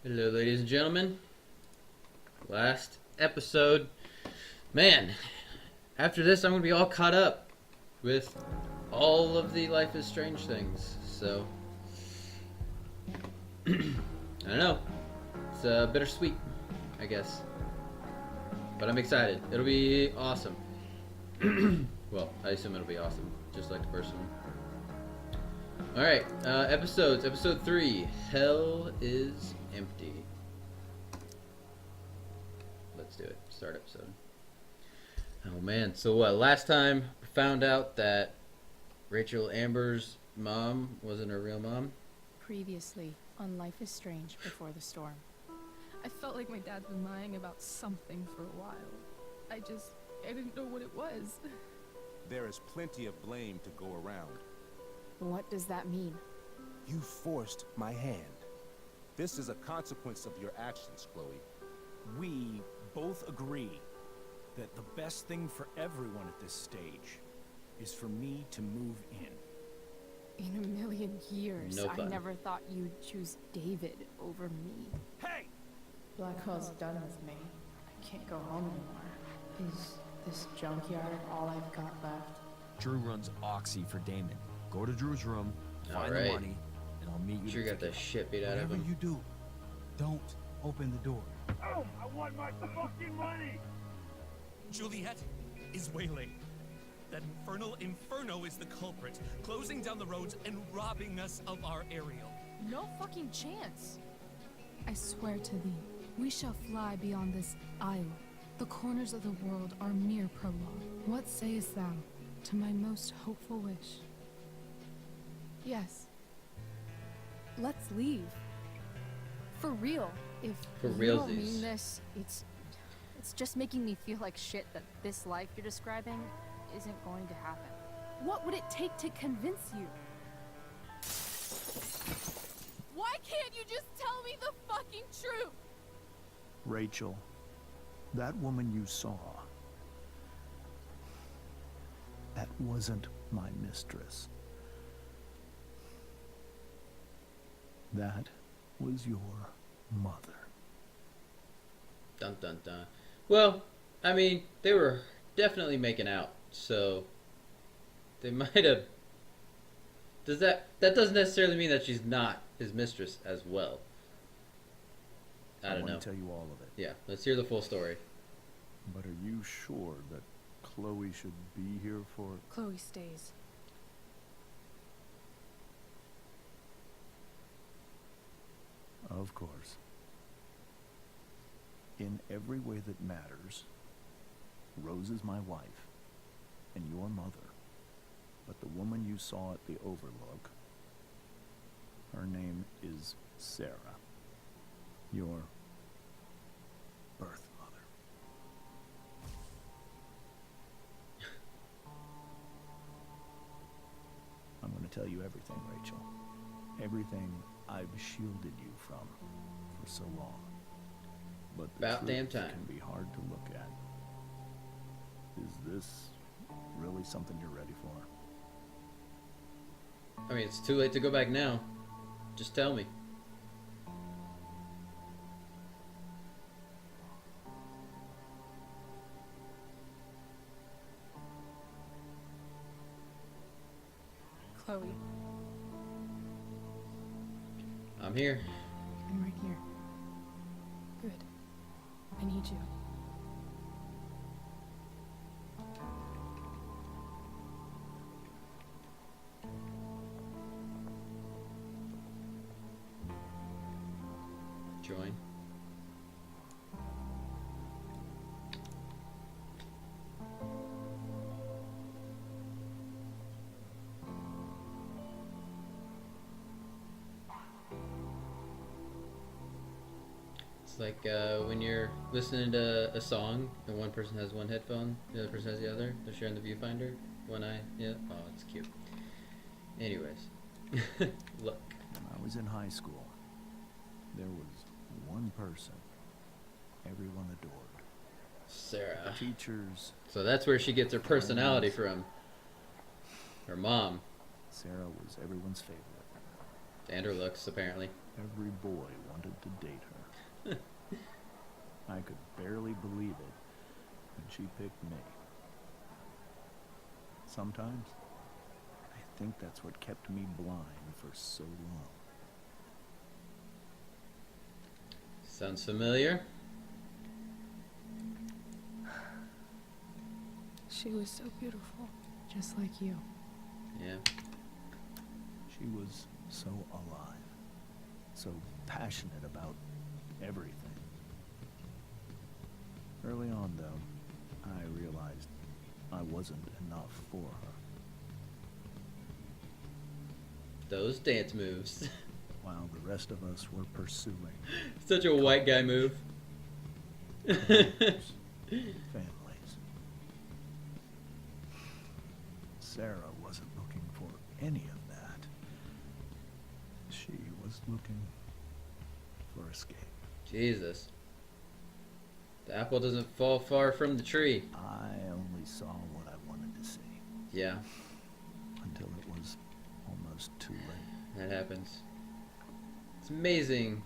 Hello, ladies and gentlemen. Last episode. Man, after this, I'm going to be all caught up with all of the Life is Strange things. So, I don't know. It's bittersweet, I guess. But I'm excited. It'll be awesome. Well, I assume it'll be awesome, just like the first one. Alright, episodes. Episode 3, Hell is Empty. Let's do it. Start episode. Oh man, so last time we found out that Rachel Amber's mom wasn't her real mom. Previously on Life is Strange Before the Storm. I felt like my dad's been lying about something for a while. I didn't know what it was. There is plenty of blame to go around. What does that mean? You forced my hand. This is a consequence of your actions, Chloe. We both agree that the best thing for everyone at this stage is for me to move in. In a million years, No I fun. never thought you'd choose David over me. Hey! Blackwell's done with me. I can't go home anymore. Is this junkyard all I've got left? Drew runs Oxy for Damon. Go to Drew's room, find the Alright. money, and I'll meet you. Drew to got the pick it up. shit beat out of Whatever him. you do, don't open the door. Oh, I want my fucking money! Juliet is waylaid. That infernal inferno is the culprit, closing down the roads and robbing us of our aerial. No fucking chance. I swear to thee, we shall fly beyond this isle. The corners of the world are mere prologue. What sayest thou to my most hopeful wish? Yes. Let's leave. For real. If For you don't realsies. mean this, it's just making me feel like shit that this life you're describing isn't going to happen. What would it take to convince you? Why can't you just tell me the fucking truth? Rachel, that woman you saw, that wasn't my mistress. That was your mother. Dun dun dun. Well, I mean, they were definitely making out, so they might have. That doesn't necessarily mean that she's not his mistress as well. I don't know. want to tell you all of it. Yeah, let's hear the full story. But are you sure that Chloe should be here for... Chloe stays. Of course. In every way that matters, Rose is my wife and your mother. But the woman you saw at the Overlook, her name is Sarah. Your birth mother. I'm going to tell you everything, Rachel. Everything I've shielded you from for so long. But the About damn truth time. can be hard to look at. Is this really something you're ready for? I mean, it's too late to go back now. Just tell me. Chloe, I'm here. I'm right here. Good. I need you. Join. It's like when you're listening to a song and one person has one headphone, the other person has the other. They're sharing the viewfinder. One eye. Yeah. Oh, it's cute. Anyways. Look. When I was in high school, there was one person everyone adored. Sarah. Teachers. So that's where she gets her personality from. Her mom. Sarah was everyone's favorite. And her looks, apparently. Every boy wanted to date her. she picked me. Sometimes, I think that's what kept me blind for so long. Sounds familiar. She was so beautiful, just like you. Yeah. She was so alive, so passionate about everything. Early on, though, I realized I wasn't enough for her. Those dance moves. While the rest of us were pursuing Such a white guy move. families. Sarah wasn't looking for any of that. She was looking for escape. Jesus. The apple doesn't fall far from the tree. I only saw what I wanted to see. Yeah, Until it was almost too late. that happens. It's amazing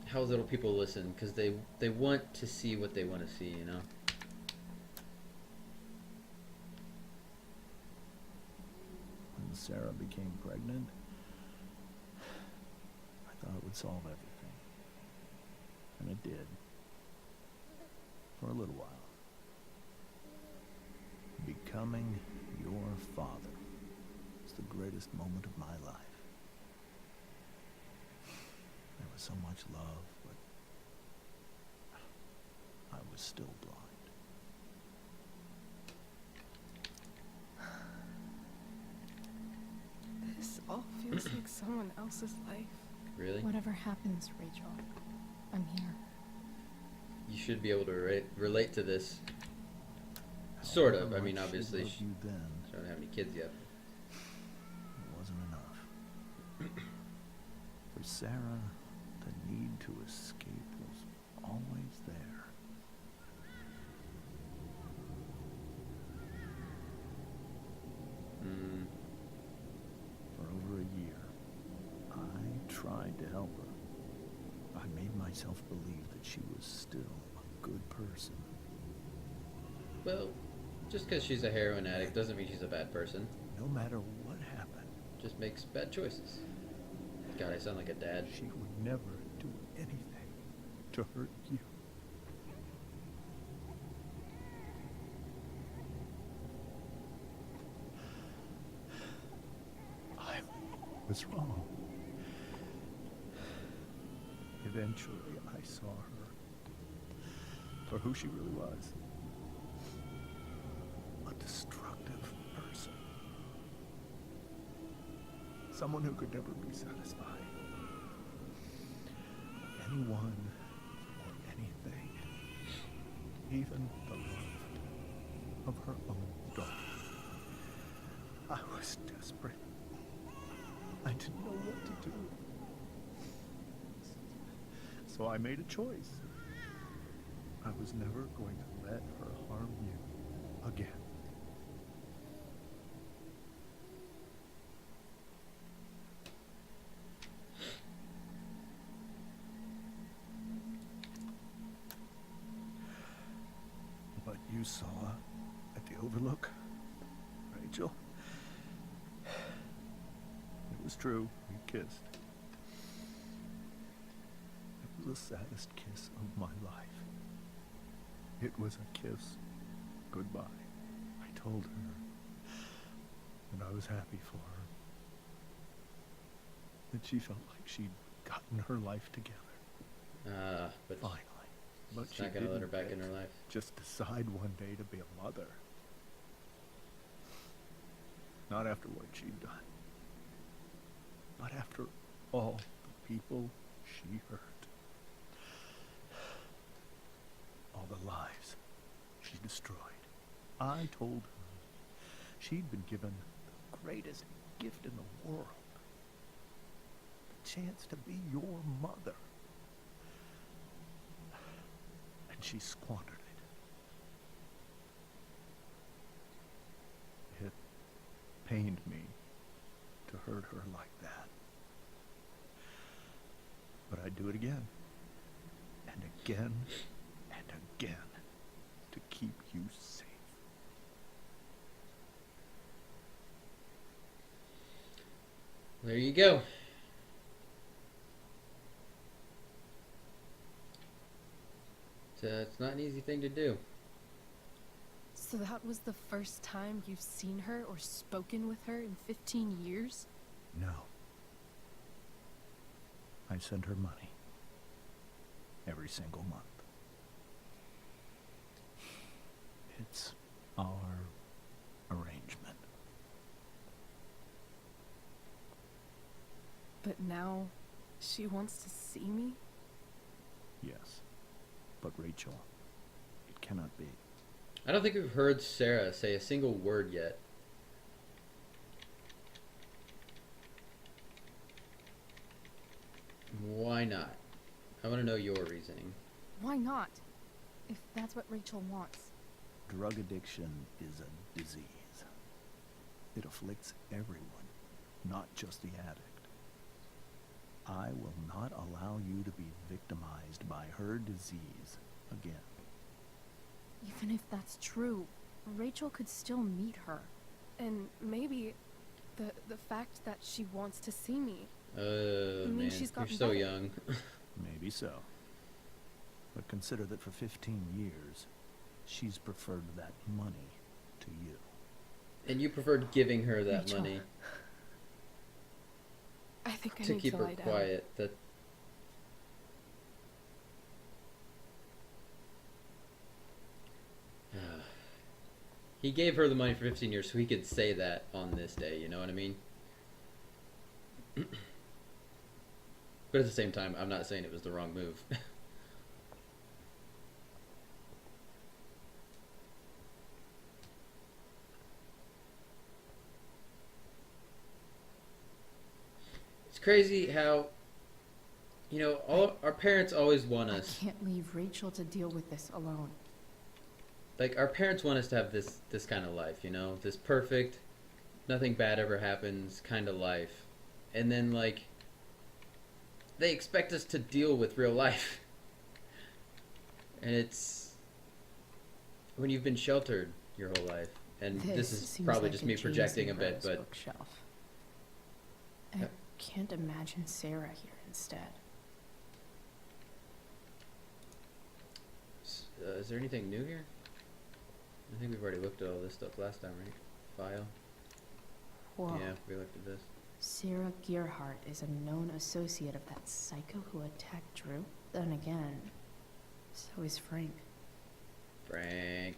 how little people listen, because they want to see what they want to see, you know? When Sarah became pregnant, I thought it would solve everything. And it did. For a little while. Becoming your father was the greatest moment of my life. There was so much love, but I was still blind. This all feels like someone else's life. Really? Whatever happens, Rachel, I'm here. You should be able to relate to this. Sort of. I However mean, much obviously, she loved you then, she don't have any kids yet. it wasn't enough. For Sarah, the need to escape was always there. Mm, For over a year, I tried to help her. I made myself believe that she was still a good person. well, just because she's a heroin addict doesn't mean she's a bad person. No matter what happened, Just makes bad choices. God, I sound like a dad. she would never do anything to hurt you. I was wrong. Eventually, I saw her for who she really was. A destructive person. Someone who could never be satisfied. Anyone or anything. Even the love of her own daughter. I was desperate. I didn't know what to do. So I made a choice. I was never going to let her harm you again. What you saw at the Overlook, Rachel, it was true. We kissed. It was the saddest kiss of my life. It was a kiss goodbye. I told her that I was happy for her. That she felt like she'd gotten her life together. But Finally. But she's she not gonna let her didn't back in her life. just decide one day to be a mother. Not after what she'd done. Not after all the people she hurt. All the lives she destroyed. I told her she'd been given the greatest gift in the world. The chance to be your mother. And she squandered it. It pained me to hurt her like that. But I'd do it again. And again. And again. you safe. There you go. It's not an easy thing to do. So that was the first time you've seen her or spoken with her in 15 years? No. I send her money. Every single month. It's our arrangement. But now, she wants to see me? Yes. But Rachel, it cannot be. I don't think we've heard Sarah say a single word yet. Why not? I want to know your reasoning. Why not? If that's what Rachel wants. Drug addiction is a disease. It afflicts everyone, not just the addict. I will not allow you to be victimized by her disease again. Even if that's true, Rachel could still meet her. And maybe the fact that she wants to see me. Man, she's you're gotten so better. young. Maybe so. But consider that for 15 years, she's preferred that money to you. And you preferred giving her that Rachel, money I think I to need keep to her lie down. quiet. That he gave her the money for 15 years so he could say that on this day, you know what I mean? But at the same time, I'm not saying it was the wrong move. It's crazy how, you know, all our parents always want I us, can't leave Rachel to deal with this alone. like, our parents want us to have this kind of life, you know, this perfect, nothing bad ever happens kind of life. And then, like, they expect us to deal with real life. And it's when you've been sheltered your whole life. And this is seems probably like just a me James projecting a and bit, Rose but bookshelf. I can't imagine Sarah here instead. is there anything new here? I think we've already looked at all this stuff last time, right? File. Whoa. Yeah, we looked at this. Sarah Gearhart is a known associate of that psycho who attacked Drew. Then again, so is Frank. Frank.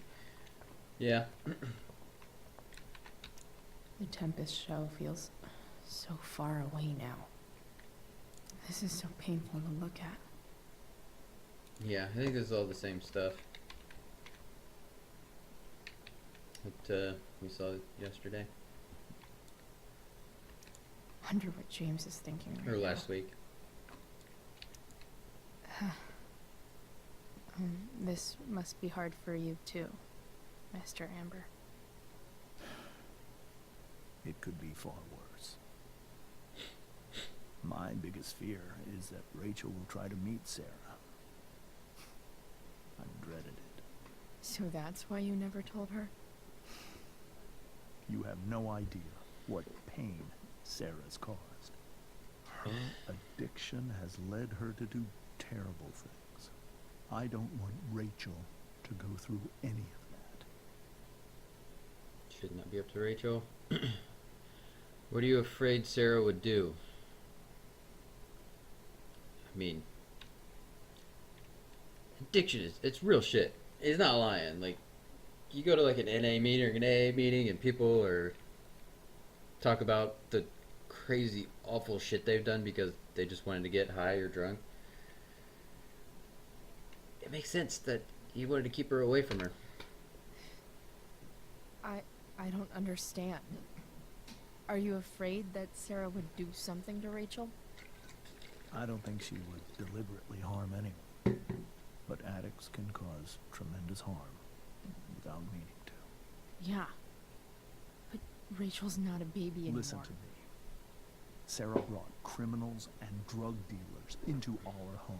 Yeah. The Tempest show feels so far away now. This is so painful to look at. Yeah, I think this is all the same stuff that we saw yesterday. Wonder what James is thinking right Or now. last week. This must be hard for you too, Mr. Amber. It could be far worse. My biggest fear is that Rachel will try to meet Sarah. I've dreaded it. So that's why you never told her? You have no idea what pain Sarah's caused. Her addiction has led her to do terrible things. I don't want Rachel to go through any of that. Shouldn't that be up to Rachel? What are you afraid Sarah would do? I mean, addiction it's real shit. It's not lying. Like, you go to like an NA meeting or an AA meeting and people are talk about the crazy awful shit they've done because they just wanted to get high or drunk. It makes sense that you wanted to keep her away from her. I don't understand. Are you afraid that Sarah would do something to Rachel? I don't think she would deliberately harm anyone. But addicts can cause tremendous harm without meaning to. Yeah. But Rachel's not a baby anymore. Listen to me. Sarah brought criminals and drug dealers into our home.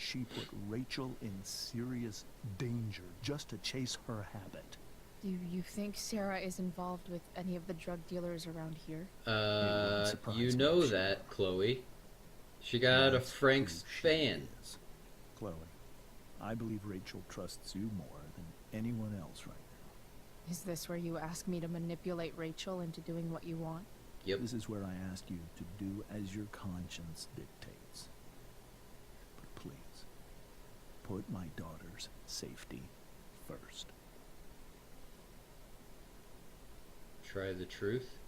She put Rachel in serious danger just to chase her habit. Do you think Sarah is involved with any of the drug dealers around here? You know that, Chloe. She got a Frank's fan. Chloe, I believe Rachel trusts you more than anyone else right now. Is this where you ask me to manipulate Rachel into doing what you want? Yep. This is where I ask you to do as your conscience dictates. But please, put my daughter's safety first. Try the truth.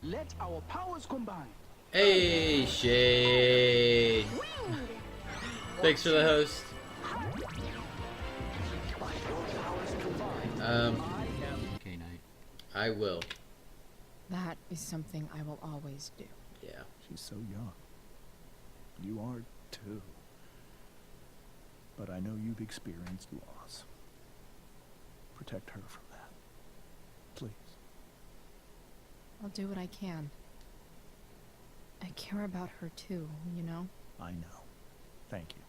Let our powers combine. Hey, Shade. Thanks for the host. K-Nite. I will. That is something I will always do. Yeah. She's so young. You are too. But I know you've experienced loss. Protect her from that. Please. I'll do what I can. I care about her too, you know? I know. Thank you.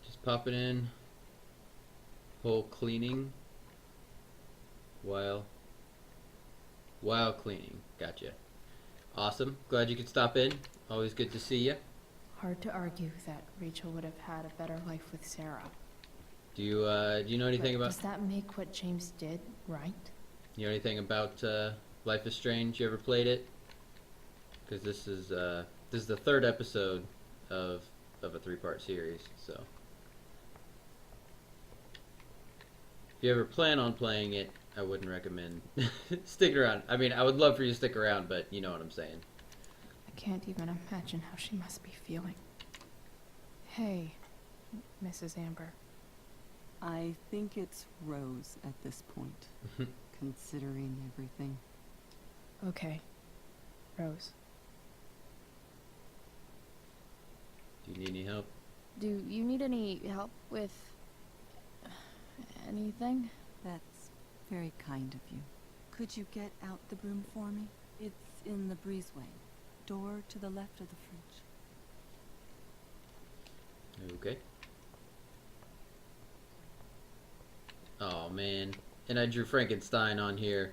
Just pop it in. Whole cleaning. While cleaning. Gotcha. Awesome. Glad you could stop in. Always good to see you. Hard to argue that Rachel would have had a better life with Sarah. Do you know anything But about? does that make what James did right? You know anything about Life is Strange? You ever played it? Because this is the third episode of a 3-part series. So if you ever plan on playing it, I wouldn't recommend sticking around. I mean, I would love for you to stick around, but you know what I'm saying. I can't even imagine how she must be feeling. Hey, Mrs. Amber. I think it's Rose at this point, considering everything. Okay, Rose. Do you need any help? Do you need any help with anything? That's very kind of you. Could you get out the broom for me? It's in the breezeway. Door to the left of the fridge. Okay. Oh man, and I drew Frankenstein on here.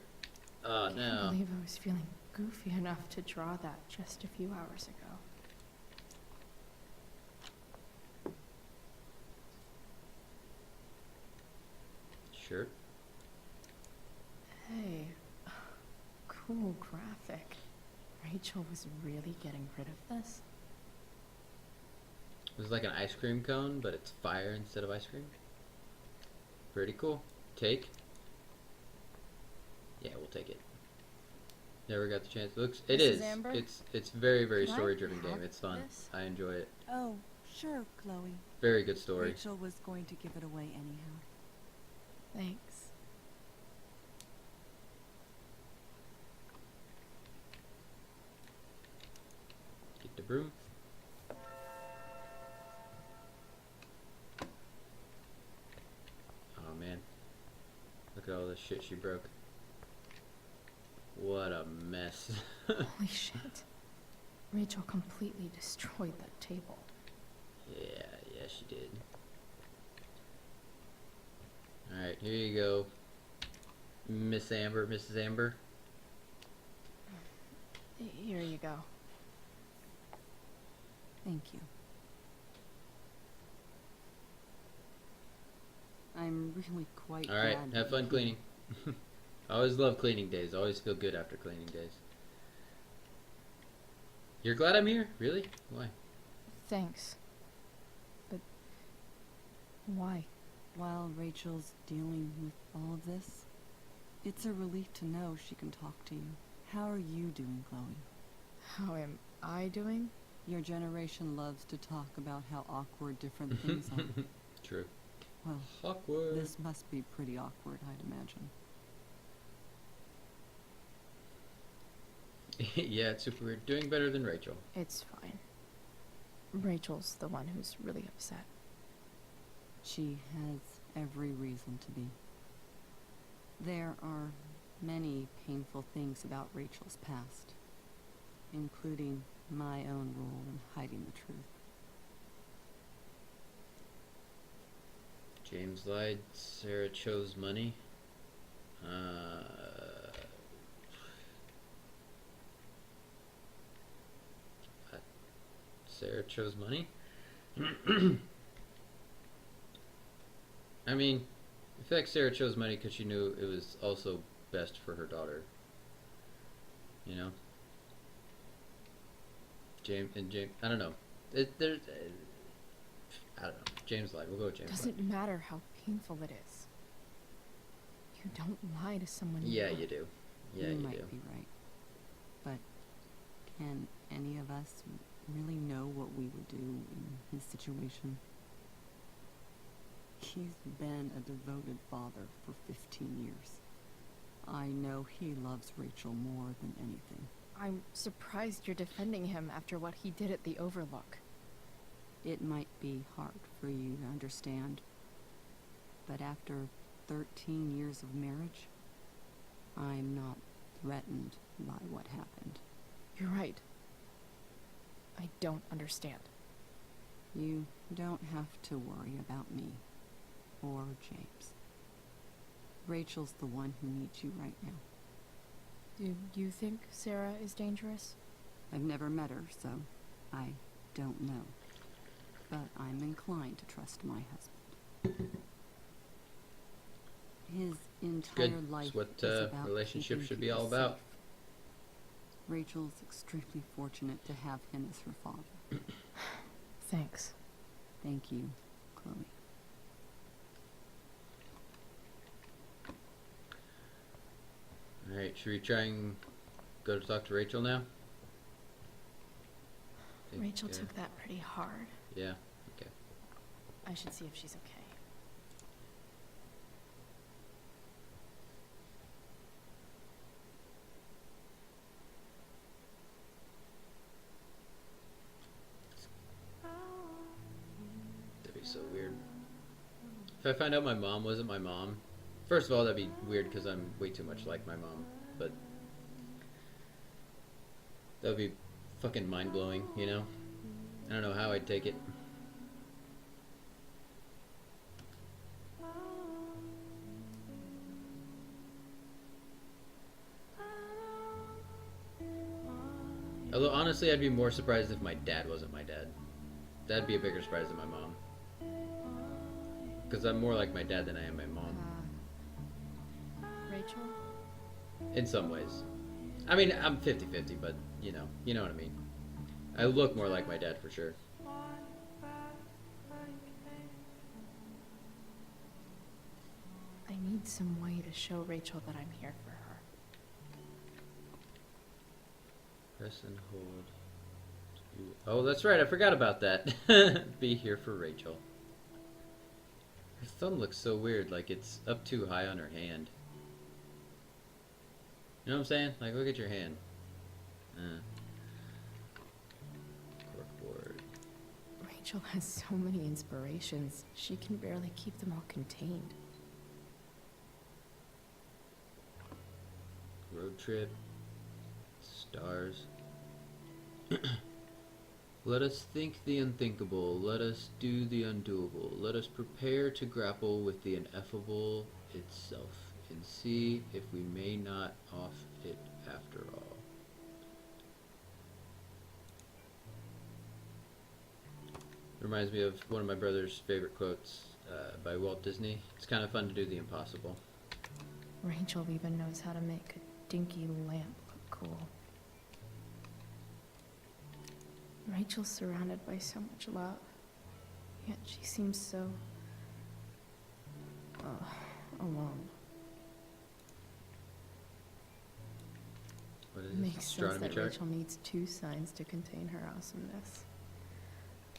Oh I can't no. believe I was feeling goofy enough to draw that just a few hours ago. Sure. Hey, cool graphic. Rachel was really getting rid of this? It was like an ice cream cone, but it's fire instead of ice cream. Pretty cool. Take. Yeah, we'll take it. Never got the chance. It Mrs. is. Amber? It's very Can I story-driven game. have It's fun. this? I enjoy it. Oh, sure, Chloe. Very good story. Rachel was going to give it away anyhow. Thanks. Get the broom. Oh man. Look at all this shit she broke. What a mess. Holy shit. Rachel completely destroyed that table. Yeah, she did. Alright, here you go. Mrs. Amber. Here you go. Thank you. I'm really quite Alright, glad have that fun you- cleaning. I always love cleaning days. I always feel good after cleaning days. You're glad I'm here? Really? Why? Thanks. But why? While Rachel's dealing with all of this, it's a relief to know she can talk to you. How are you doing, Chloe? How am I doing? Your generation loves to talk about how awkward different things are. True. Well, Awkward. this must be pretty awkward, I'd imagine. Yeah, it's super weird. Doing better than Rachel. It's fine. Rachel's the one who's really upset. She has every reason to be. There are many painful things about Rachel's past, including my own role in hiding the truth. James lied. Sarah chose money. Sarah chose money? I mean, I feel like Sarah chose money because she knew it was also best for her daughter. You know? James, I don't know. I don't know. James lied. We'll go with James. Doesn't matter how painful it is. You don't lie to someone you Yeah, love. you do. Yeah, you you might do. be right. But can any of us really know what we would do in his situation? He's been a devoted father for 15 years. I know he loves Rachel more than anything. I'm surprised you're defending him after what he did at the Overlook. It might be hard for you to understand, but after 13 years of marriage, I'm not threatened by what happened. You're right. I don't understand. You don't have to worry about me or James. Rachel's the one who needs you right now. Do you think Sarah is dangerous? I've never met her, so I don't know. But I'm inclined to trust my husband. His entire Good. life It's what is about relationships keeping should be people all about. safe. Rachel's extremely fortunate to have him as her father. Thanks. Thank you, Chloe. Alright, should we try and go to talk to Rachel now? Rachel took that pretty hard. Yeah, okay. I should see if she's okay. That'd be so weird. If I find out my mom wasn't my mom, first of all, that'd be weird because I'm way too much like my mom, but that would be fucking mind-blowing, you know? I don't know how I'd take it. Although, honestly, I'd be more surprised if my dad wasn't my dad. That'd be a bigger surprise than my mom. Because I'm more like my dad than I am my mom. Rachel? In some ways. I mean, I'm 50-50, but, you know what I mean. I look more like my dad for sure. I need some way to show Rachel that I'm here for her. Press and hold. Oh, that's right, I forgot about that. Be here for Rachel. Her thumb looks so weird, like it's up too high on her hand. You know what I'm saying? Like, look at your hand. Corkboard. Rachel has so many inspirations, she can barely keep them all contained. Road trip. Stars. Let us think the unthinkable, let us do the undoable, let us prepare to grapple with the ineffable itself, and see if we may not off it after all. Reminds me of one of my brother's favorite quotes by Walt Disney. It's kind of fun to do the impossible. Rachel even knows how to make a dinky lamp look cool. Rachel's surrounded by so much love, yet she seems so alone. What is It this? makes sense Astronomy that chart? Rachel needs two signs to contain her awesomeness.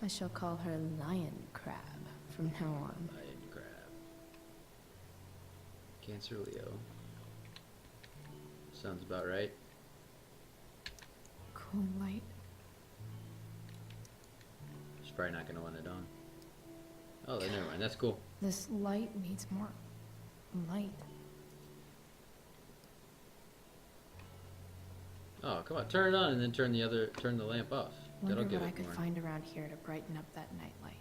I shall call her Lion Crab from now on. Lion crab. Cancer Leo. Sounds about right. Cool light. She's probably not gonna want it on. Oh, then never mind. That's cool. This light needs more light. Oh, come on. Turn it on and then turn the lamp off. Wonder That'll give what I it could more. find around here to brighten up that nightlight.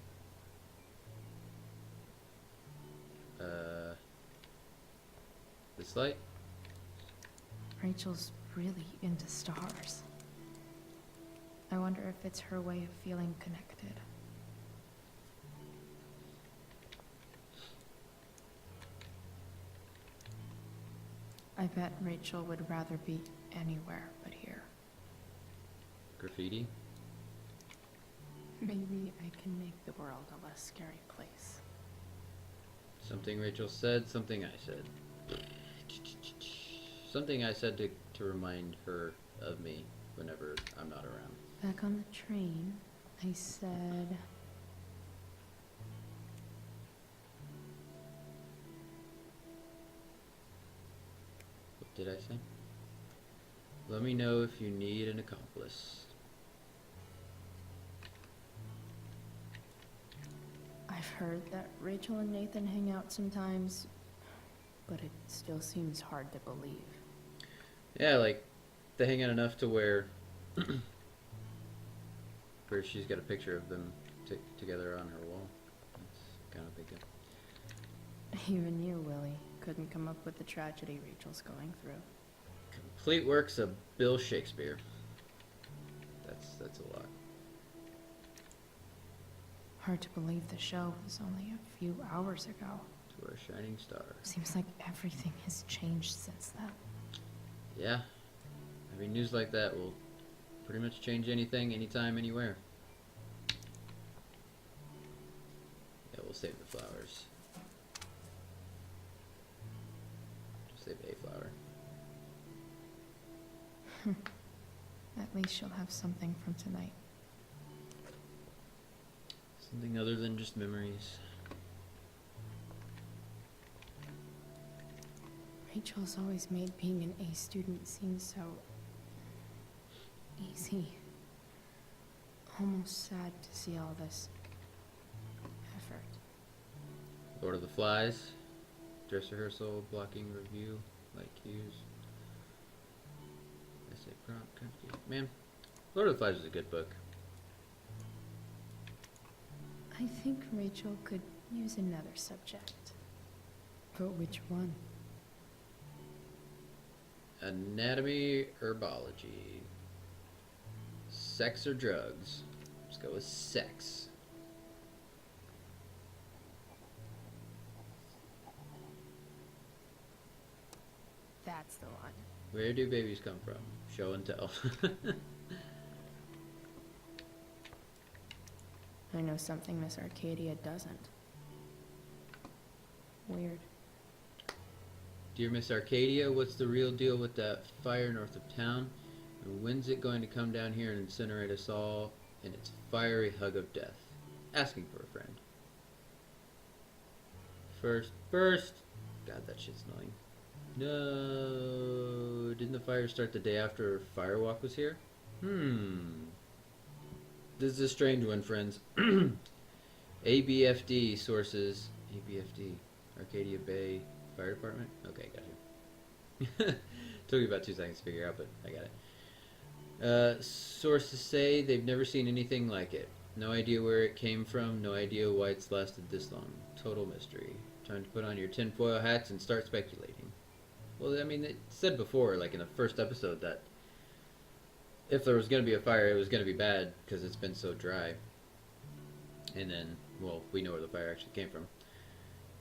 This light? Rachel's really into stars. I wonder if it's her way of feeling connected. I bet Rachel would rather be anywhere but here. Graffiti? Maybe I can make the world a less scary place. Something Rachel said, something I said. Something I said to remind her of me whenever I'm not around. Back on the train, I said... What did I say? Let me know if you need an accomplice. I've heard that Rachel and Nathan hang out sometimes, but it still seems hard to believe. Yeah, like, they hang out enough to where where she's got a picture of them together on her wall. That's kind of a big deal. Even you, Willie, couldn't come up with the tragedy Rachel's going through. Complete works of Bill Shakespeare. That's a lot. Hard to believe the show was only a few hours ago. To our shining star. Seems like everything has changed since then. Yeah. I mean, news like that will pretty much change anything, anytime, anywhere. Yeah, we'll save the flowers. Just save a flower. At least she'll have something from tonight. Something other than just memories. Rachel's always made being an A student seem so easy. Almost sad to see all this effort. Lord of the Flies, dress rehearsal, blocking review, light cues, essay prompt, man. Lord of the Flies is a good book. I think Rachel could use another subject. But which one? Anatomy, herbology, sex or drugs. Let's go with sex. That's the one. Where do babies come from? Show and tell. I know something Miss Arcadia doesn't. Weird. Dear Miss Arcadia, what's the real deal with that fire north of town? And when's it going to come down here and incinerate us all in its fiery hug of death? Asking for a friend. First. God, that shit's annoying. No, didn't the fire start the day after Firewalk was here? This is a strange one, friends. ABFD sources. ABFD. Arcadia Bay Fire Department? Okay, got you. Took me about 2 seconds to figure out, but I got it. Sources say they've never seen anything like it. No idea where it came from, no idea why it's lasted this long. Total mystery. Time to put on your tinfoil hats and start speculating. Well, I mean, it said before, like in the first episode, that if there was going to be a fire, it was going to be bad because it's been so dry. And then, well, we know where the fire actually came from.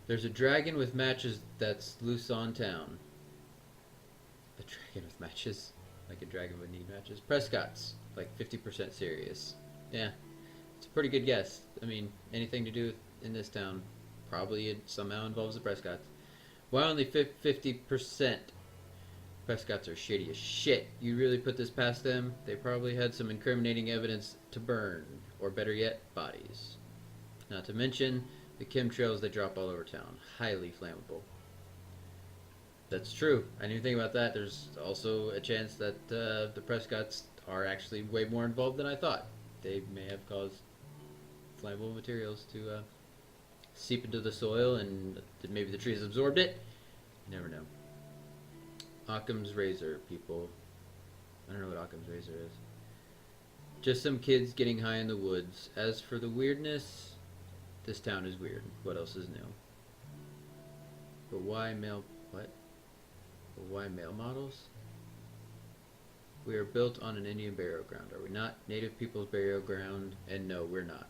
There's a dragon with matches that's loose on town. A dragon with matches? Like a dragon would need matches? Prescott's, like 50% serious. Yeah, it's a pretty good guess. I mean, anything to do in this town, probably it somehow involves the Prescotts. Why only 50%? Prescotts are shitty as shit. You really put this past them? They probably had some incriminating evidence to burn, or better yet, bodies. Not to mention the chemtrails they drop all over town. Highly flammable. That's true. I didn't even think about that. There's also a chance that the Prescotts are actually way more involved than I thought. They may have caused flammable materials to seep into the soil and maybe the trees absorbed it. You never know. Occam's razor, people. I don't know what Occam's razor is. Just some kids getting high in the woods. As for the weirdness, this town is weird. What else is new? But why male... what? But why male models? We are built on an Indian burial ground, are we not? Native people's burial ground, and no, we're not.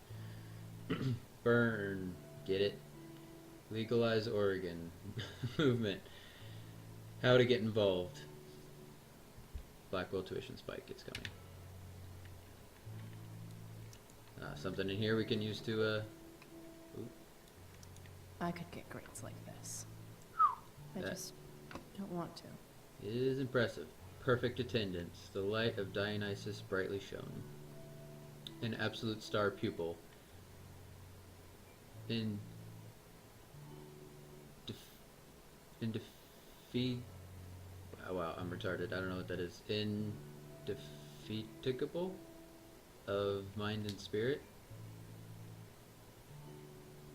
Burn. Get it? Legalize Oregon. Movement. How to get involved. Blackwell tuition spike is coming. Something in here we can use to, I could get grades like this. I just don't want to. It is impressive. Perfect attendance. The light of Dionysus brightly shone. An absolute star pupil. In defeat. Wow, I'm retarded. I don't know what that is. Indefatigable of mind and spirit.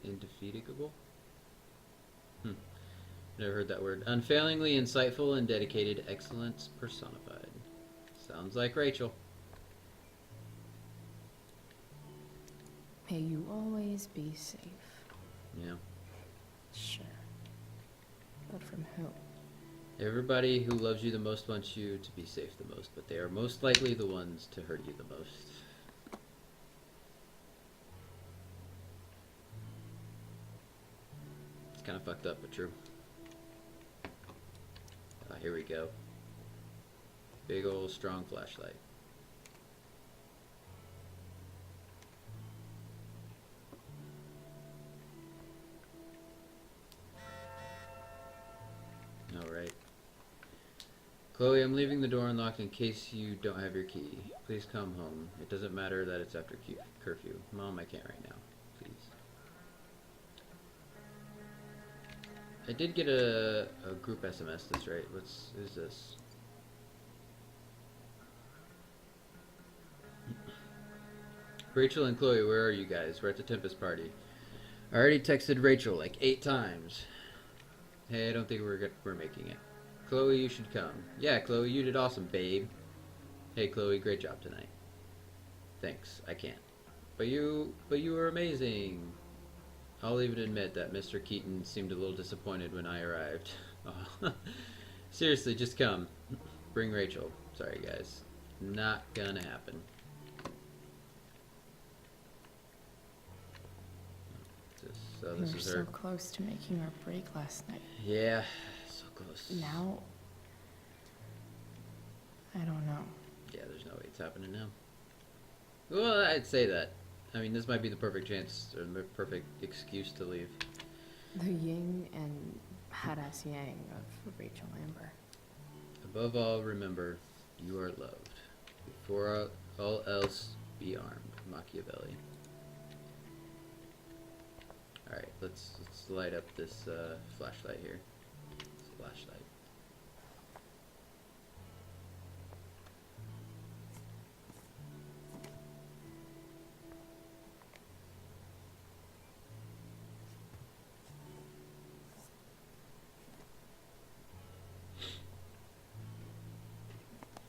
Indefatigable? Never heard that word. Unfailingly insightful and dedicated, excellence personified. Sounds like Rachel. May you always be safe. Yeah. Sure. But from who? Everybody who loves you the most wants you to be safe the most, but they are most likely the ones to hurt you the most. It's kind of fucked up, but true. Here we go. Big old strong flashlight. Alright. Chloe, I'm leaving the door unlocked in case you don't have your key. Please come home. It doesn't matter that it's after curfew. Mom, I can't right now. Please. I did get a group SMS, that's right. Who's this? Rachel and Chloe, where are you guys? We're at the Tempest party. I already texted Rachel like 8 times. Hey, I don't think we're making it. Chloe, you should come. Yeah, Chloe, you did awesome, babe. Hey, Chloe, great job tonight. Thanks, I can't. But you were amazing. I'll even admit that Mr. Keaton seemed a little disappointed when I arrived. Oh. Seriously, just come. Bring Rachel. Sorry, guys. Not gonna happen. So this is her. So close to making our break last night. Yeah, so close. Now, I don't know. Yeah, there's no way it's happening now. Well, I'd say that. I mean, this might be the perfect chance, or the perfect excuse to leave. The yin and badass yang of Rachel Amber. Above all, remember, you are loved. Before all else, be armed. Machiavelli. Alright, let's light up this flashlight here. It's a flashlight.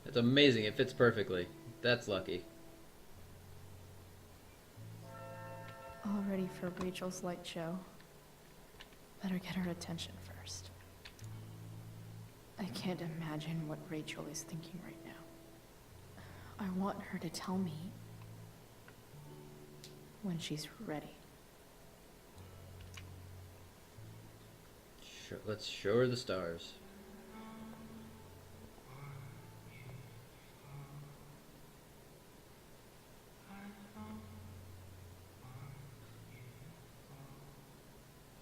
It's amazing, it fits perfectly. That's lucky. All ready for Rachel's light show. Better get her attention first. I can't imagine what Rachel is thinking right now. I want her to tell me when she's ready. Let's show her the stars.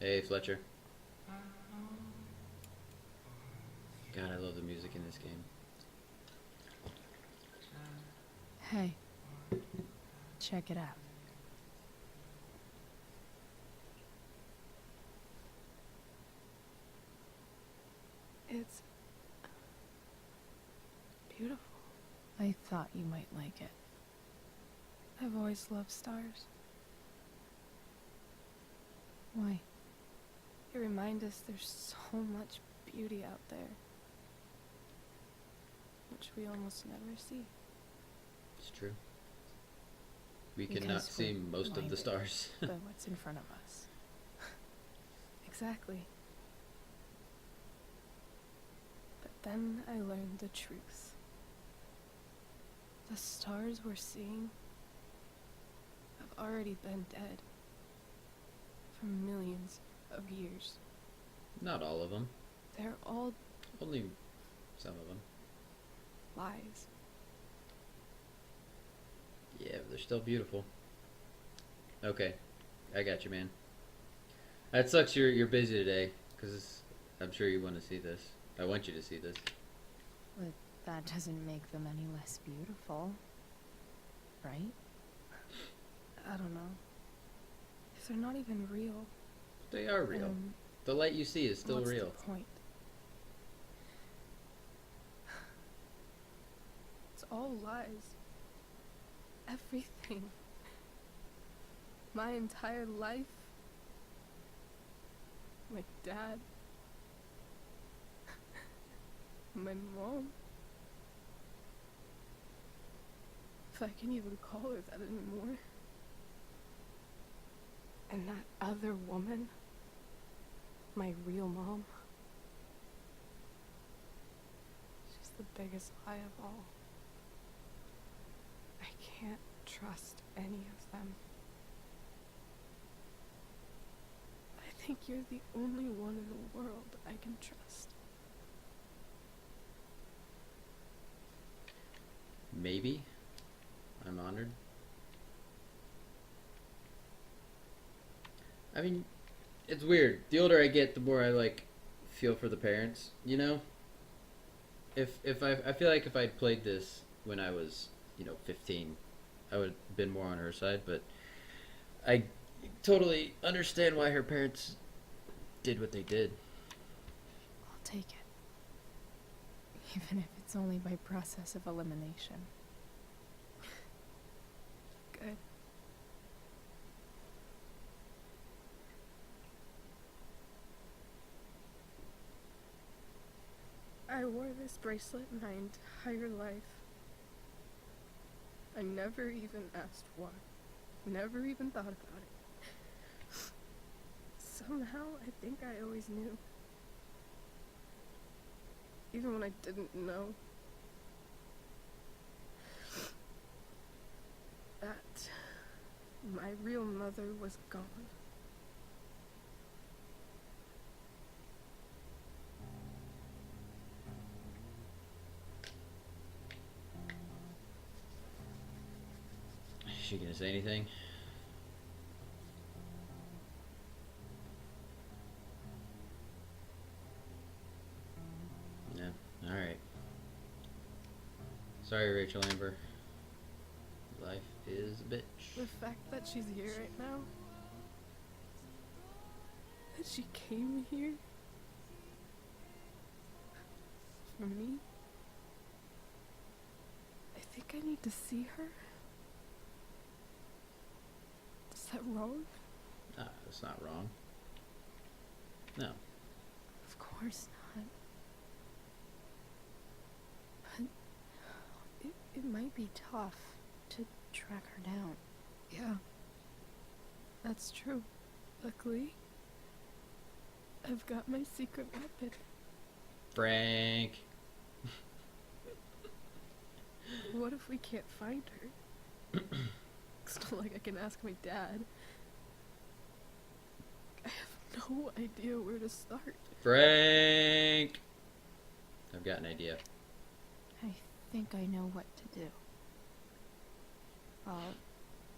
Hey, Fletcher. God, I love the music in this game. Hey, check it out. It's beautiful. I thought you might like it. I've always loved stars. Why? They remind us there's so much beauty out there, which we almost never see. It's true. We Because cannot see we're most of the blinded stars. by what's in front of us. Exactly. But then I learned the truth. The stars we're seeing have already been dead for millions of years. Not all of them. They're all Only some of them. lies. Yeah, but they're still beautiful. Okay, I got you, man. That sucks. You're busy today, because I'm sure you want to see this. I want you to see this. But that doesn't make them any less beautiful, right? I don't know. If they're not even real, They are real. then The light you see is still what's real. the point? It's all lies. Everything. My entire life. My dad. My mom. If I can even call her that anymore. And that other woman. My real mom. She's the biggest lie of all. I can't trust any of them. I think you're the only one in the world I can trust. Maybe. I'm honored. I mean, it's weird. The older I get, the more I like feel for the parents. You know. If I feel like if I'd played this when I was 15, I would have been more on her side. But I totally understand why her parents did what they did. I'll take it. Even if it's only by process of elimination. Good. I wore this bracelet my entire life. I never even asked why. Never even thought about it. Somehow, I think I always knew. Even when I didn't know. That my real mother was gone. Is she gonna say anything? Yeah. All right. Sorry, Rachel Amber. Life is a bitch. The fact that she's here right now. That she came here. For me. I think I need to see her. Is that wrong? Nah, that's not wrong. No. Of course not. But it might be tough to track her down. Yeah. That's true. Luckily, I've got my secret weapon. Frank. What if we can't find her? It's not like I can ask my dad. I have no idea where to start. Frank! I've got an idea. I think I know what to do. I'll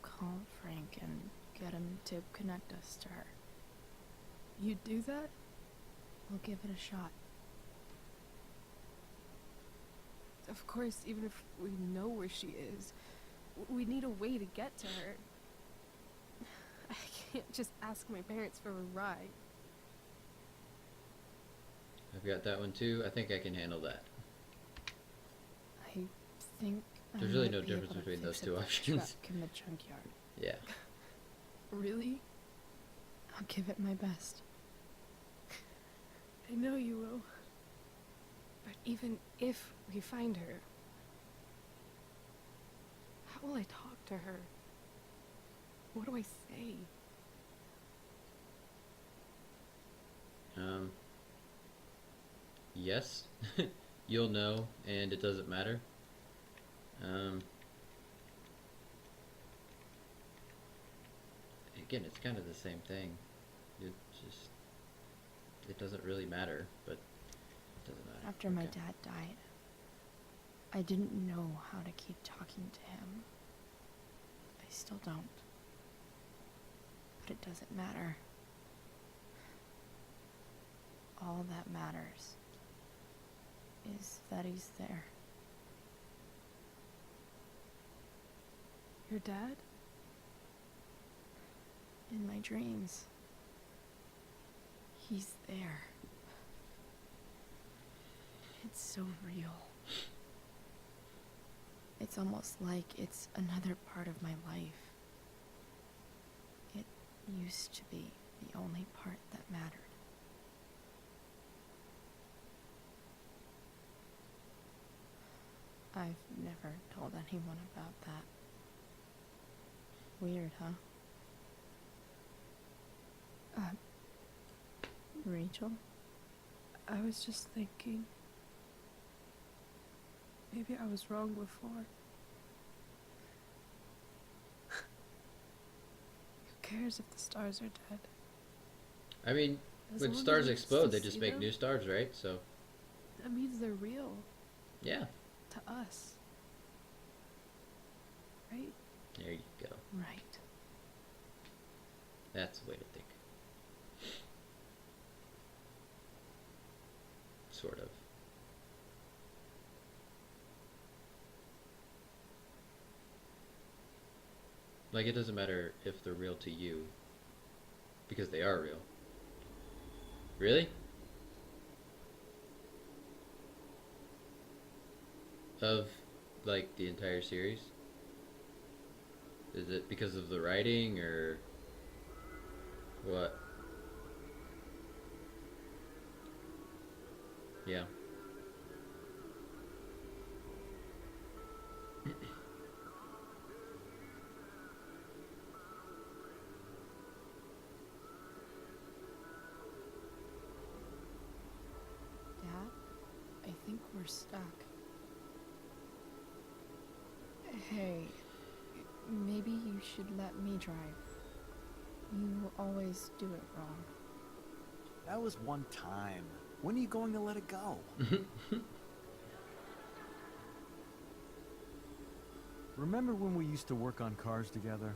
call Frank and get him to connect us to her. You do that? We'll give it a shot. Of course, even if we know where she is, we need a way to get to her. I can't just ask my parents for a ride. I've got that one too. I think I can handle that. I think There's I really might no be difference able to between those fix two it that options. truck in the junkyard. Yeah. Really? I'll give it my best. I know you will. But even if we find her, how will I talk to her? What do I say? Yes. You'll know, and it doesn't matter. Again, it's kind of the same thing. It just, it doesn't really matter, but it doesn't matter. After my dad died, I didn't know how to keep talking to him. I still don't. But it doesn't matter. All that matters is that he's there. Your dad? In my dreams. He's there. It's so real. It's almost like it's another part of my life. It used to be the only part that mattered. I've never told anyone about that. Weird, huh? Rachel? I was just thinking. Maybe I was wrong before. Who cares if the stars are dead? I mean, As when long as stars we explode, still they just see make them, new stars, right? So, that means they're real yeah, to us. Right? there you go. Right. That's the way to think. Sort of. Like, it doesn't matter if they're real to you, because they are real. Really? Of, like, the entire series? Is it because of the writing, or what? Yeah. Dad, I think we're stuck. Hey, maybe you should let me drive. You always do it wrong. That was one time. When are you going to let it go? Remember when we used to work on cars together?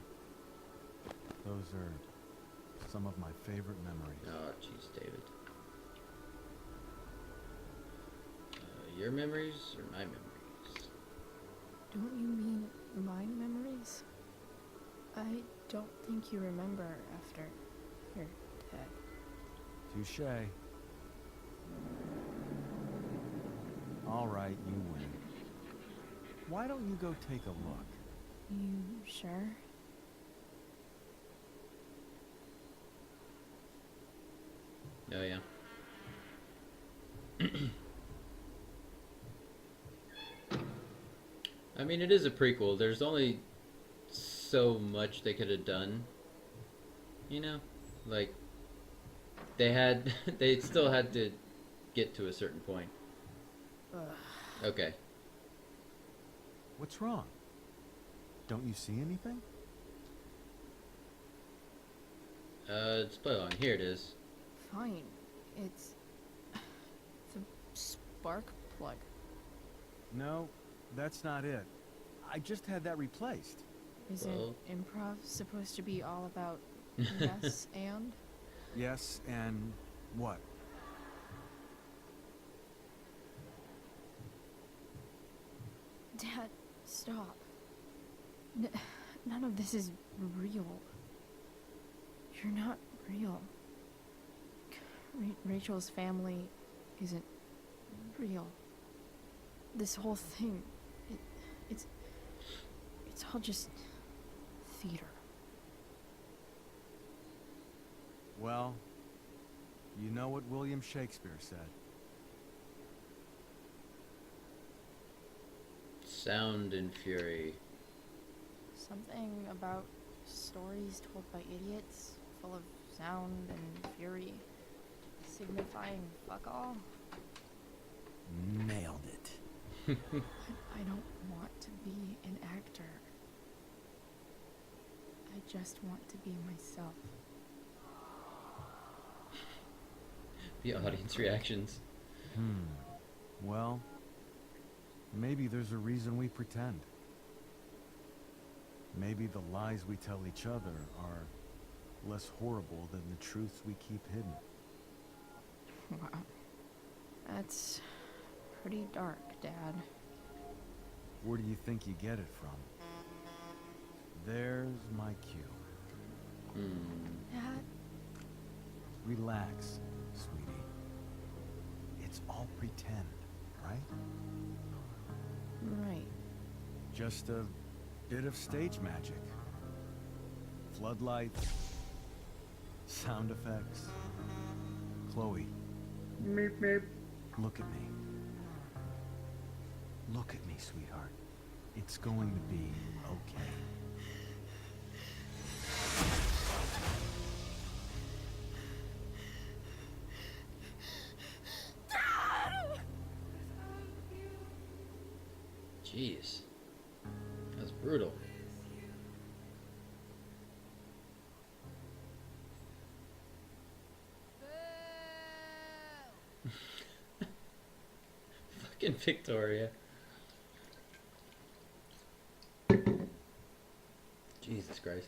Those are some of my favorite memories. Oh, jeez, David. Your memories or my memories? Don't you mean my memories? I don't think you remember after you're dead. Touché. All right, you win. Why don't you go take a look? You sure? Oh, yeah. I mean, it is a prequel. There's only so much they could have done. You know? Like, they still had to get to a certain point. Okay. What's wrong? Don't you see anything? Let's play along. Here it is. Fine. It's the spark plug. No, that's not it. I just had that replaced. Isn't improv supposed to be all about yes and? Yes, and what? Dad, stop. None of this is real. You're not real. Rachel's family isn't real. This whole thing, it's all just theater. Well, you know what William Shakespeare said. Sound and fury. Something about stories told by idiots, full of sound and fury, signifying fuck all. Nailed it. I don't want to be an actor. I just want to be myself. The audience reactions. Well, maybe there's a reason we pretend. Maybe the lies we tell each other are less horrible than the truths we keep hidden. Wow. That's pretty dark, Dad. Where do you think you get it from? There's my cue. Dad? Relax, sweetie. It's all pretend, right? Right. Just a bit of stage magic. Floodlights, sound effects. Chloe. Meep, meep. Look at me. Look at me, sweetheart. It's going to be okay. Jeez. That's brutal. Fucking Victoria. Jesus Christ.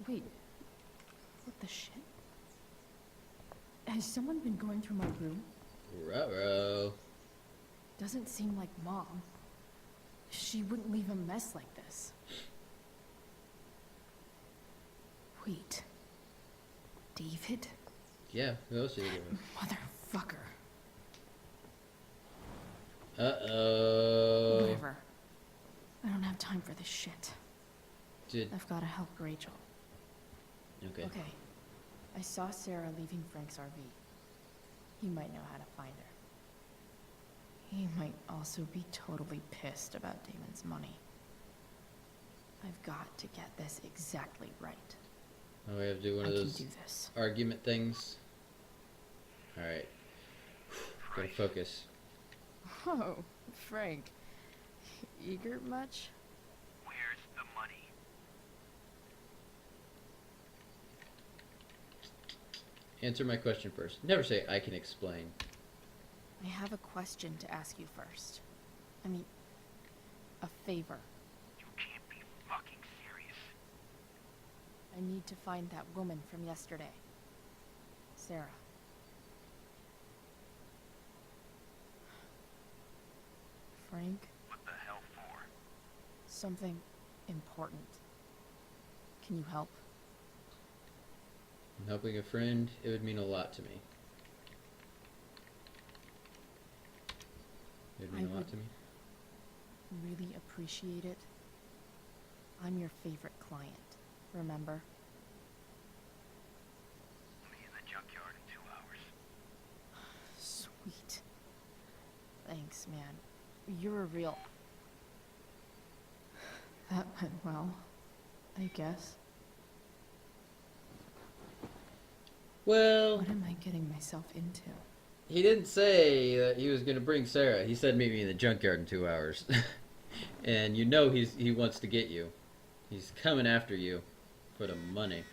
Wait. What the shit? Has someone been going through my room? Ruh-roh. Doesn't seem like Mom. She wouldn't leave a mess like this. Wait. David? Yeah, who else is it? Motherfucker. Uh-oh. Whatever. I don't have time for this shit. Dude. I've gotta help Rachel. Okay. Okay. I saw Sarah leaving Frank's RV. He might know how to find her. He might also be totally pissed about Damon's money. I've got to get this exactly right. Oh, we have to do one of those argument things. Alright. Gotta focus. Oh, Frank. Eager much? Where's the money? Answer my question first. Never say I can explain. I have a question to ask you first. I mean, a favor. You can't be fucking serious. I need to find that woman from yesterday. Sarah. Frank? What the hell for? Something important. Can you help? I'm helping a friend. It would mean a lot to me. It would mean a lot to me. Really appreciate it. I'm your favorite client, remember? I'll be in the junkyard in 2 hours. Sweet. Thanks, man. You're a real... That went well, I guess. Well... What am I getting myself into? He didn't say that he was going to bring Sarah. He said meet me in the junkyard in 2 hours. And you know he wants to get you. He's coming after you for the money.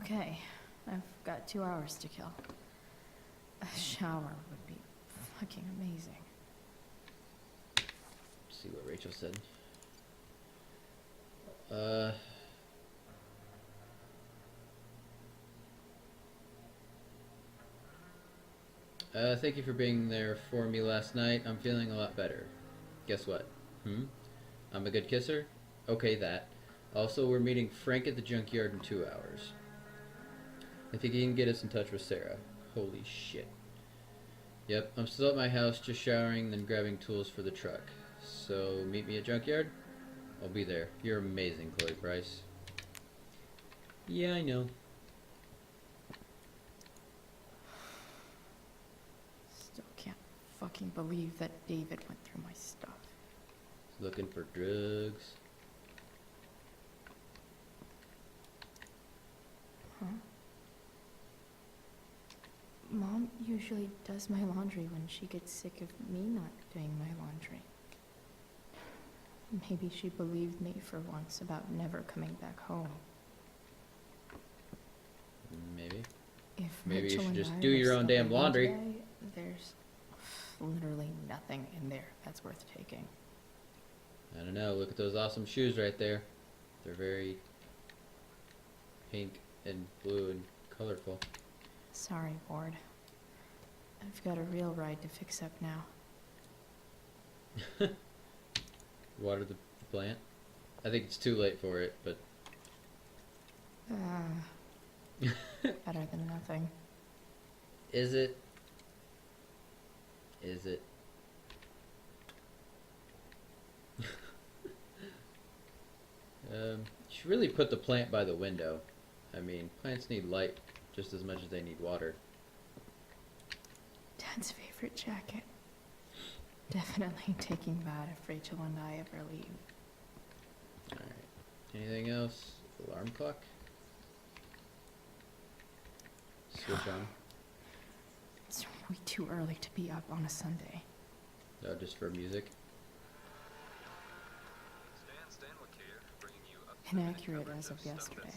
Okay, I've got 2 hours to kill. A shower would be fucking amazing. Let's see what Rachel said. Thank you for being there for me last night. I'm feeling a lot better. Guess what? I'm a good kisser? Okay, that. Also, we're meeting Frank at the junkyard in 2 hours. I think he can get us in touch with Sarah. Holy shit. Yep, I'm still at my house, just showering, then grabbing tools for the truck. So, meet me at Junkyard? I'll be there. You're amazing, Chloe Price. Yeah, I know. Still can't fucking believe that David went through my stuff. He's looking for drugs. Huh? Mom usually does my laundry when she gets sick of me not doing my laundry. Maybe she believed me for once about never coming back home. Maybe. If Maybe you Mitchell should and just I do were your own still damn living laundry. today, there's literally nothing in there that's worth taking. I don't know. Look at those awesome shoes right there. They're very pink and blue and colorful. Sorry, Ward. I've got a real ride to fix up now. Water the plant? I think it's too late for it, but... Better than nothing. Is it? Is it? You should really put the plant by the window. I mean, plants need light just as much as they need water. Dad's favorite jacket. Definitely taking that if Rachel and I ever leave. Alright. Anything else? Alarm clock? Switch on. It's way too early to be up on a Sunday. Oh, just for music? Inaccurate as of yesterday.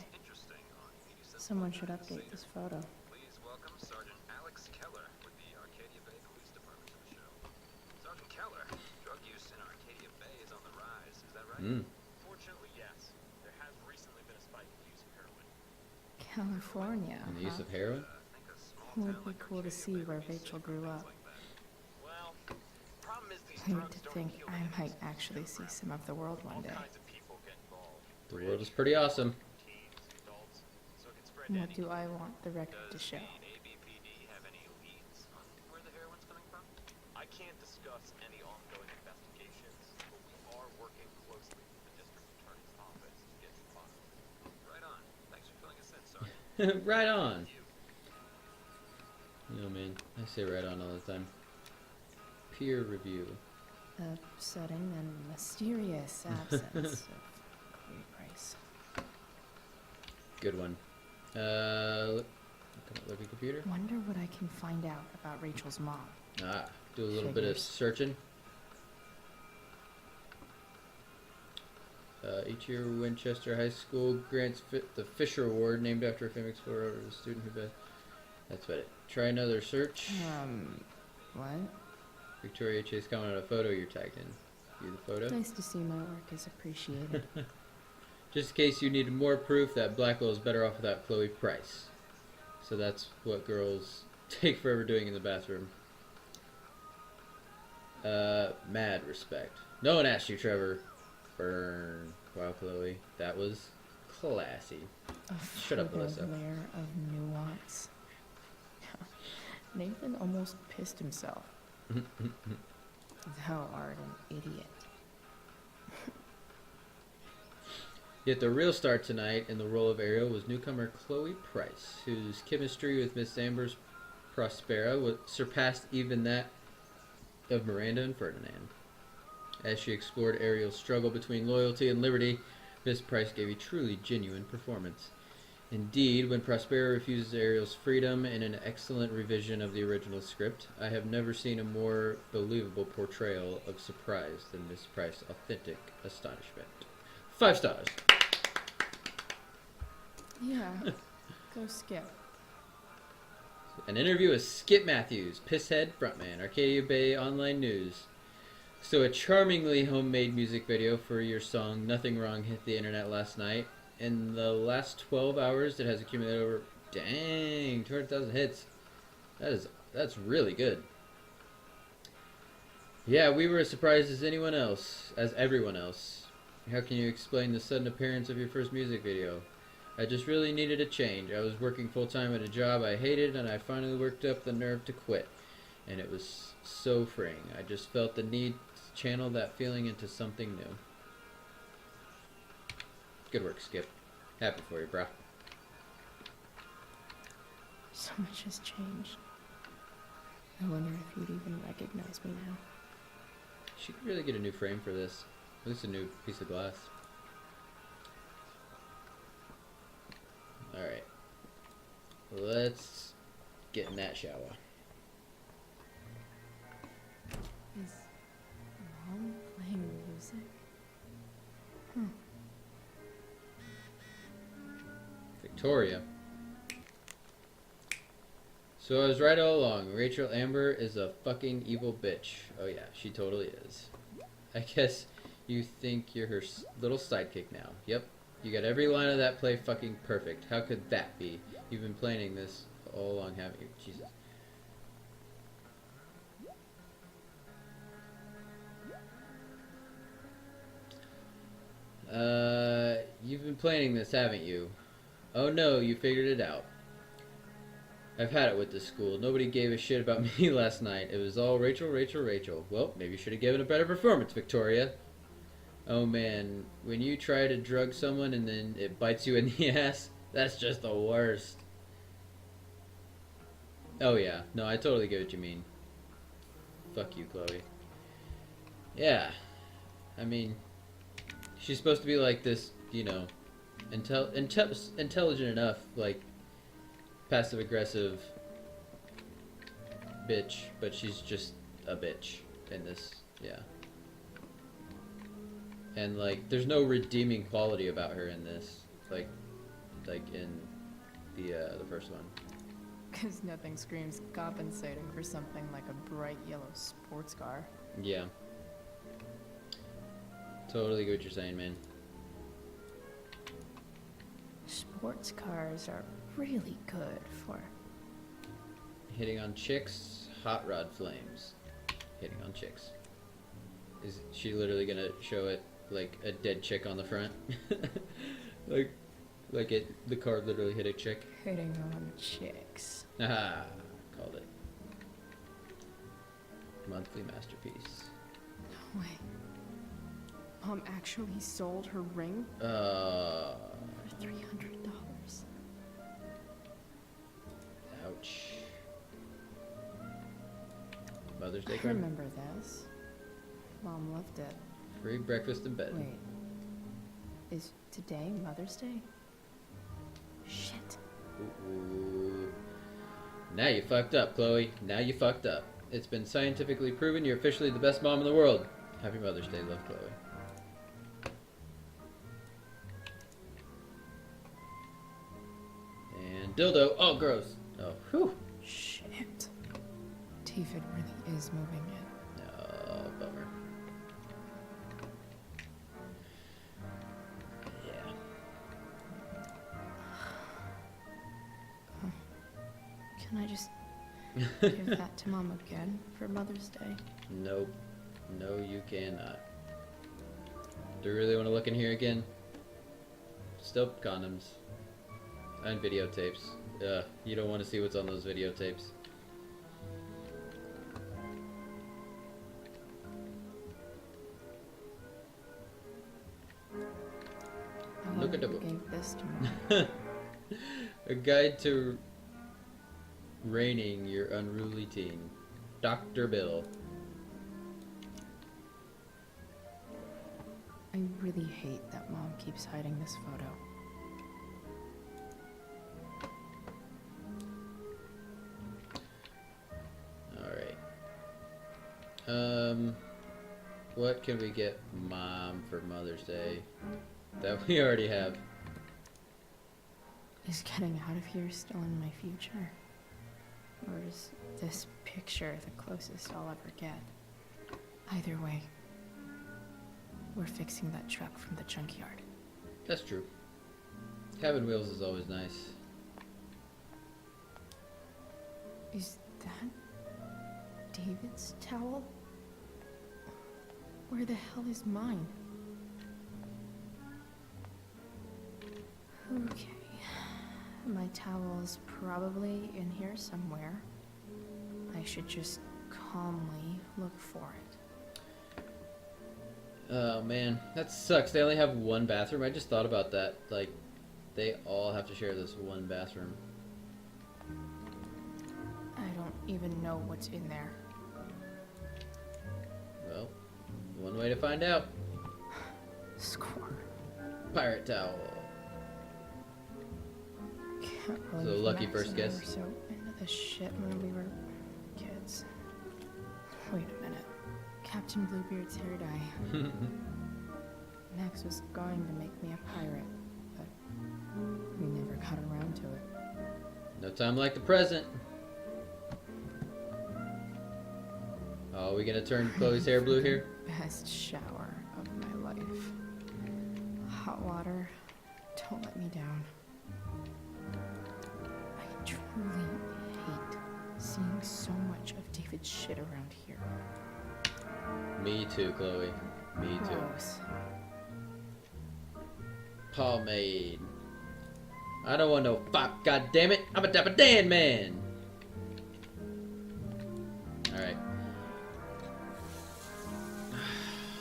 Someone should update this photo. Please welcome Sergeant Alex Keller with the Arcadia Bay Police Department to the show. Sergeant Keller, drug use in Arcadia Bay is on the rise, is that right? Fortunately, yes. There has recently been a spike in the use of heroin. California, And the use huh? of heroin? Would be cool to see where Rachel grew up. Well, problem is these I need drugs to don't think heal I addiction. might actually see some of the world one day. All kinds of people get involved. The world is pretty awesome. Teens, adults, so it can spread to What any. do I want the record to show? ABPD have any leads on where the heroin's coming from? I can't discuss any ongoing investigations, but we are working closely with the district attorney's office to get to the bottom of it. Right on. Thanks for filling us in, Sergeant. Right on. You know, man, I say right on all the time. Peer review. Sudden and mysterious absence of Chloe Price. Good one. Look at the computer. Wonder what I can find out about Rachel's mom. Ah, do a little bit of Figures. searching. Each year, Winchester High School grants the Fisher Award, named after a famous explorer over the student who best. That's about it. Try another search. What? Victoria Chase commented on a photo you're tagged in. View the photo. Nice to see my work is appreciated. Just in case you needed more proof that Blackwell is better off without Chloe Price. So that's what girls take forever doing in the bathroom. Mad respect. No one asked you, Trevor. Burn. Wow, Chloe. That was classy. Shut up, further Alyssa. layer of nuance. Nathan almost pissed himself. Thou art an idiot. Yet the real star tonight in the role of Ariel was newcomer Chloe Price, whose chemistry with Miss Amber's Prospera surpassed even that of Miranda and Ferdinand. As she explored Ariel's struggle between loyalty and liberty, Miss Price gave a truly genuine performance. Indeed, when Prospera refuses Ariel's freedom in an excellent revision of the original script, I have never seen a more believable portrayal of surprise than Miss Price's authentic astonishment. 5 stars. Yeah. Go Skip. An interview with Skip Matthews, Pisshead frontman, Arcadia Bay Online News. So a charmingly homemade music video for your song Nothing Wrong hit the internet last night. In the last 12 hours, it has accumulated over, dang, 200,000 hits. That's really good. Yeah, we were as surprised as anyone else, as everyone else. How can you explain the sudden appearance of your first music video? I just really needed a change. I was working full-time at a job I hated, and I finally worked up the nerve to quit. And it was so freeing. I just felt the need to channel that feeling into something new. Good work, Skip. Happy for you, brah. So much has changed. I wonder if you'd even recognize me now. She could really get a new frame for this. At least a new piece of glass. Alright. Let's get in that shower. Is Mom playing music? Victoria. So I was right all along. Rachel Amber is a fucking evil bitch. Oh yeah, she totally is. I guess you think you're her little sidekick now. Yep. You got every line of that play fucking perfect. How could that be? You've been planning this all along, haven't you? Jesus. You've been planning this, haven't you? Oh no, you figured it out. I've had it with this school. Nobody gave a shit about me last night. It was all Rachel, Rachel, Rachel. Well, maybe you should have given a better performance, Victoria. Oh man, when you try to drug someone and then it bites you in the ass, that's just the worst. Oh yeah, no, I totally get what you mean. Fuck you, Chloe. Yeah, I mean, she's supposed to be like this, you know, intelligent enough, like, passive-aggressive bitch, but she's just a bitch in this, yeah. And, like, there's no redeeming quality about her in this, like in the first one. Because nothing screams compensating for something like a bright yellow sports car. Yeah. Totally get what you're saying, man. Sports cars are really good for hitting on chicks, hot rod flames. Hitting on chicks. Is she literally gonna show it like a dead chick on the front? like the car literally hit a chick. hitting on chicks. Aha, called it. Monthly masterpiece. No way. Mom actually sold her ring? For $300. Ouch. Mother's Day I card? remember this. Mom loved it. Free breakfast in bed. Wait. Is today Mother's Day? Shit. Ooh. Now you fucked up, Chloe. Now you fucked up. It's been scientifically proven you're officially the best mom in the world. Happy Mother's Day, love, Chloe. And dildo. Oh, gross. Oh, whew. Shit. David really is moving in. Oh, bummer. Yeah. Can I just give that to Mom again for Mother's Day? Nope. No, you cannot. Do you really want to look in here again? Still condoms. And videotapes. You don't want to see what's on those videotapes. Look at the book. Gave this to Mom. A guide to reigning your unruly teen. Dr. Bill. I really hate that Mom keeps hiding this photo. Alright. What can we get Mom for Mother's Day that we already have? Is getting out of here still in my future? Or is this picture the closest I'll ever get? Either way, we're fixing that truck from the junkyard. That's true. Having wheels is always nice. Is that David's towel? Where the hell is mine? Okay. My towel's probably in here somewhere. I should just calmly look for it. Oh man, that sucks. They only have one bathroom. I just thought about that. Like, they all have to share this one bathroom. I don't even know what's in there. Well, one way to find out. Score. Pirate towel. Can't So believe lucky Max first and I guess. were so into this shit when we were kids. Wait a minute. Captain Bluebeard's hair dye. Max was going to make me a pirate, but we never got around to it. No time like the present. Oh, we gonna turn Chloe's hair blue here? Best shower of my life. Hot water. Don't let me down. I truly hate seeing so much of David's shit around here. Me too, Chloe. Me too. Gross. Pomade. I don't want no fop, goddammit. I'm a Dapper Dan man. Alright.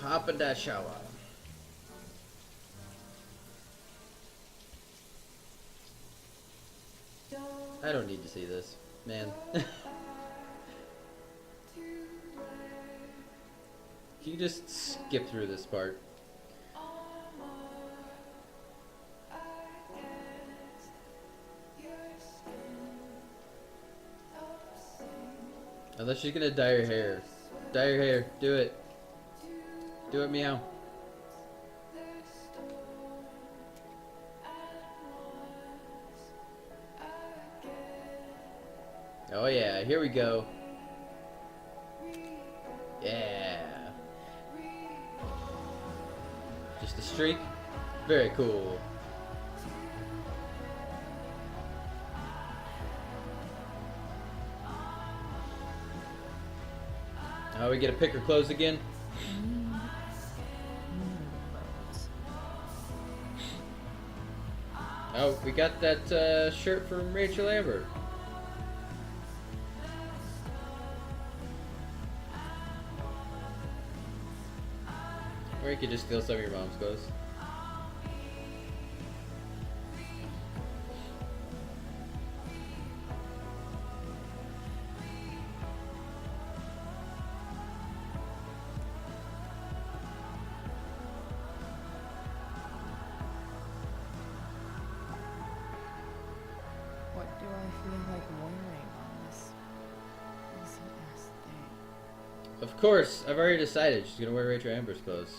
Hop in that shower. I don't need to see this, man. Can you just skip through this part? Unless she's gonna dye her hair. Dye her hair. Do it. Do it, meow. Oh yeah, here we go. Yeah. Just a streak? Very cool. Oh, we get to pick her clothes again? Oh, we got that shirt from Rachel Amber. Or you could just steal some of your mom's clothes. What do I feel like wearing on this easy-ass thing? Of course, I've already decided she's gonna wear Rachel Amber's clothes.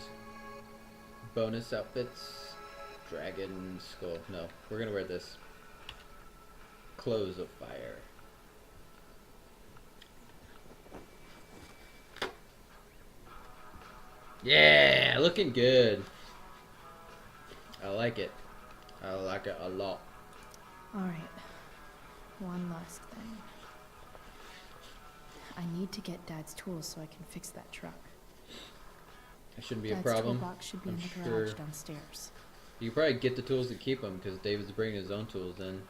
Bonus outfits, dragon skull. No, we're gonna wear this. Clothes of fire. Yeah, looking good. I like it. I like it a lot. Alright. One last thing. I need to get Dad's tools so I can fix that truck. That shouldn't be Dad's a problem. toolbox should be I'm in the sure garage downstairs. you can probably get the tools to keep them because David's bringing his own tools then.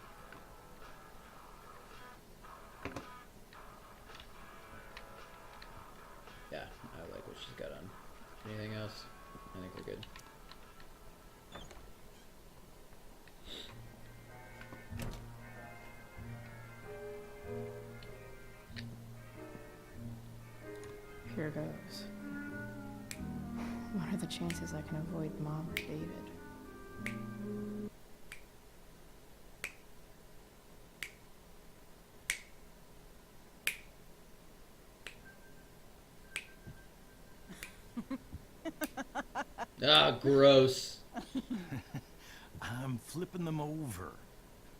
Yeah, I like what she's got on. Anything else? I think we're good. Here goes. What are the chances I can avoid Mom or David? Ah, gross. I'm flipping them over.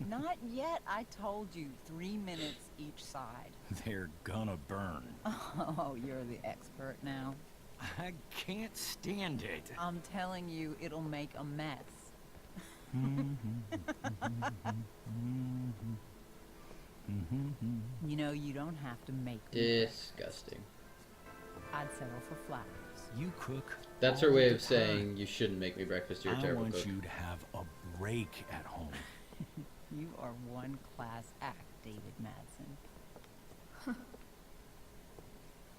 Not yet. I told you 3 minutes each side. They're gonna burn. Oh, you're the expert now. I can't stand it. I'm telling you, it'll make a mess. You know, you don't have to make them. Disgusting. I'd settle for flowers. You cook. That's all her way the of time. saying you shouldn't make me breakfast. You're a I terrible want cook. you to have a break at home. You are one class act, David Madsen.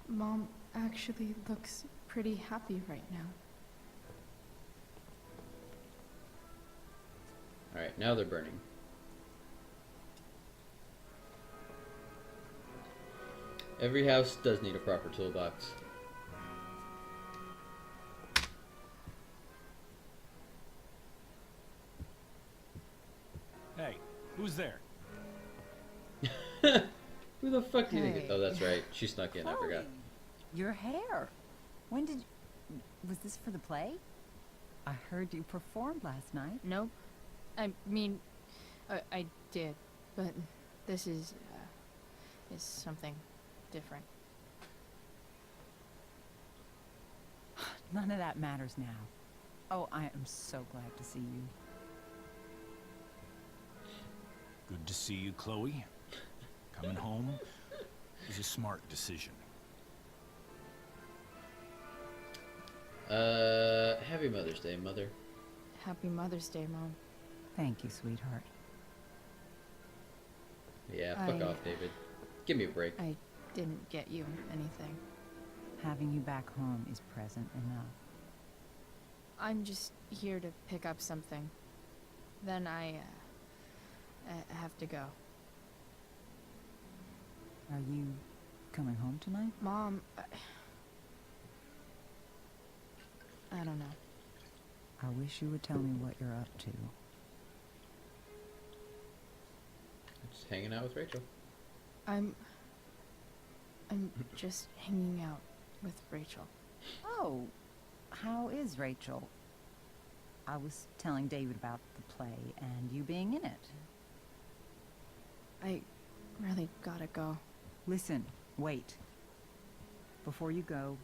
Mom actually looks pretty happy right now. Alright, now they're burning. Every house does need a proper toolbox. Hey, who's there? Who the fuck do you think? Hey. Oh, that's right. She snuck in. I forgot. Chloe, your hair. When did you... Was this for the play? I heard you performed last night. Nope. I mean, I did, but this is something different. None of that matters now. Oh, I am so glad to see you. Good to see you, Chloe. Coming home is a smart decision. Happy Mother's Day, Mother. Happy Mother's Day, Mom. Thank you, sweetheart. Yeah, fuck off, David. Give me a break. I didn't get you anything. Having you back home is present enough. I'm just here to pick up something. Then I have to go. Are you coming home tonight? Mom, I don't know. I wish you would tell me what you're up to. Just hanging out with Rachel. I'm just hanging out with Rachel. Oh, how is Rachel? I was telling David about the play and you being in it. I really gotta go. Listen, wait. Before you go,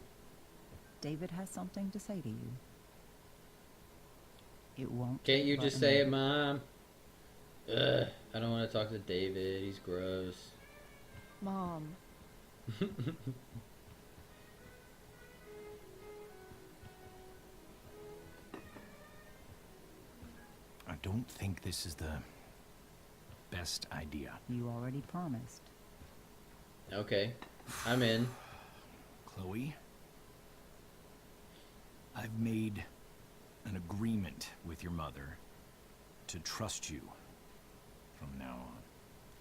David has something to say to you. It won't. Can't you just say it, Mom? Ugh, I don't want to talk to David. He's gross. Mom. I don't think this is the best idea. You already promised. Okay, I'm in. Chloe, I've made an agreement with your mother to trust you from now on.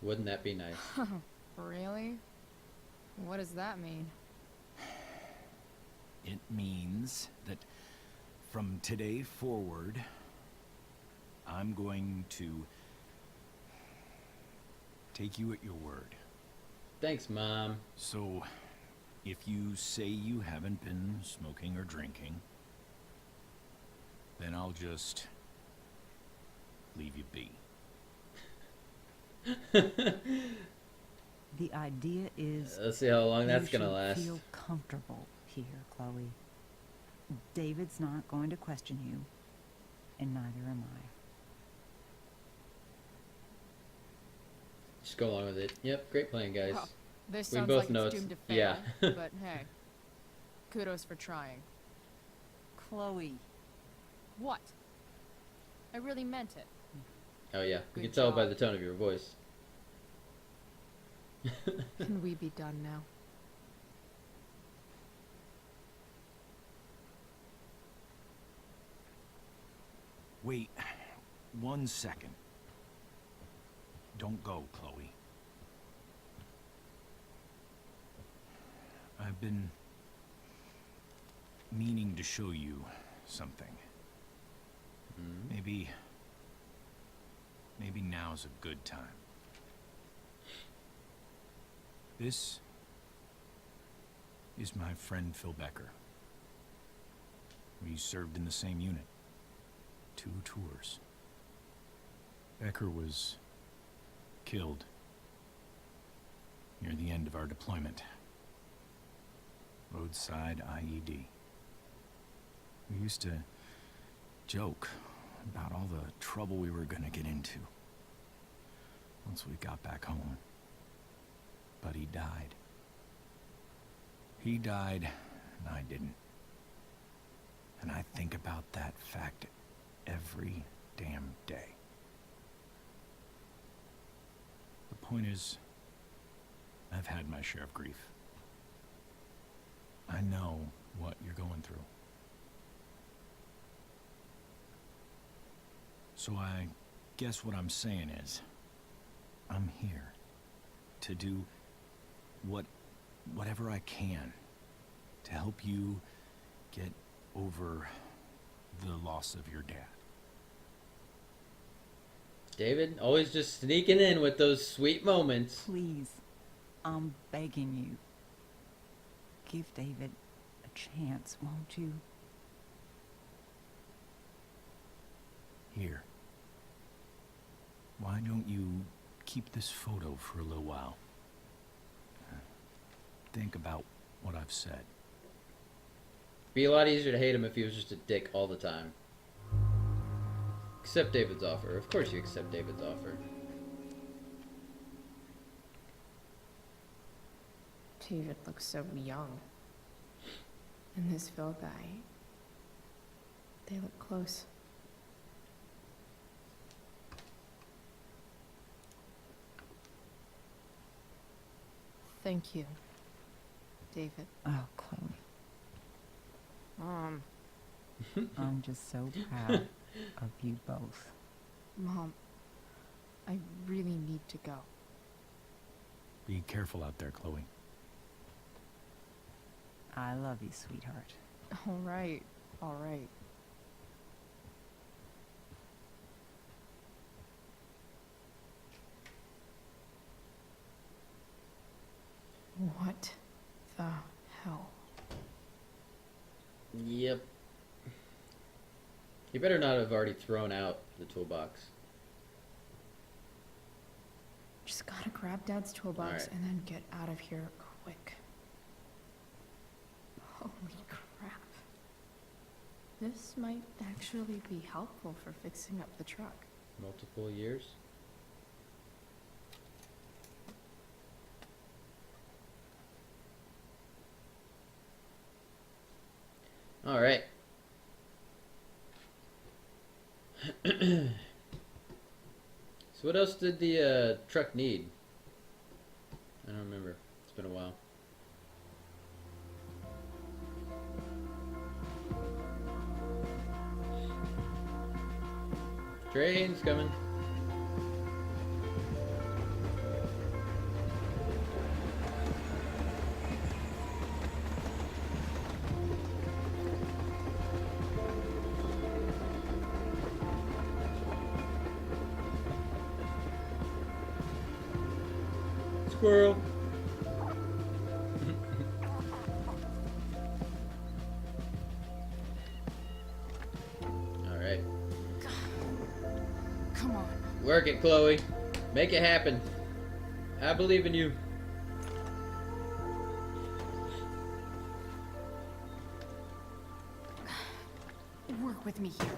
Wouldn't that be nice? Really? What does that mean? It means that from today forward, I'm going to take you at your word. Thanks, Mom. So, if you say you haven't been smoking or drinking, then I'll just leave you be. The idea is... Let's see how long that's you gonna should last. feel comfortable here, Chloe. David's not going to question you, and neither am I. Just go along with it. Yep, great plan, guys. Well, this We sounds both like know it's it's- doomed to fail. yeah. But hey, kudos for trying. Chloe. What? I really meant it. Oh yeah, we Good can tell by job. the tone of your voice. Can we be done now? Wait 1 second. Don't go, Chloe. I've been meaning to show you something. Maybe now's a good time. This is my friend Phil Becker. We served in the same unit. 2 tours. Becker was killed near the end of our deployment. Roadside IED. We used to joke about all the trouble we were gonna get into once we got back home. But he died. He died, and I didn't. And I think about that fact every damn day. Point is, I've had my share of grief. I know what you're going through. So I guess what I'm saying is, I'm here to do whatever I can to help you get over the loss of your dad. David, always just sneaking in with those sweet moments. Please, I'm begging you. Give David a chance, won't you? Here. Why don't you keep this photo for a little while? Think about what I've said. Be a lot easier to hate him if he was just a dick all the time. Accept David's offer. Of course you accept David's offer. David looks so young. And this Phil guy, they look close. Thank you, David. Oh, Chloe. Mom. I'm just so proud of you both. Mom, I really need to go. Be careful out there, Chloe. I love you, sweetheart. All right, all right. What the hell? Yep. He better not have already thrown out the toolbox. Just gotta grab Dad's toolbox Alright. and then get out of here quick. Holy crap. This might actually be helpful for fixing up the truck. Multiple years. All right. So what else did the truck need? I don't remember. It's been a while. Train's coming. Squirrel. All right. Come on. Work it, Chloe. Make it happen. I believe in you. Work with me here.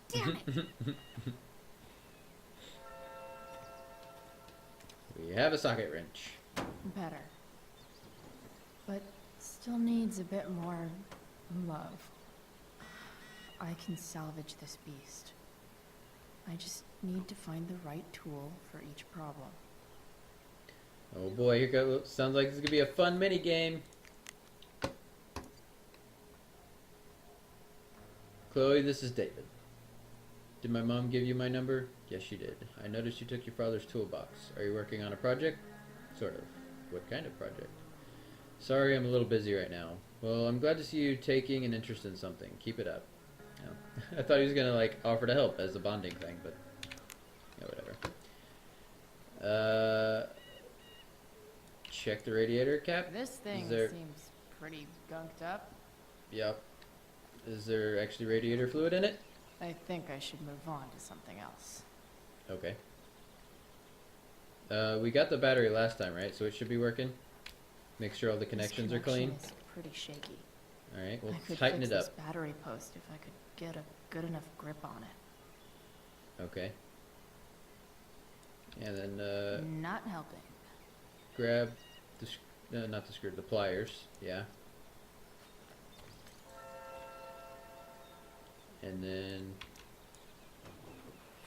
Damn it. We have a socket wrench. Better. But still needs a bit more love. I can salvage this beast. I just need to find the right tool for each problem. Oh boy, here goes. Sounds like this is gonna be a fun mini game. Chloe, this is David. Did my mom give you my number? Yes, she did. I noticed you took your father's toolbox. Are you working on a project? Sort of. What kind of project? Sorry, I'm a little busy right now. Well, I'm glad to see you taking an interest in something. Keep it up. No. I thought he was gonna like offer to help as a bonding thing, but yeah, whatever. Check the radiator cap. This thing there... seems pretty gunked up. Yep. Is there actually radiator fluid in it? I think I should move on to something else. Okay. We got the battery last time, right? So it should be working. Make sure all the connections are clean. This connection is pretty shaky. All right, we'll I could tighten fix it up. this battery post if I could get a good enough grip on it. Okay. And then Not helping. grab Not the screw, the pliers. Yeah. And then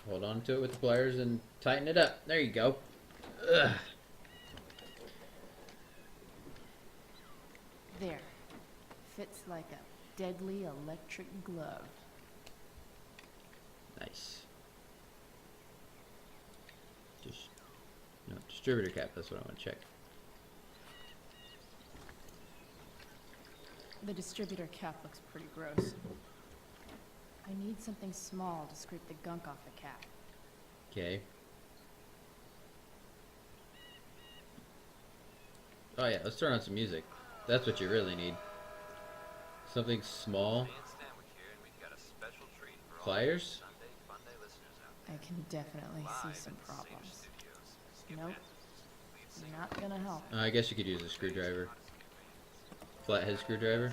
hold on to it with the pliers and tighten it up. There you go. Ugh. There. Fits like a deadly electric glove. Nice. Just no distributor cap. That's what I want to check. The distributor cap looks pretty gross. I need something small to scrape the gunk off the cap. Okay. Oh yeah, let's turn on some music. That's what you really need. Something small. Pliers? I can definitely see some problems. Nope. Not gonna help. I guess you could use a screwdriver. Flathead screwdriver.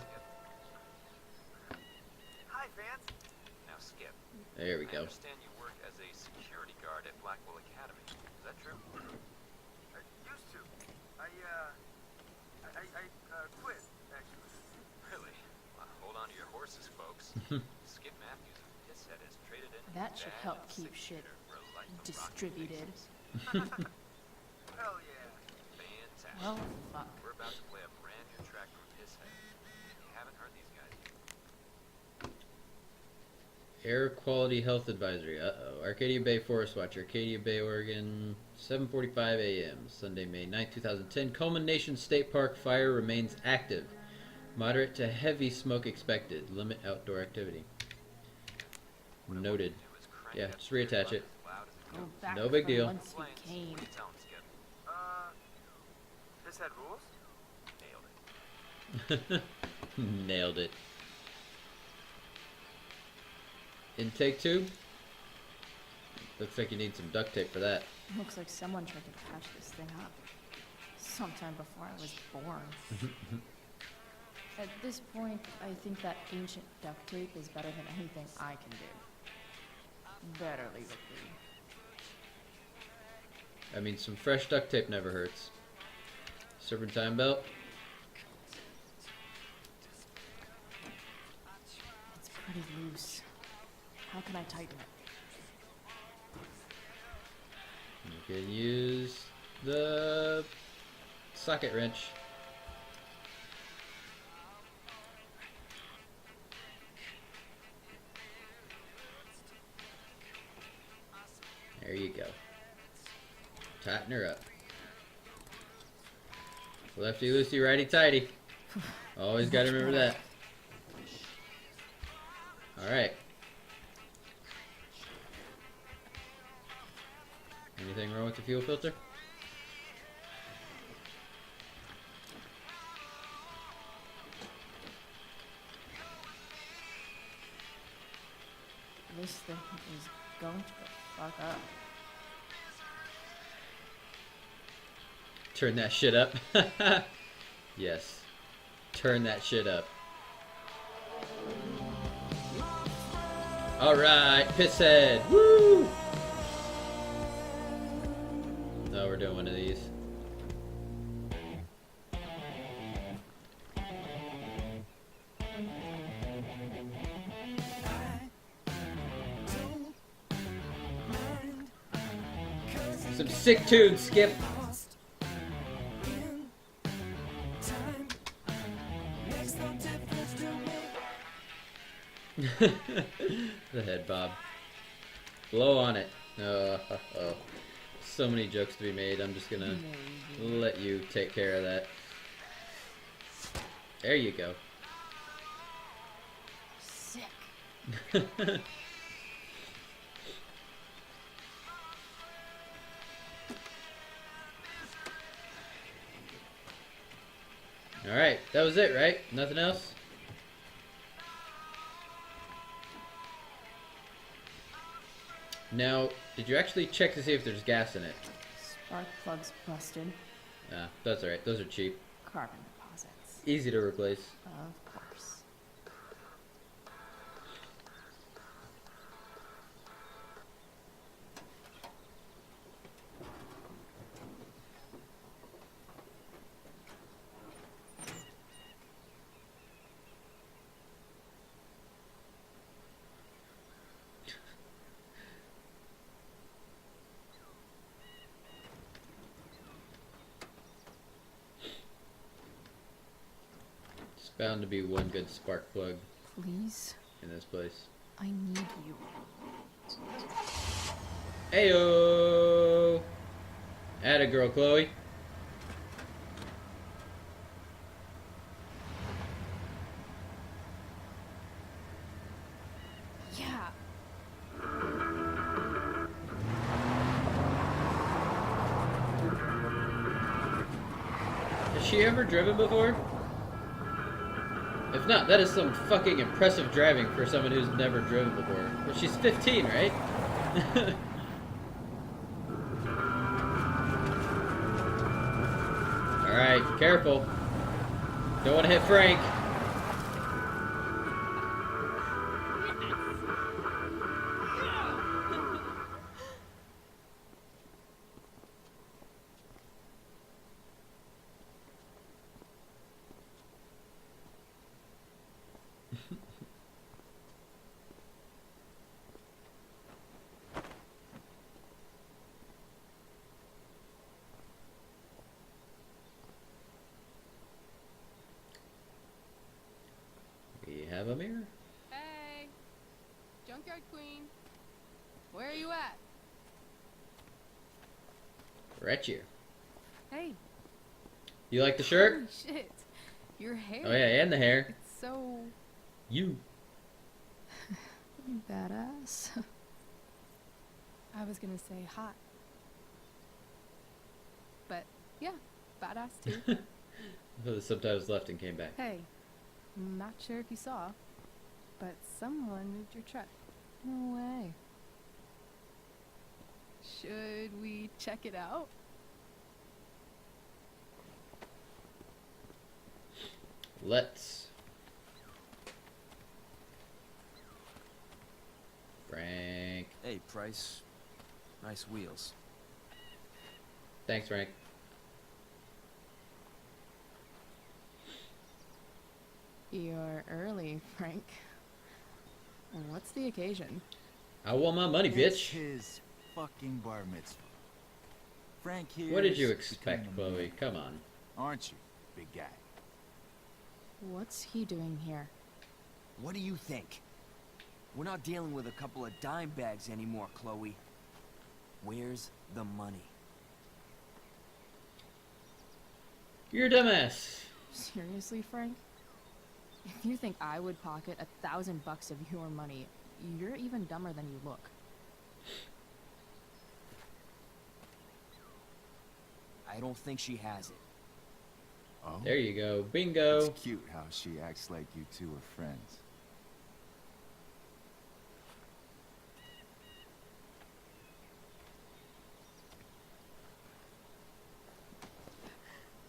Hi, Vance. Now, Skip. There we I go. understand you work as a security guard at Blackwell Academy. Is that true? I used to. I quit, actually. Really? Well, hold on to your horses, folks. Skip Matthews of Pisshead has traded in That his should badge help and keep shit signature for a life of rock distributed. Hell yeah. Fantastic. Well, fuck. We're about to play a brand new track from Pisshead. You haven't heard these guys yet. Air Quality Health Advisory. Uh-oh. Arcadia Bay Forest Watch, Arcadia Bay, Oregon, 7:45 a.m. Sunday, May 9th, 2010. Coleman Nation State Park fire remains active. Moderate to heavy smoke expected. Limit outdoor activity. Noted. Yeah, just reattach it. Go back No big from deal. Once you came. This had rules? Nailed it. Nailed it. Intake tube? Looks like you need some duct tape for that. Looks like someone tried to patch this thing up. Sometime before I was born. At this point, I think that ancient duct tape is better than anything I can do. Better leave it be. I mean, some fresh duct tape never hurts. Serpentine belt. It's pretty loose. How can I tighten it? You can use the socket wrench. There you go. Tighten her up. Lefty loosey, righty tighty. Always gotta remember that. Alright. Anything wrong with the fuel filter? This thing is going to go fuck up. Turn that shit up. Yes. Turn that shit up. Alright, Pisshead. Woo! No, we're doing one of these. Some sick tunes, Skip. The head bob. Blow on it. Oh. So many jokes to be made. I'm just gonna let you take care of that. There you go. Sick. Alright, that was it, right? Nothing else? Now, did you actually check to see if there's gas in it? Spark plugs busted. Nah, that's alright. Those are cheap. Carbon deposits. Easy to replace. Of course. Bound to be one good spark plug Please? in this place. I need you. Ayo! Atta girl, Chloe. Yeah. Has she ever driven before? If not, that is some fucking impressive driving for someone who's never driven before. But she's 15, right? Alright, careful. Don't want to hit Frank. We have a mirror. Hey, Junkyard Queen. Where are you at? Right here. Hey. You like the shirt? Holy shit. Your hair. Oh yeah, and the hair. It's so... You. Badass. I was gonna say hot. But, yeah, badass too. The subtitles left and came back. Hey, I'm not sure if you saw, but someone moved your truck. No way. Should we check it out? Let's. Frank. Hey, Price. Nice wheels. Thanks, Frank. You're early, Frank. What's the occasion? I want my money, It's bitch. his fucking bar mitzvah. Frank here. What did you expect, Chloe? Come on. Aren't you, big guy? What's he doing here? What do you think? We're not dealing with a couple of dime bags anymore, Chloe. Where's the money? You're a dumbass. Seriously, Frank? If you think I would pocket $1,000 of your money, you're even dumber than you look. I don't think she has it. Oh? There you go. Bingo. It's cute how she acts like you two are friends.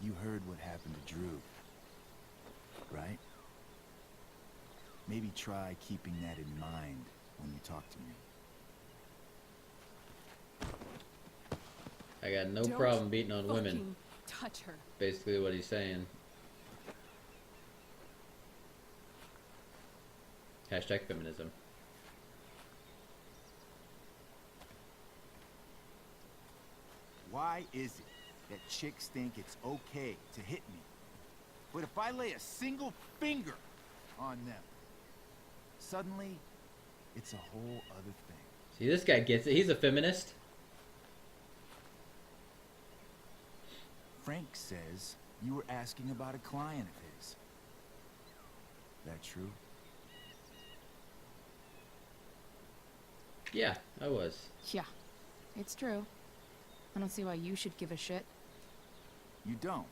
You heard what happened to Drew, right? Maybe try keeping that in mind when you talk to me. I got no Don't problem beating on women. fucking touch her. Basically what he's saying. Hashtag feminism. Why is it that chicks think it's okay to hit me, but if I lay a single finger on them, suddenly it's a whole other thing? See, this guy gets it. He's a feminist. Frank says you were asking about a client of his. That true? Yeah, I was. Yeah, it's true. I don't see why you should give a shit. You don't?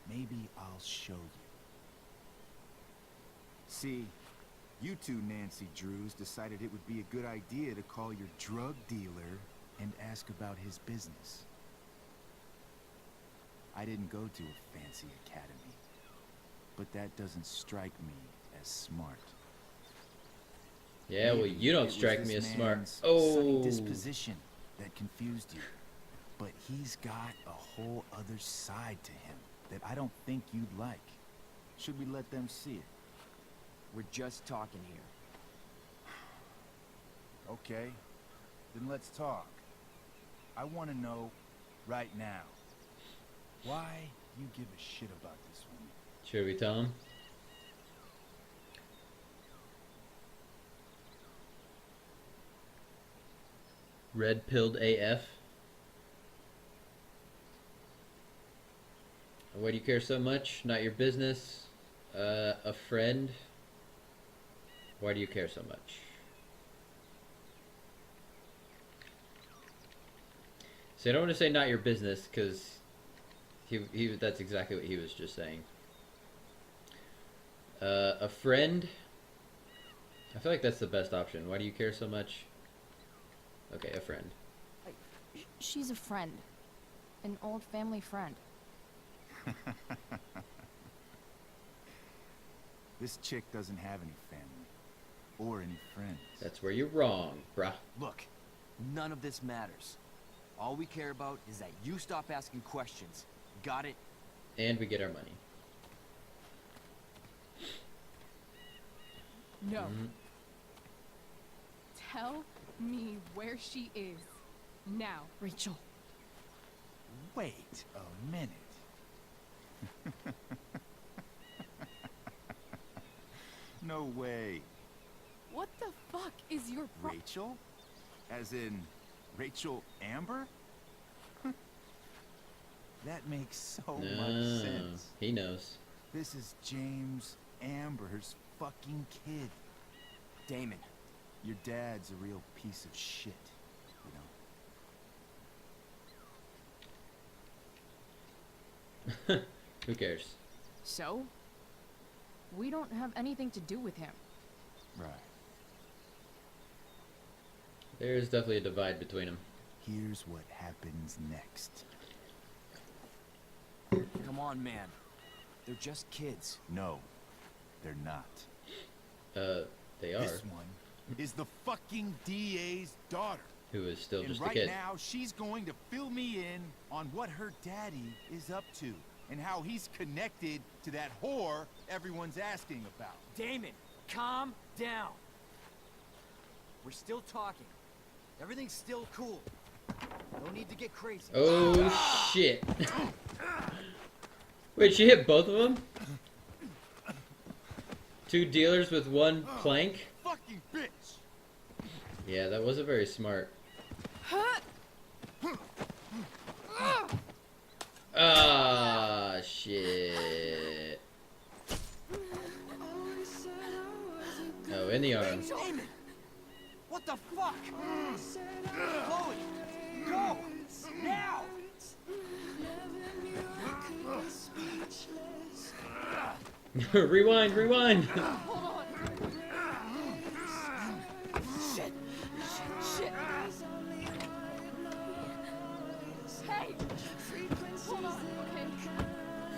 Maybe I'll show you. See, you two Nancy Drews decided it would be a good idea to call your drug dealer and ask about his business. I didn't go to a fancy academy, but that doesn't strike me as smart. Yeah, well, Maybe you don't it was strike this me as smart. man's Oh. sunny disposition that confused you. But he's got a whole other side to him that I don't think you'd like. Should we let them see it? We're just talking here. Okay, then let's talk. I want to know right now why you give a shit about this woman. Should we tell him? Red pilled AF. Why do you care so much? Not your business. A friend. Why do you care so much? So I don't want to say not your business because that's exactly what he was just saying. A friend. I feel like that's the best option. Why do you care so much? Okay, a friend. She's a friend. An old family friend. This chick doesn't have any family. Or any friends. That's where you're wrong, bruh. Look, none of this matters. All we care about is that you stop asking questions. Got it? And we get our money. No. Tell me where she is. Now. Rachel. Wait a minute. No way. What the fuck is your Rachel? As in, Rachel Amber? That makes so much sense. He knows. This is James Amber's fucking kid. Damon. Your dad's a real piece of shit, you know? Who cares? So? We don't have anything to do with him. Right. There's definitely a divide between them. Here's what happens next. Come on, man. They're just kids. No, they're not. They are. This one is the fucking DA's daughter. Who is still and just right a kid. now, she's going to fill me in on what her daddy is up to and how he's connected to that whore everyone's asking about. Damon, calm down. We're still talking. Everything's still cool. No need to get crazy. Oh shit. Wait, she hit both of them? Two dealers with one plank? Fucking bitch. Yeah, that wasn't very smart. Ah, shit. Oh, in the arm. Damon! What the fuck? Chloe! Go! Now! Rewind, rewind! Shit! Shit! Hey! Hold on, okay?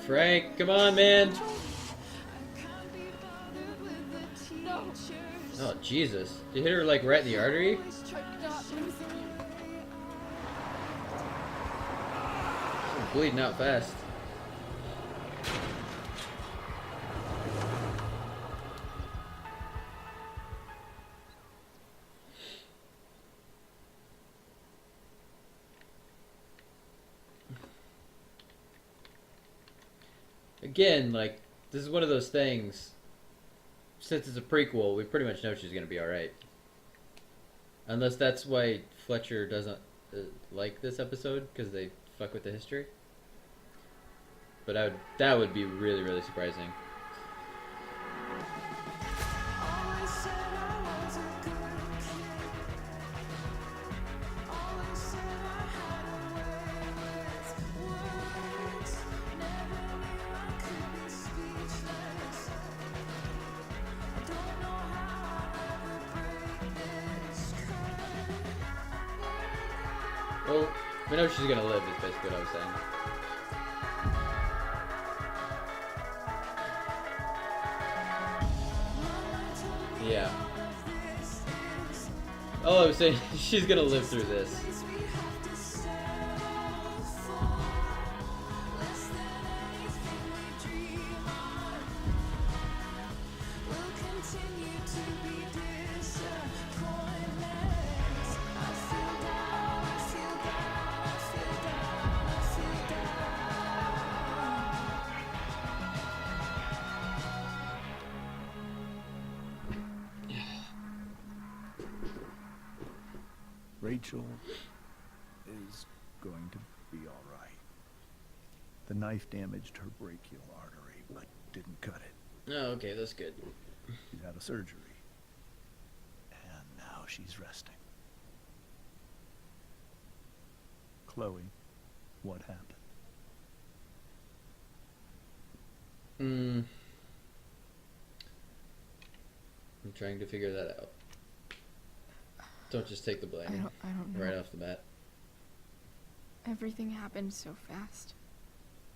Frank, come on, man! No! Oh, Jesus. You hit her, like, right in the artery? She's bleeding out fast. Again, like, this is one of those things. Since it's a prequel, we pretty much know she's gonna be alright. Unless that's why Fletcher doesn't like this episode, because they fuck with the history. But that would be really, really surprising. Well, we know she's gonna live, is basically what I was saying. Yeah. Oh, I was saying, she's gonna live through this. Rachel is going to be all right. The knife damaged her brachial artery, but didn't cut it. Oh, okay, that's good. She's had a surgery. And now she's resting. Chloe, what happened? I'm trying to figure that out. Don't just take the blame. I don't know. Right off the bat. Everything happened so fast.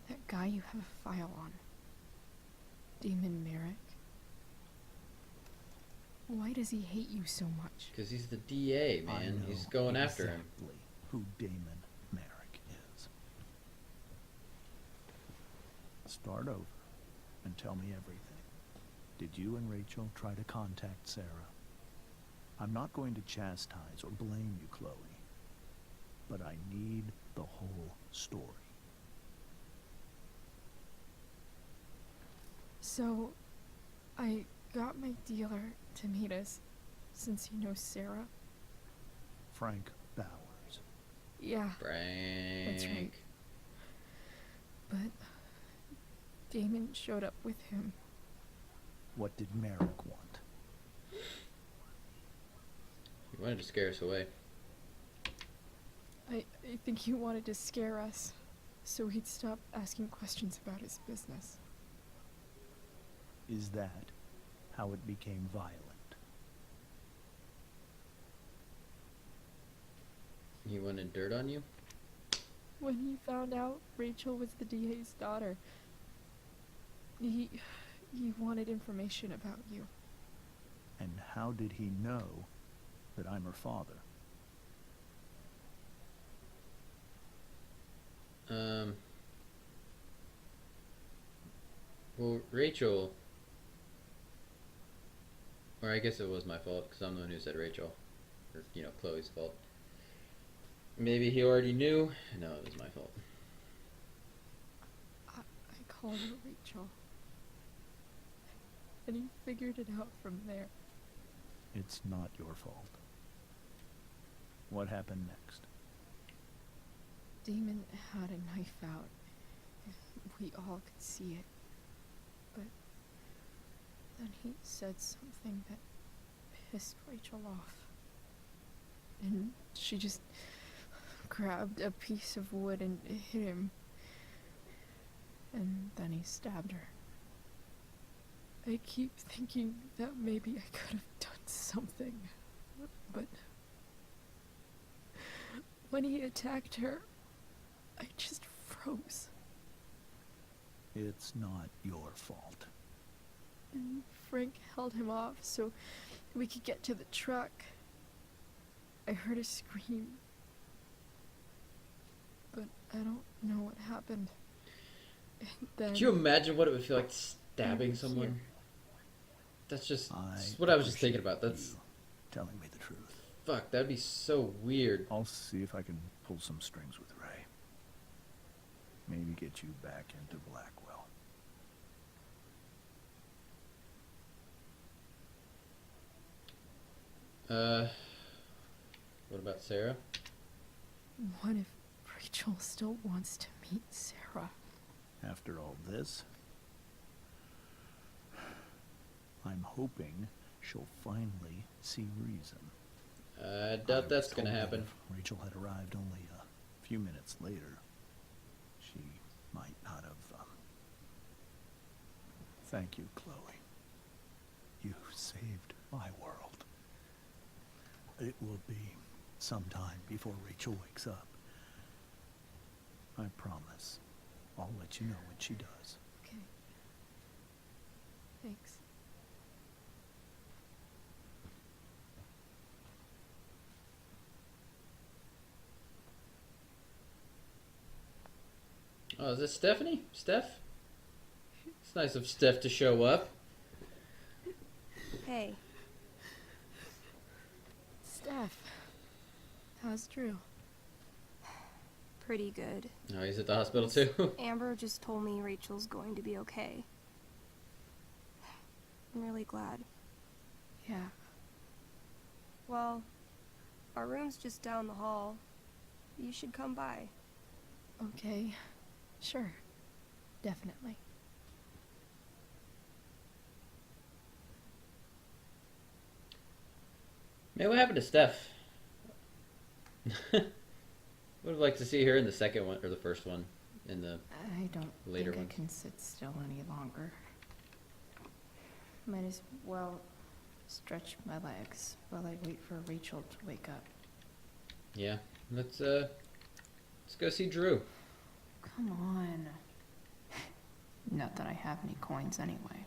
That guy you have a file on. Damon Merrick. Why does he hate you so much? Because he's the DA, man. He's going after him. Exactly who Damon Merrick is. Start over and tell me everything. Did you and Rachel try to contact Sarah? I'm not going to chastise or blame you, Chloe, but I need the whole story. So, I got my dealer to meet us, since he knows Sarah. Frank Bowers. Yeah. Frank. That's right. But Damon showed up with him. What did Merrick want? He wanted to scare us away. I think he wanted to scare us, so he'd stop asking questions about his business. Is that how it became violent? He wanted dirt on you? When he found out Rachel was the DA's daughter, he wanted information about you. And how did he know that I'm her father? Well, Rachel, or I guess it was my fault, because I'm the one who said Rachel, or, you know, Chloe's fault. Maybe he already knew. No, it was my fault. I called her Rachel. And he figured it out from there. It's not your fault. What happened next? Damon had a knife out. We all could see it. But then he said something that pissed Rachel off. And she just grabbed a piece of wood and hit him. And then he stabbed her. I keep thinking that maybe I could have done something, but when he attacked her, I just froze. It's not your fault. And Frank held him off so we could get to the truck. I heard a scream, but I don't know what happened. And then Could you imagine what it would feel like stabbing someone? Here. That's just that's what I was just thinking about. That's telling me the truth. Fuck, that'd be so weird. I'll see if I can pull some strings with Ray. Maybe get you back into Blackwell. What about Sarah? What if Rachel still wants to meet Sarah? After all this, I'm hoping she'll finally see reason. I doubt that's gonna happen. If Rachel had arrived only a few minutes later, she might not have. Thank you, Chloe. You saved my world. It will be some time before Rachel wakes up. I promise. I'll let you know when she does. Okay. Thanks. Oh, is this Stephanie? Steph? It's nice of Steph to show up. Hey. Steph, how's Drew? Pretty good. Oh, he's at the hospital too? Amber just told me Rachel's going to be okay. I'm really glad. Yeah. Well, Our room's just down the hall. You should come by. Okay, sure. Definitely. Man, what happened to Steph? Would have liked to see her in the second one, or the first one, in the I don't later think ones. I can sit still any longer. Might as well stretch my legs while I wait for Rachel to wake up. Yeah, let's go see Drew. Come on. Not that I have any coins anyway.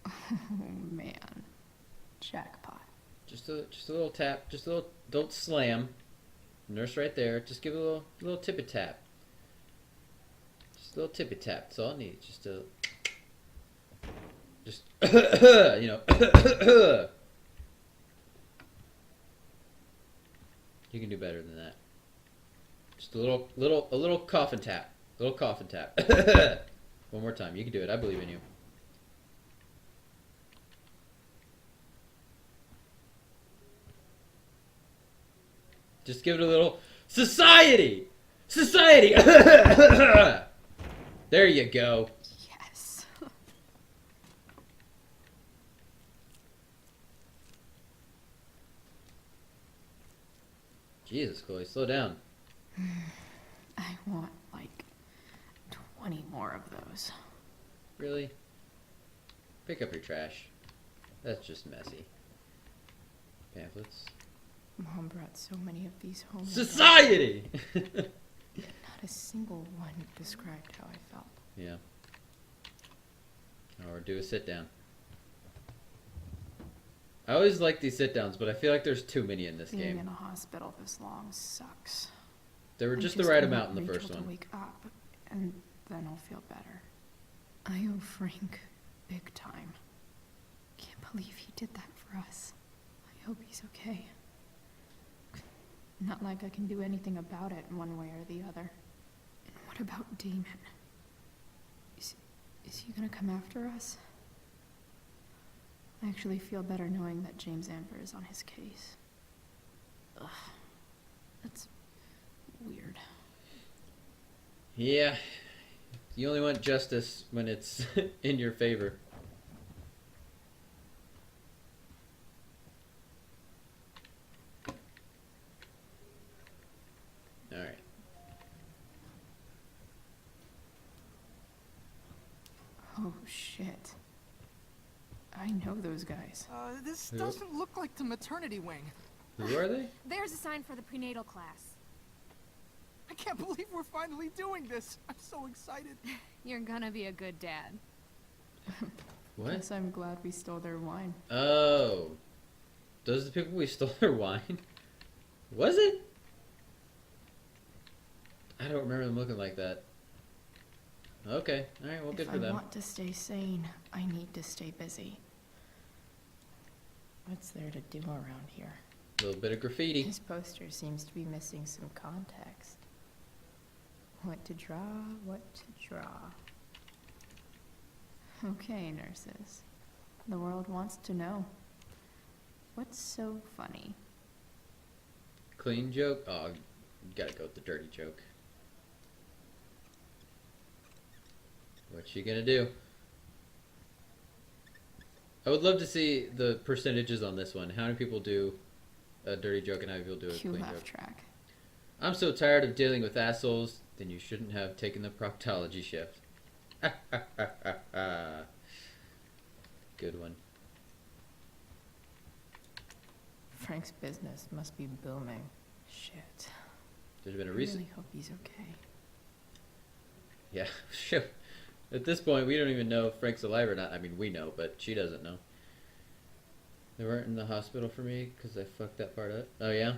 Oh man. Jackpot. Just a little tap, just a little. Don't slam. Nurse right there. Just give it a little tippy tap. Just a little tippy tap. That's all it needs. Just you know. You can do better than that. Just a little coffin tap. A little coffin tap. One more time. You can do it. I believe in you. Just give it a little society. Society. There you go. Yes. Jesus, Chloe, slow down. I want like 20 more of those. Really? Pick up your trash. That's just messy. Pamphlets. Mom brought so many of these home. Society! Not a single one described how I felt. Yeah. Or do a sit down. I always like these sit downs, but I feel like there's too many in this Being game. in a hospital this long sucks. They were I just the right want amount in the Rachel first to one. wake up, and then I'll feel better. I owe Frank big time. Can't believe he did that for us. I hope he's okay. Not like I can do anything about it one way or the other. And what about Damon? Is he gonna come after us? I actually feel better knowing that James Amber is on his case. Ugh. That's weird. Yeah. You only want justice when it's in your favor. Alright. Oh shit. I know those guys. This Who? doesn't look like the maternity wing. Who are they? There's a sign for the prenatal class. I can't believe we're finally doing this. I'm so excited. You're gonna be a good dad. What? Guess I'm glad we stole their wine. Oh. Those are the people we stole their wine? Was it? I don't remember them looking like that. Okay. Alright, well, good for If I them. want to stay sane, I need to stay busy. What's there to do around here? A little bit of graffiti. This poster seems to be missing some context. What to draw, what to draw. Okay, nurses. The world wants to know. What's so funny? Clean joke? Oh, you gotta go with the dirty joke. What you gonna do? I would love to see the percentages on this one. How many people do a dirty joke and how many people do a Cue clean laugh joke? track. I'm so tired of dealing with assholes, then you shouldn't have taken the proctology shift. Good one. Frank's business must be booming. Shit. There's been a I recent... really hope he's okay. Yeah, sure. At this point, we don't even know if Frank's alive or not. I mean, we know, but she doesn't know. They weren't in the hospital for me because I fucked that part up. Oh, yeah?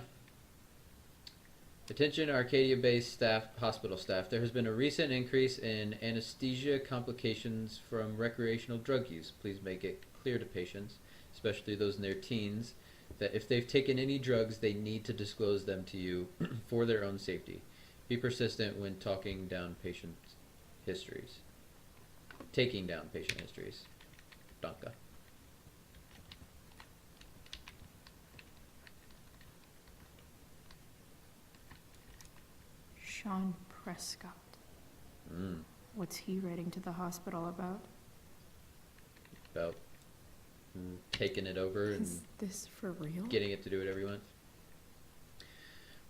Attention Arcadia-based staff, hospital staff. There has been a recent increase in anesthesia complications from recreational drug use. Please make it clear to patients, especially those in their teens, that if they've taken any drugs, they need to disclose them to you for their own safety. Be persistent when talking down patient histories. Taking down patient histories. Danke. Sean Prescott. What's he writing to the hospital about? About taking it over and Is this for real? getting it to do whatever you want.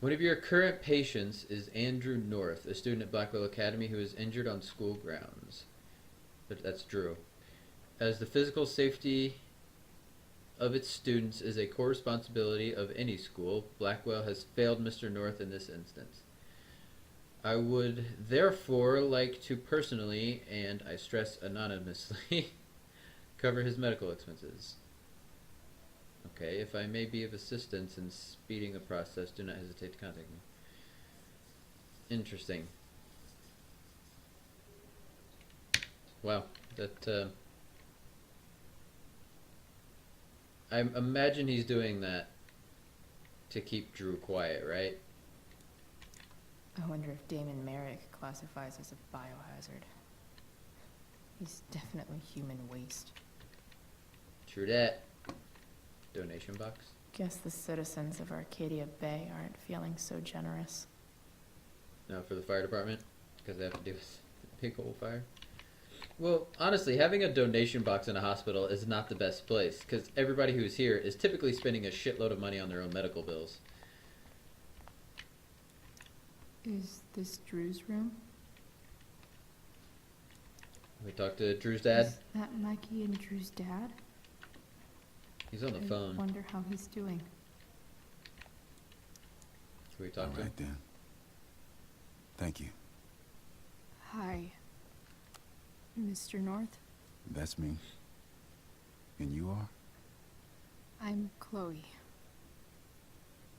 One of your current patients is Andrew North, a student at Blackwell Academy who is injured on school grounds. But that's Drew. As the physical safety of its students is a core responsibility of any school, Blackwell has failed Mr. North in this instance. I would therefore like to personally, and I stress anonymously, cover his medical expenses. Okay, if I may be of assistance in speeding the process, do not hesitate to contact me. Interesting. Wow, that, I imagine he's doing that to keep Drew quiet, right? I wonder if Damon Merrick classifies as a biohazard. He's definitely human waste. True that. Donation box? Guess the citizens of Arcadia Bay aren't feeling so generous. No, for the fire department? Because they have to do with a big old fire? Well, honestly, having a donation box in a hospital is not the best place, because everybody who's here is typically spending a shitload of money on their own medical bills. Is this Drew's room? We talked to Drew's dad. Is that Mikey and Drew's dad? He's on the I phone. wonder how he's doing. Can we talk to him? Right then. Thank you. Hi, Mr. North. That's me. And you are? I'm Chloe.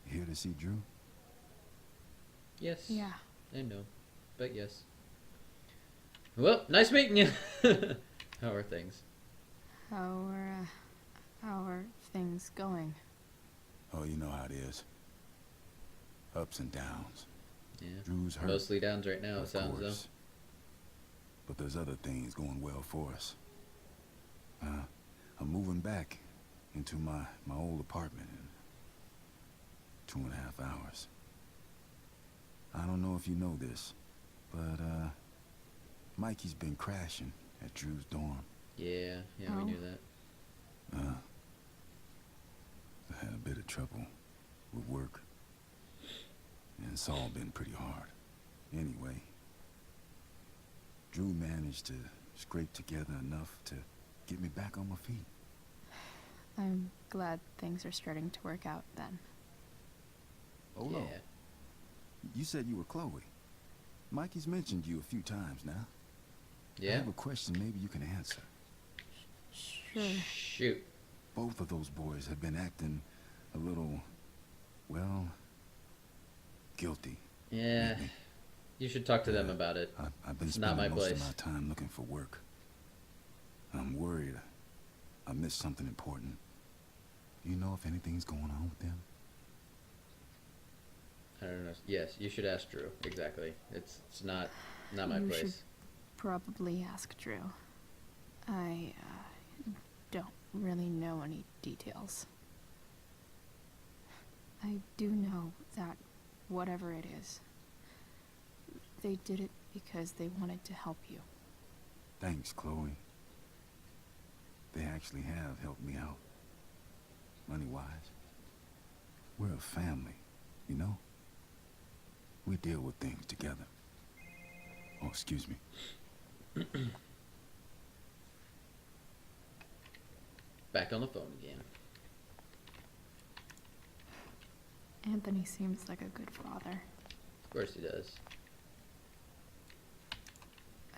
Here to see Drew? Yes. Yeah. I know. But yes. Well, nice meeting you. How are things? How are things going? Oh, you know how it is. Ups and downs. Yeah. Drew's hurt. Mostly downs right now, it of sounds though. course. But there's other things going well for us. I'm moving back into my old apartment in 2.5 hours. I don't know if you know this, but Mikey's been crashing at Drew's dorm. Yeah, we knew that. I had a bit of trouble with work, and it's all been pretty hard. Anyway, Drew managed to scrape together enough to get me back on my feet. I'm glad things are starting to work out then. Oh, no. You said you were Chloe. Mikey's mentioned you a few times now. Yeah? I have a question maybe you can answer. Sure. Shoot. Both of those boys have been acting a little, well, guilty. Yeah. lately. You should talk to them about it. I've been It's not spending my most place. of my time looking for work. I'm worried I missed something important. Do you know if anything's going on with them? I don't know. Yes, you should ask Drew. Exactly. It's not my You place. should probably ask Drew. I don't really know any details. I do know that whatever it is, they did it because they wanted to help you. Thanks, Chloe. They actually have helped me out. Money-wise. We're a family, you know? We deal with things together. Oh, excuse me. Back on the phone again. Anthony seems like a good father. Of course he does.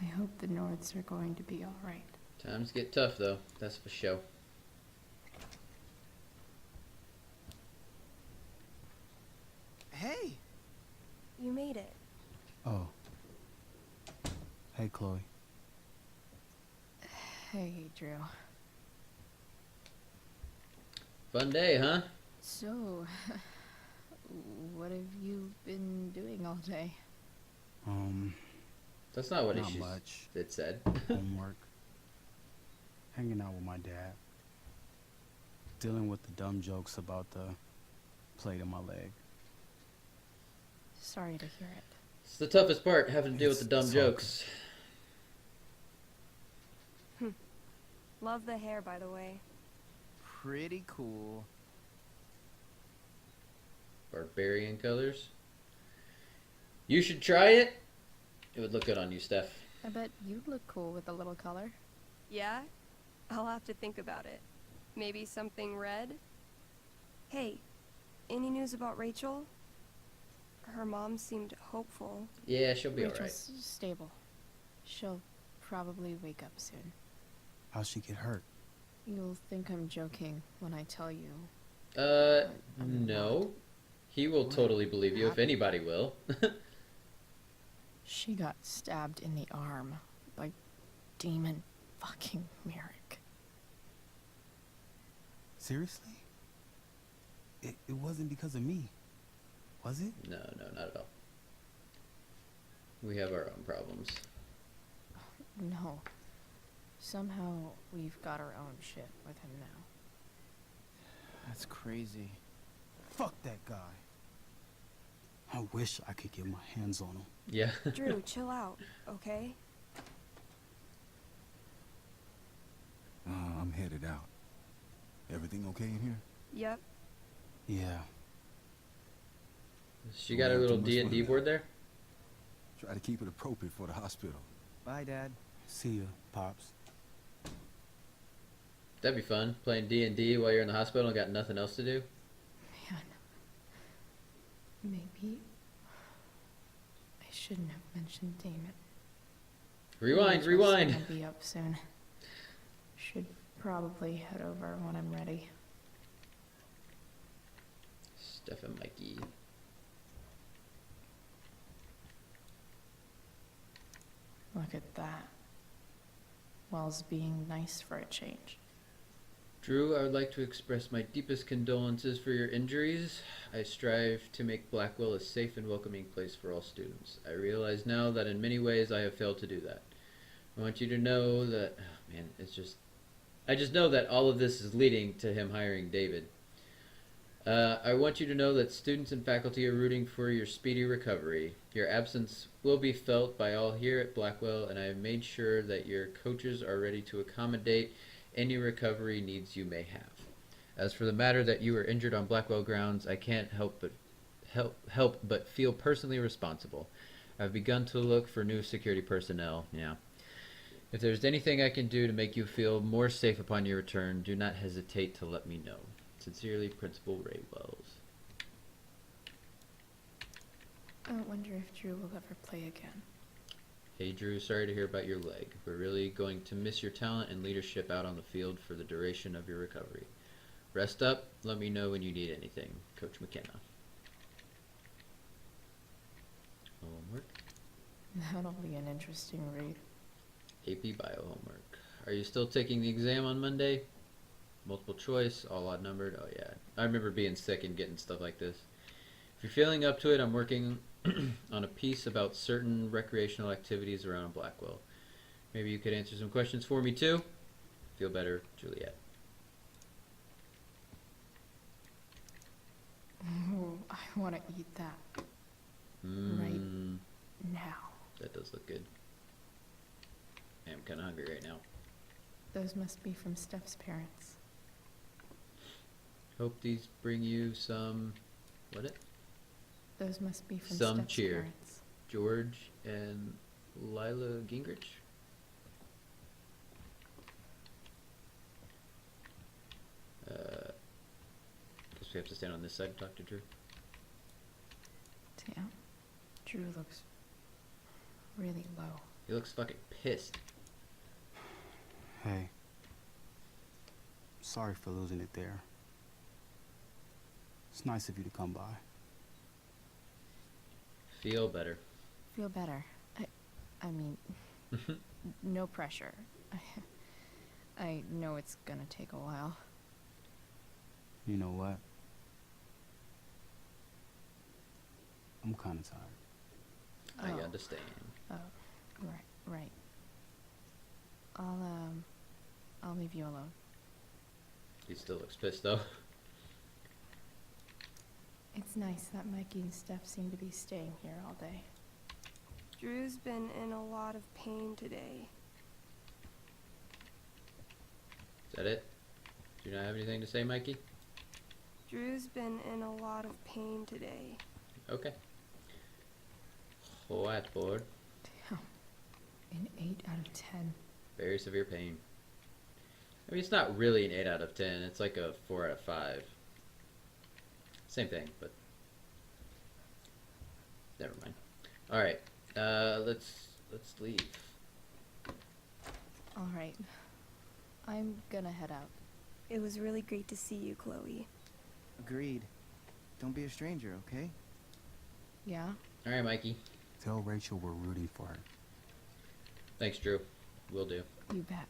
I hope the Norths are going to be alright. Times get tough though. That's for sure. Hey! You made it. Oh. Hey, Chloe. Hey, Drew. Fun day, huh? So, what have you been doing all day? That's not what Not it much. it said. Homework. Hanging out with my dad. Dealing with the dumb jokes about the plate in my leg. Sorry to hear it. It's the toughest part, having to deal with the dumb It's all jokes. Love the hair, by the way. Pretty cool. Barbarian colors. You should try it. It would look good on you, Steph. I bet you'd look cool with a little color. Yeah? I'll have to think about it. Maybe something red? Hey, any news about Rachel? Her mom seemed hopeful. Yeah, she'll be Rachel's alright. stable. She'll probably wake up soon. How'd she get hurt? You'll think I'm joking when I tell you. No. He will totally believe you if anybody will. She got stabbed in the arm by Demon fucking Merrick. Seriously? It wasn't because of me, was it? No, not at all. We have our own problems. No. Somehow we've got our own shit with him now. That's crazy. Fuck that guy. I wish I could get my hands on him. Yeah. Drew, chill out, okay? I'm headed out. Everything okay in here? Yep. Yeah. She got her little D&D board there? Try to keep it appropriate for the hospital. Bye, Dad. See ya, Pops. That'd be fun, playing D&D while you're in the hospital and got nothing else to do. Man. Maybe I shouldn't have mentioned Damon. Rewind. Rachel's gonna be up soon. Should probably head over when I'm ready. Steph and Mikey. Look at that. Wells being nice for a change. Drew, I would like to express my deepest condolences for your injuries. I strive to make Blackwell a safe and welcoming place for all students. I realize now that in many ways I have failed to do that. I want you to know that, oh man, I just know that all of this is leading to him hiring David. I want you to know that students and faculty are rooting for your speedy recovery. Your absence will be felt by all here at Blackwell, and I have made sure that your coaches are ready to accommodate any recovery needs you may have. As for the matter that you were injured on Blackwell grounds, I can't help but feel personally responsible. I've begun to look for new security personnel. Yeah. If there's anything I can do to make you feel more safe upon your return, do not hesitate to let me know. Sincerely, Principal Ray Wells. I wonder if Drew will ever play again. Hey Drew, sorry to hear about your leg. We're really going to miss your talent and leadership out on the field for the duration of your recovery. Rest up, let me know when you need anything. Coach McKenna. Homework? That'll be an interesting read. AP Bio homework. Are you still taking the exam on Monday? Multiple choice, all odd numbered. Oh yeah, I remember being sick and getting stuff like this. If you're feeling up to it, I'm working on a piece about certain recreational activities around Blackwell. Maybe you could answer some questions for me too? Feel better, Juliet. Ooh, I want to eat that. Right now. That does look good. I'm kind of hungry right now. Those must be from Steph's parents. Hope these bring you some... What it? Those must be from Some Steph's cheer. parents. George and Lila Gingrich? Guess we have to stand on this side and talk to Drew. Damn. Drew looks really low. He looks fucking pissed. Hey. Sorry for losing it there. It's nice of you to come by. Feel better. Feel better. I mean, no pressure. I know it's gonna take a while. You know what? I'm kinda tired. I Oh. understand. Oh, right. I'll leave you alone. He still looks pissed though. It's nice that Mikey and Steph seem to be staying here all day. Drew's been in a lot of pain today. Is that it? Do you not have anything to say, Mikey? Drew's been in a lot of pain today. Okay. Whiteboard. Damn. An 8 out of 10. Very severe pain. I mean, it's not really an 8 out of 10. It's like a 4 out of 5. Same thing, but never mind. All right, let's leave. All right. I'm gonna head out. It was really great to see you, Chloe. Agreed. Don't be a stranger, okay? Yeah? All right, Mikey. Tell Rachel we're rooting for her. Thanks, Drew. Will do. You bet.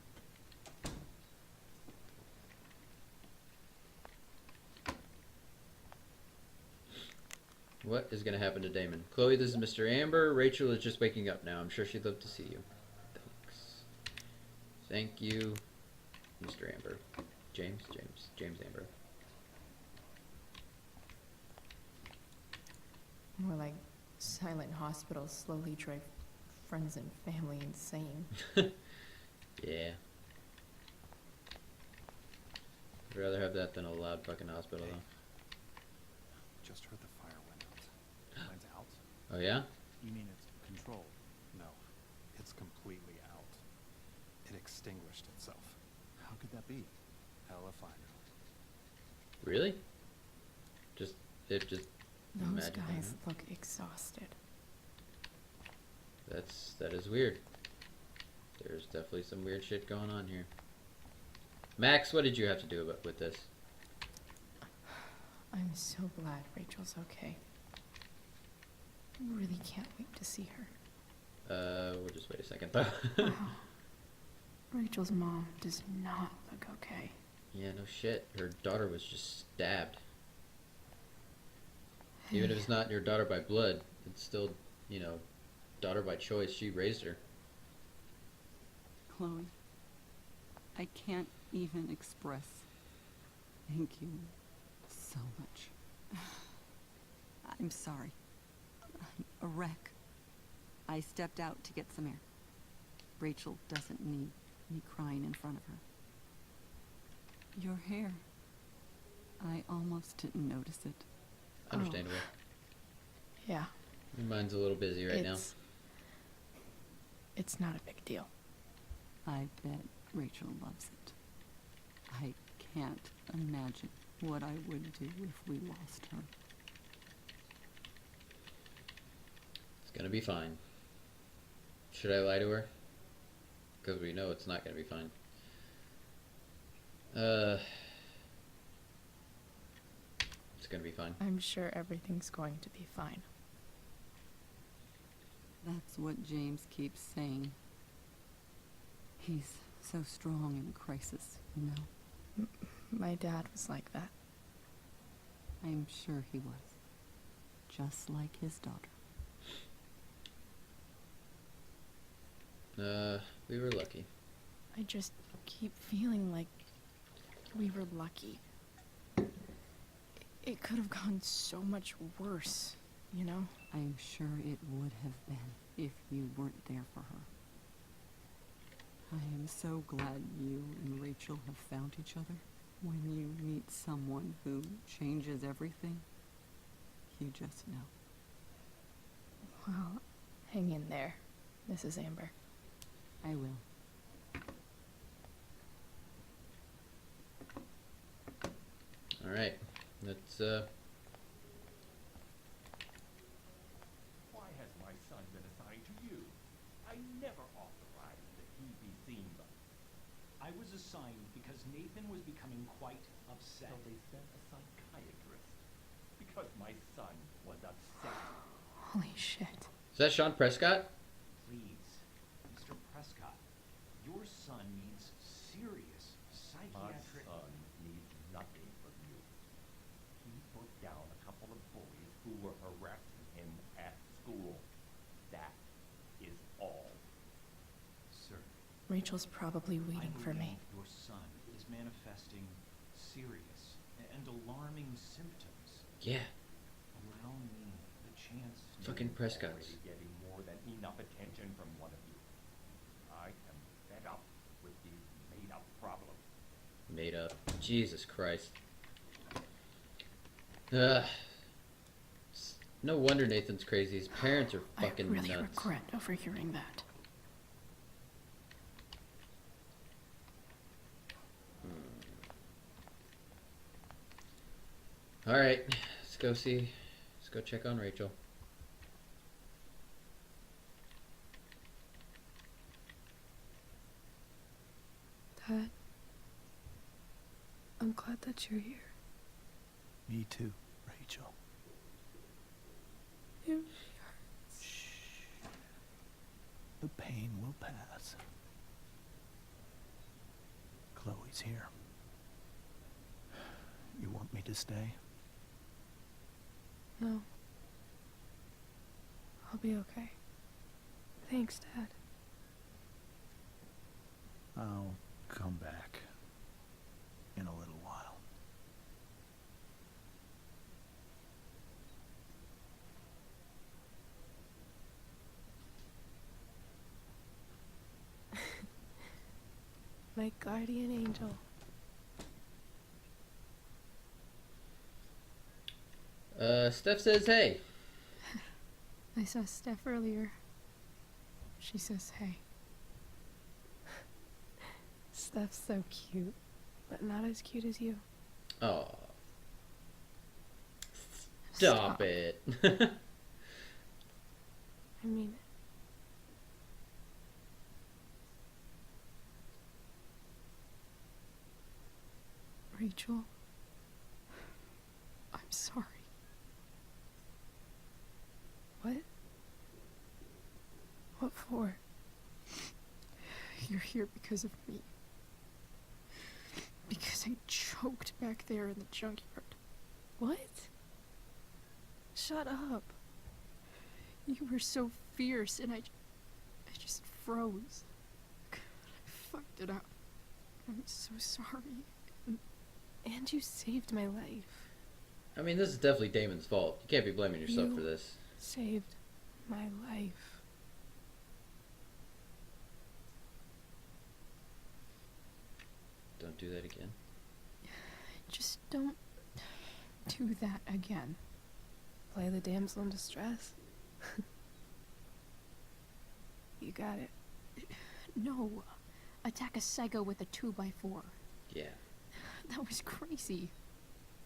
What is going to happen to Damon? Chloe, this is Mr. Amber. Rachel is just waking up now. I'm sure she'd love to see you. Thanks. Thank you, Mr. Amber. James Amber. More like silent hospitals slowly drive friends and family insane. Yeah. I'd rather have that than a loud fucking hospital, though. Just heard the fire went out. Went out? Oh, yeah? You mean it's controlled? No, it's completely out. It extinguished itself. How could that be? Hell if I know. Really? It just Those magically guys went? look exhausted. That is weird. There's definitely some weird shit going on here. Max, what did you have to do with this? I'm so glad Rachel's okay. Really can't wait to see her. We'll just wait a second, though. Wow. Rachel's mom does not look okay. Yeah, no shit. Her daughter was just stabbed. Even if it's not your daughter by blood, it's still, you know, daughter by choice. She raised her. Chloe, I can't even express thank you so much. I'm sorry. I'm a wreck. I stepped out to get some air. Rachel doesn't need me crying in front of her. Your hair. I almost didn't notice it. Understandable. Yeah. Mine's a little busy right now. It's not a big deal. I bet Rachel loves it. I can't imagine what I would do if we lost her. It's gonna be fine. Should I lie to her? Because we know it's not gonna be fine. It's gonna be fine. I'm sure everything's going to be fine. That's what James keeps saying. He's so strong in crisis, you know? My dad was like that. I'm sure he was. Just like his daughter. We were lucky. I just keep feeling like we were lucky. It could have gone so much worse, you know? I'm sure it would have been if you weren't there for her. I am so glad you and Rachel have found each other. When you meet someone who changes everything, you just know. Well, hang in there, Mrs. Amber. I will. All right. Let's Why has my son been assigned to you? I never authorized that he be seen by. I was assigned because Nathan was becoming quite upset. So they sent a psychiatrist. Because my son was upset. Holy shit. Is that Sean Prescott? Please, Mr. Prescott, your son needs serious psychiatric... My son needs nothing from you. He put down a couple of bullies who were harassing him at school. That is all. Sir, Rachel's probably waiting for me. your son is manifesting serious and alarming symptoms. Yeah. Allow me the chance to... Fucking Prescott. Already getting more than enough enough attention from one of you. I am fed up with these made-up problems. Made up. Jesus Christ. Ugh. No wonder Nathan's crazy. His parents are fucking I really nuts. regret overhearing that. Alright, let's go see. Let's go check on Rachel. Dad, I'm glad that you're here. Me too, Rachel. It really hurts. The pain will pass. Chloe's here. You want me to stay? No. I'll be okay. Thanks, Dad. I'll come back in a little while. My guardian angel. Steph says hey. I saw Steph earlier. She says hey. Steph's so cute, but not as cute as you. Oh. Stop it. I mean it. Rachel, I'm sorry. What? What for? You're here because of me. Because I choked back there in the junkyard. What? Shut up. You were so fierce and I just froze. I fucked it up. I'm so sorry. And you saved my life. I mean, this is definitely Damon's fault. You can't be blaming yourself for this. Saved my life. Don't do that again. Just don't do that again. Play the damsel in distress. You got it. No. Attack a psycho with a 2x4. Yeah. That was crazy.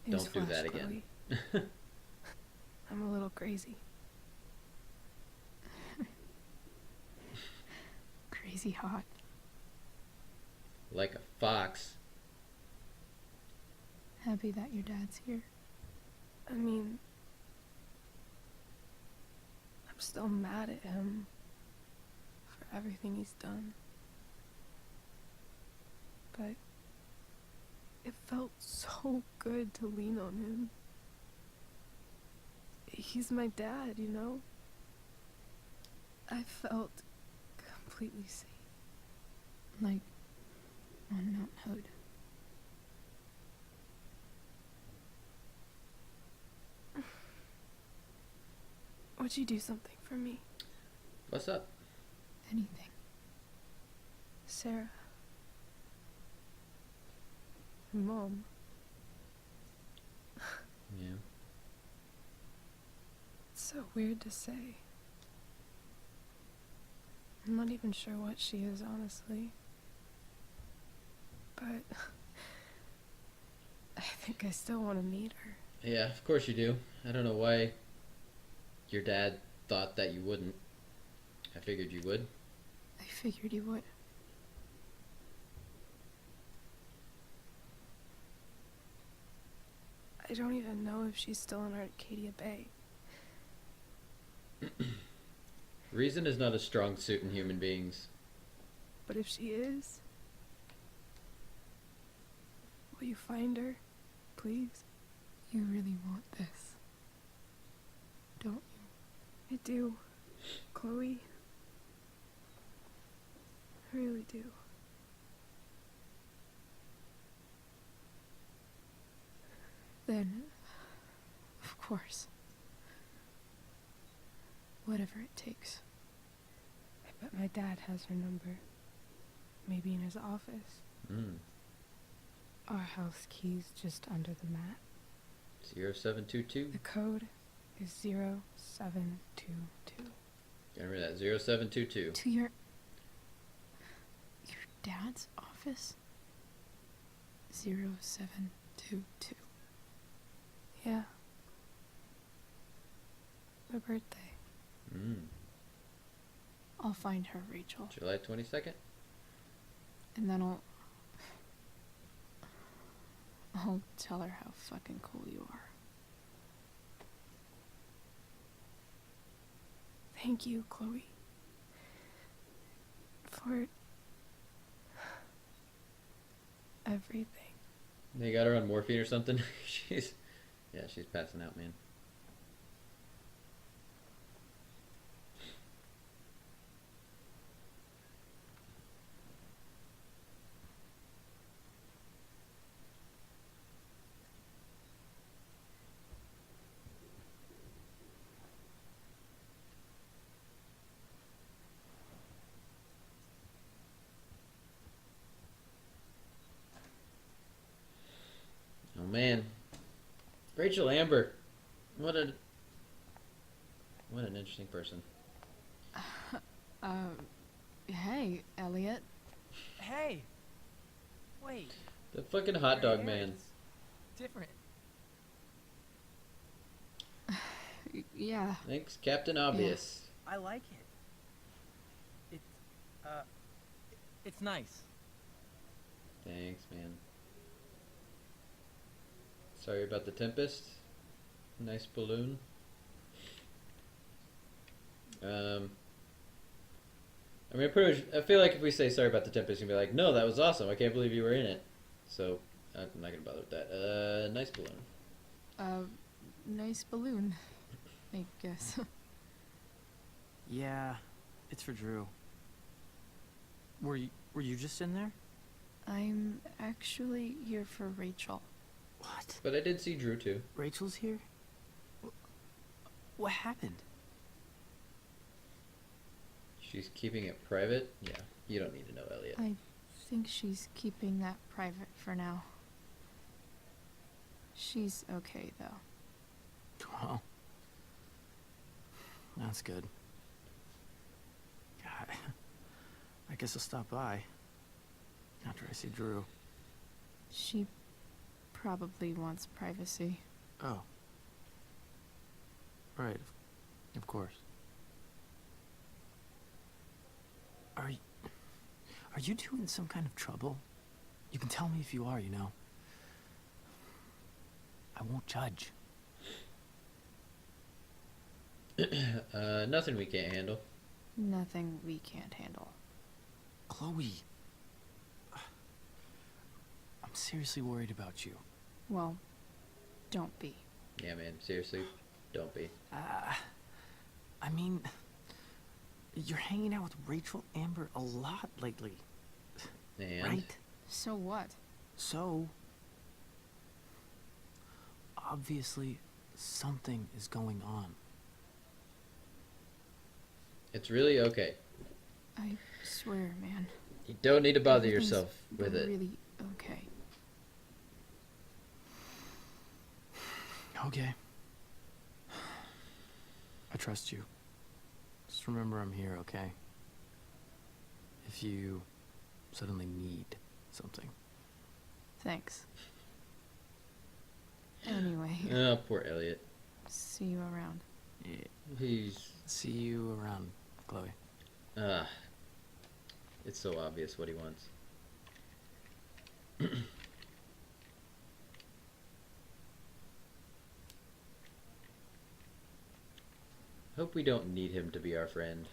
Don't do that again. I'm a little crazy. Crazy hot. Like a fox. Happy that your dad's here. I mean, I'm still mad at him for everything he's done. But it felt so good to lean on him. He's my dad, you know? I felt completely safe. Like on Mount Hood. Would you do something for me? What's up? Anything. Sarah. Mom. Yeah. It's so weird to say. I'm not even sure what she is, honestly. But I think I still want to meet her. Yeah, of course you do. I don't know why your dad thought that you wouldn't. I figured you would. I figured you would. I don't even know if she's still in Arcadia Bay. Reason is not a strong suit in human beings. But if she is, will you find her, please? You really want this, don't you? I do, Chloe. I really do. Then, of course, whatever it takes. Bet my dad has her number. Maybe in his office. Hmm. Our house key's just under the mat. 0722. The code is 0722. Remember that, 0722. To your dad's office? 0722. Yeah. My birthday. I'll find her, Rachel. July 22nd? And then I'll tell her how fucking cool you are. Thank you, Chloe. For everything. They got her on morphine or something. she's passing out, man. Oh man, Rachel Amber, what an interesting person. Hey, Elliot. Hey! Wait. The fucking hot dog man. Different. Yeah. Thanks, Captain Obvious. I like it. It's nice. Thanks, man. Sorry about the tempest. Nice balloon. I mean, pretty much, I feel like if we say sorry about the tempest, you're gonna be like, no, that was awesome. I can't believe you were in it. So, I'm not gonna bother with that. Nice balloon. Nice balloon, I guess. Yeah, it's for Drew. Were you just in there? I'm actually here for Rachel. What? But I did see Drew too. Rachel's here? What happened? She's keeping it private? Yeah, you don't need to know, Elliot. I think she's keeping that private for now. She's okay, though. Well, that's good. God, I guess I'll stop by after I see Drew. She probably wants privacy. Oh. Right, of course. Are you two in some kind of trouble? You can tell me if you are, you know. I won't judge. Nothing we can't handle. Nothing we can't handle. Chloe. I'm seriously worried about you. Well, don't be. Yeah, man, seriously, don't be. I mean, you're hanging out with Rachel Amber a lot lately. And? Right? So what? So, obviously, something is going on. It's really okay. I swear, man. You don't need to bother Everything's yourself with it. Really okay. Okay. I trust you. Just remember I'm here, okay? If you suddenly need something. Thanks. Anyway. Oh, poor Elliot. See you around. Yeah. See you around, Chloe. It's so obvious what he wants. Hope we don't need him to be our friend.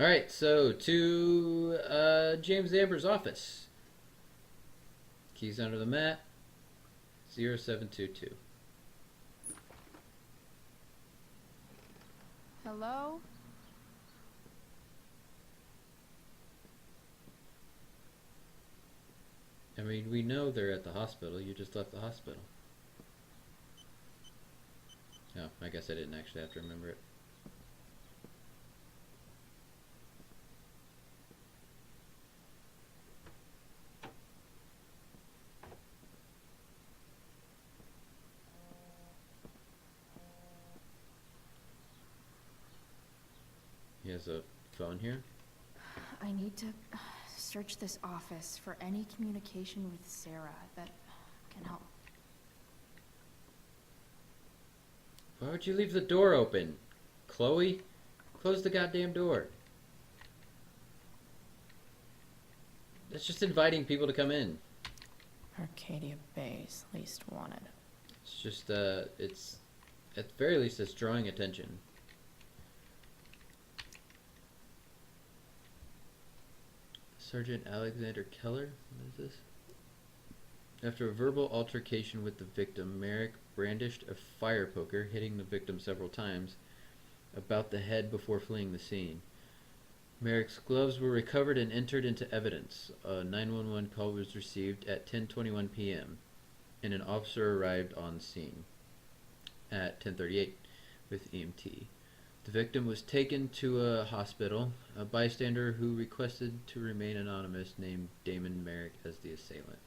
Alright, so to James Amber's office. Keys under the mat. 0722. Hello? I mean, we know they're at the hospital. You just left the hospital. Oh, I guess I didn't actually have to remember it. He has a phone here. I need to search this office for any communication with Sarah that can help. Why would you leave the door open? Chloe? Close the goddamn door. That's just inviting people to come in. Arcadia Bay's least wanted. It's just, it's, at the very least, it's drawing attention. Sergeant Alexander Keller? What is this? After a verbal altercation with the victim, Merrick brandished a fire poker, hitting the victim several times about the head before fleeing the scene. Merrick's gloves were recovered and entered into evidence. A 911 call was received at 10:21 p.m. and an officer arrived on scene at 10:38 with EMT. The victim was taken to a hospital. A bystander who requested to remain anonymous named Damon Merrick as the assailant.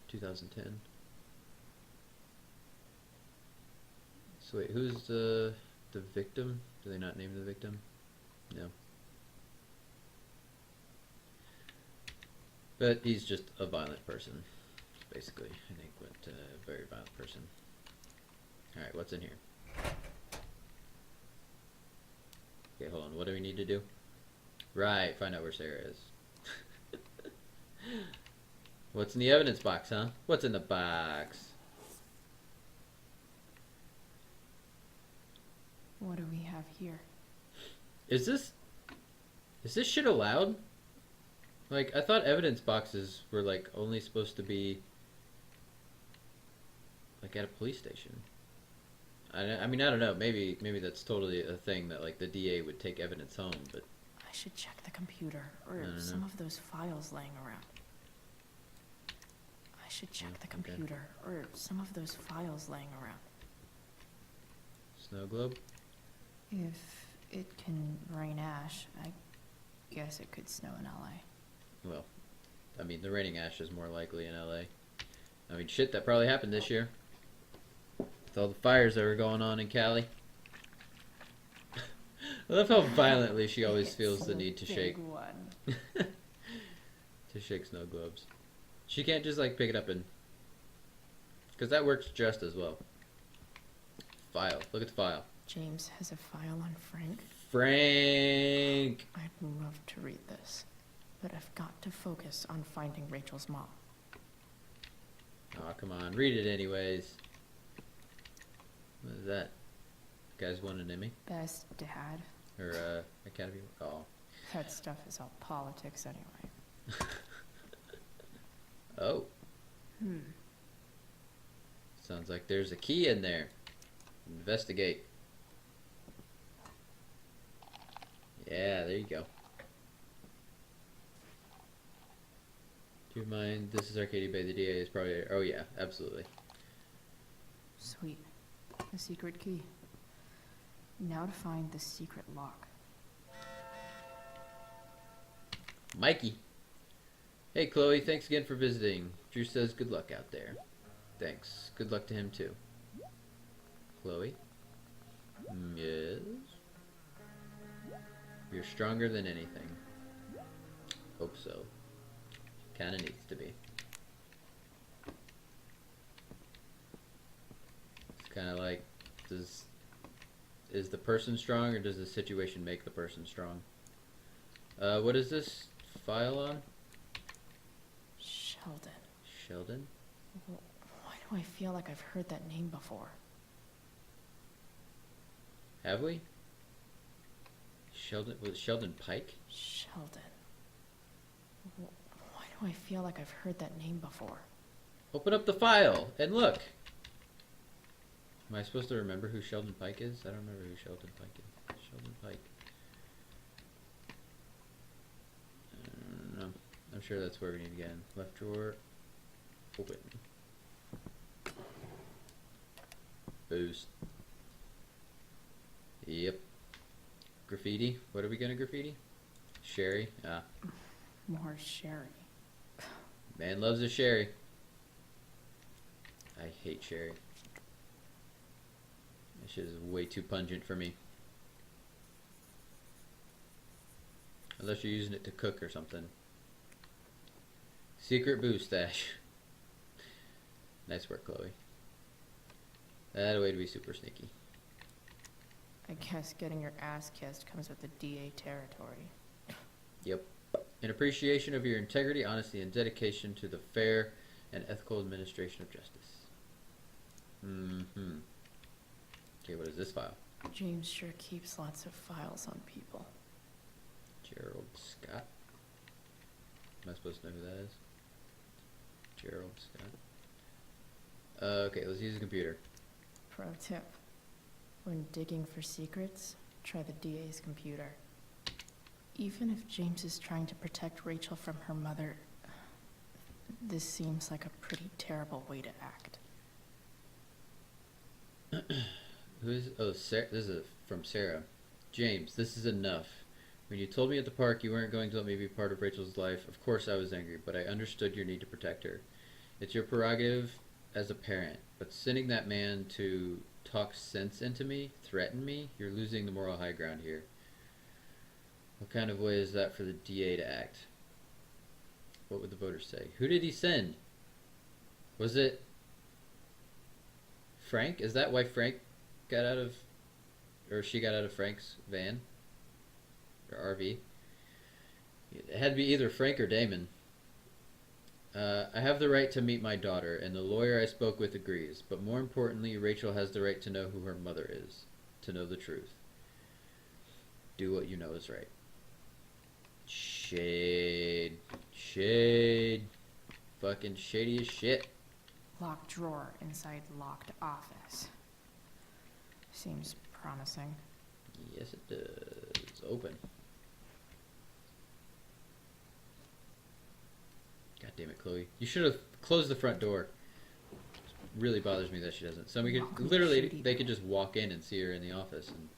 2010. So wait, who's the victim? Do they not name the victim? No. But he's just a violent person, basically. I think, but a very violent person. Alright, what's in here? Okay, hold on. What do we need to do? Right, find out where Sarah is. What's in the evidence box, huh? What's in the box? What do we have here? Is this shit allowed? Like, I thought evidence boxes were like only supposed to be like at a police station. I mean, I don't know. Maybe that's totally a thing that like the DA would take evidence home, but I should check the computer or I don't some know. of those files laying around. I should check the computer or some of those files laying around. Snow globe? If it can rain ash, I guess it could snow in LA. Well, I mean, the raining ash is more likely in LA. I mean, shit, that probably happened this year. With all the fires that were going on in Cali. I love how violently she always feels the need to shake. One. To shake snow globes. She can't just like pick it up and... Because that works just as well. File. Look at the file. James has a file on Frank. Frank! I'd love to read this, but I've got to focus on finding Rachel's mom. Aw, come on. Read it anyways. What is that? Guy's won an Emmy? Best dad. Or, Academy? Oh. That stuff is all politics anyway. Oh. Sounds like there's a key in there. Investigate. Yeah, there you go. Do you mind? This is Arcadia Bay. The DA is probably... Oh yeah, absolutely. Sweet. A secret key. Now to find the secret lock. Mikey. Hey Chloe, thanks again for visiting. Drew says good luck out there. Thanks. Good luck to him too. Chloe? Yes? You're stronger than anything. Hope so. Kinda needs to be. It's kinda like, is the person strong or does the situation make the person strong? What is this file on? Sheldon. Sheldon? Why do I feel like I've heard that name before? Have we? Sheldon, was it Sheldon Pike? Sheldon. Why do I feel like I've heard that name before? Open up the file and look. Am I supposed to remember who Sheldon Pike is? I don't remember who Sheldon Pike is. Sheldon Pike. I don't know. I'm sure that's where we need to get in. Left drawer. Open. Boost. Yep. Graffiti. What are we gonna graffiti? Sherry. Ah. More sherry. Man loves a sherry. I hate sherry. That shit is way too pungent for me. Unless you're using it to cook or something. Secret booze stash. Nice work, Chloe. That way to be super sneaky. I guess getting your ass kissed comes with the DA territory. Yep. In appreciation of your integrity, honesty, and dedication to the fair and ethical administration of justice. Mm-hmm. Okay, what is this file? James sure keeps lots of files on people. Gerald Scott. Am I supposed to know who that is? Gerald Scott. Okay, let's use the computer. Pro tip. When digging for secrets, try the DA's computer. Even if James is trying to protect Rachel from her mother, this seems like a pretty terrible way to act. Who is? Oh, Sarah. This is from Sarah. James, this is enough. When you told me at the park you weren't going to let me be part of Rachel's life, of course I was angry, but I understood your need to protect her. It's your prerogative as a parent, but sending that man to talk sense into me, threaten me, you're losing the moral high ground here. What kind of way is that for the DA to act? What would the voters say? Who did he send? Was it Frank? Is that why Frank got out of, or she got out of Frank's van? Or RV? It had to be either Frank or Damon. I have the right to meet my daughter, and the lawyer I spoke with agrees. But more importantly, Rachel has the right to know who her mother is, to know the truth. Do what you know is right. Shade. Shade. Fucking shady as shit. Locked drawer inside locked office. Seems promising. Yes, it does. Open. God damn it, Chloe. You should have closed the front door. It really bothers me that she doesn't. Somebody could, literally, they could just walk in and see her in the office. And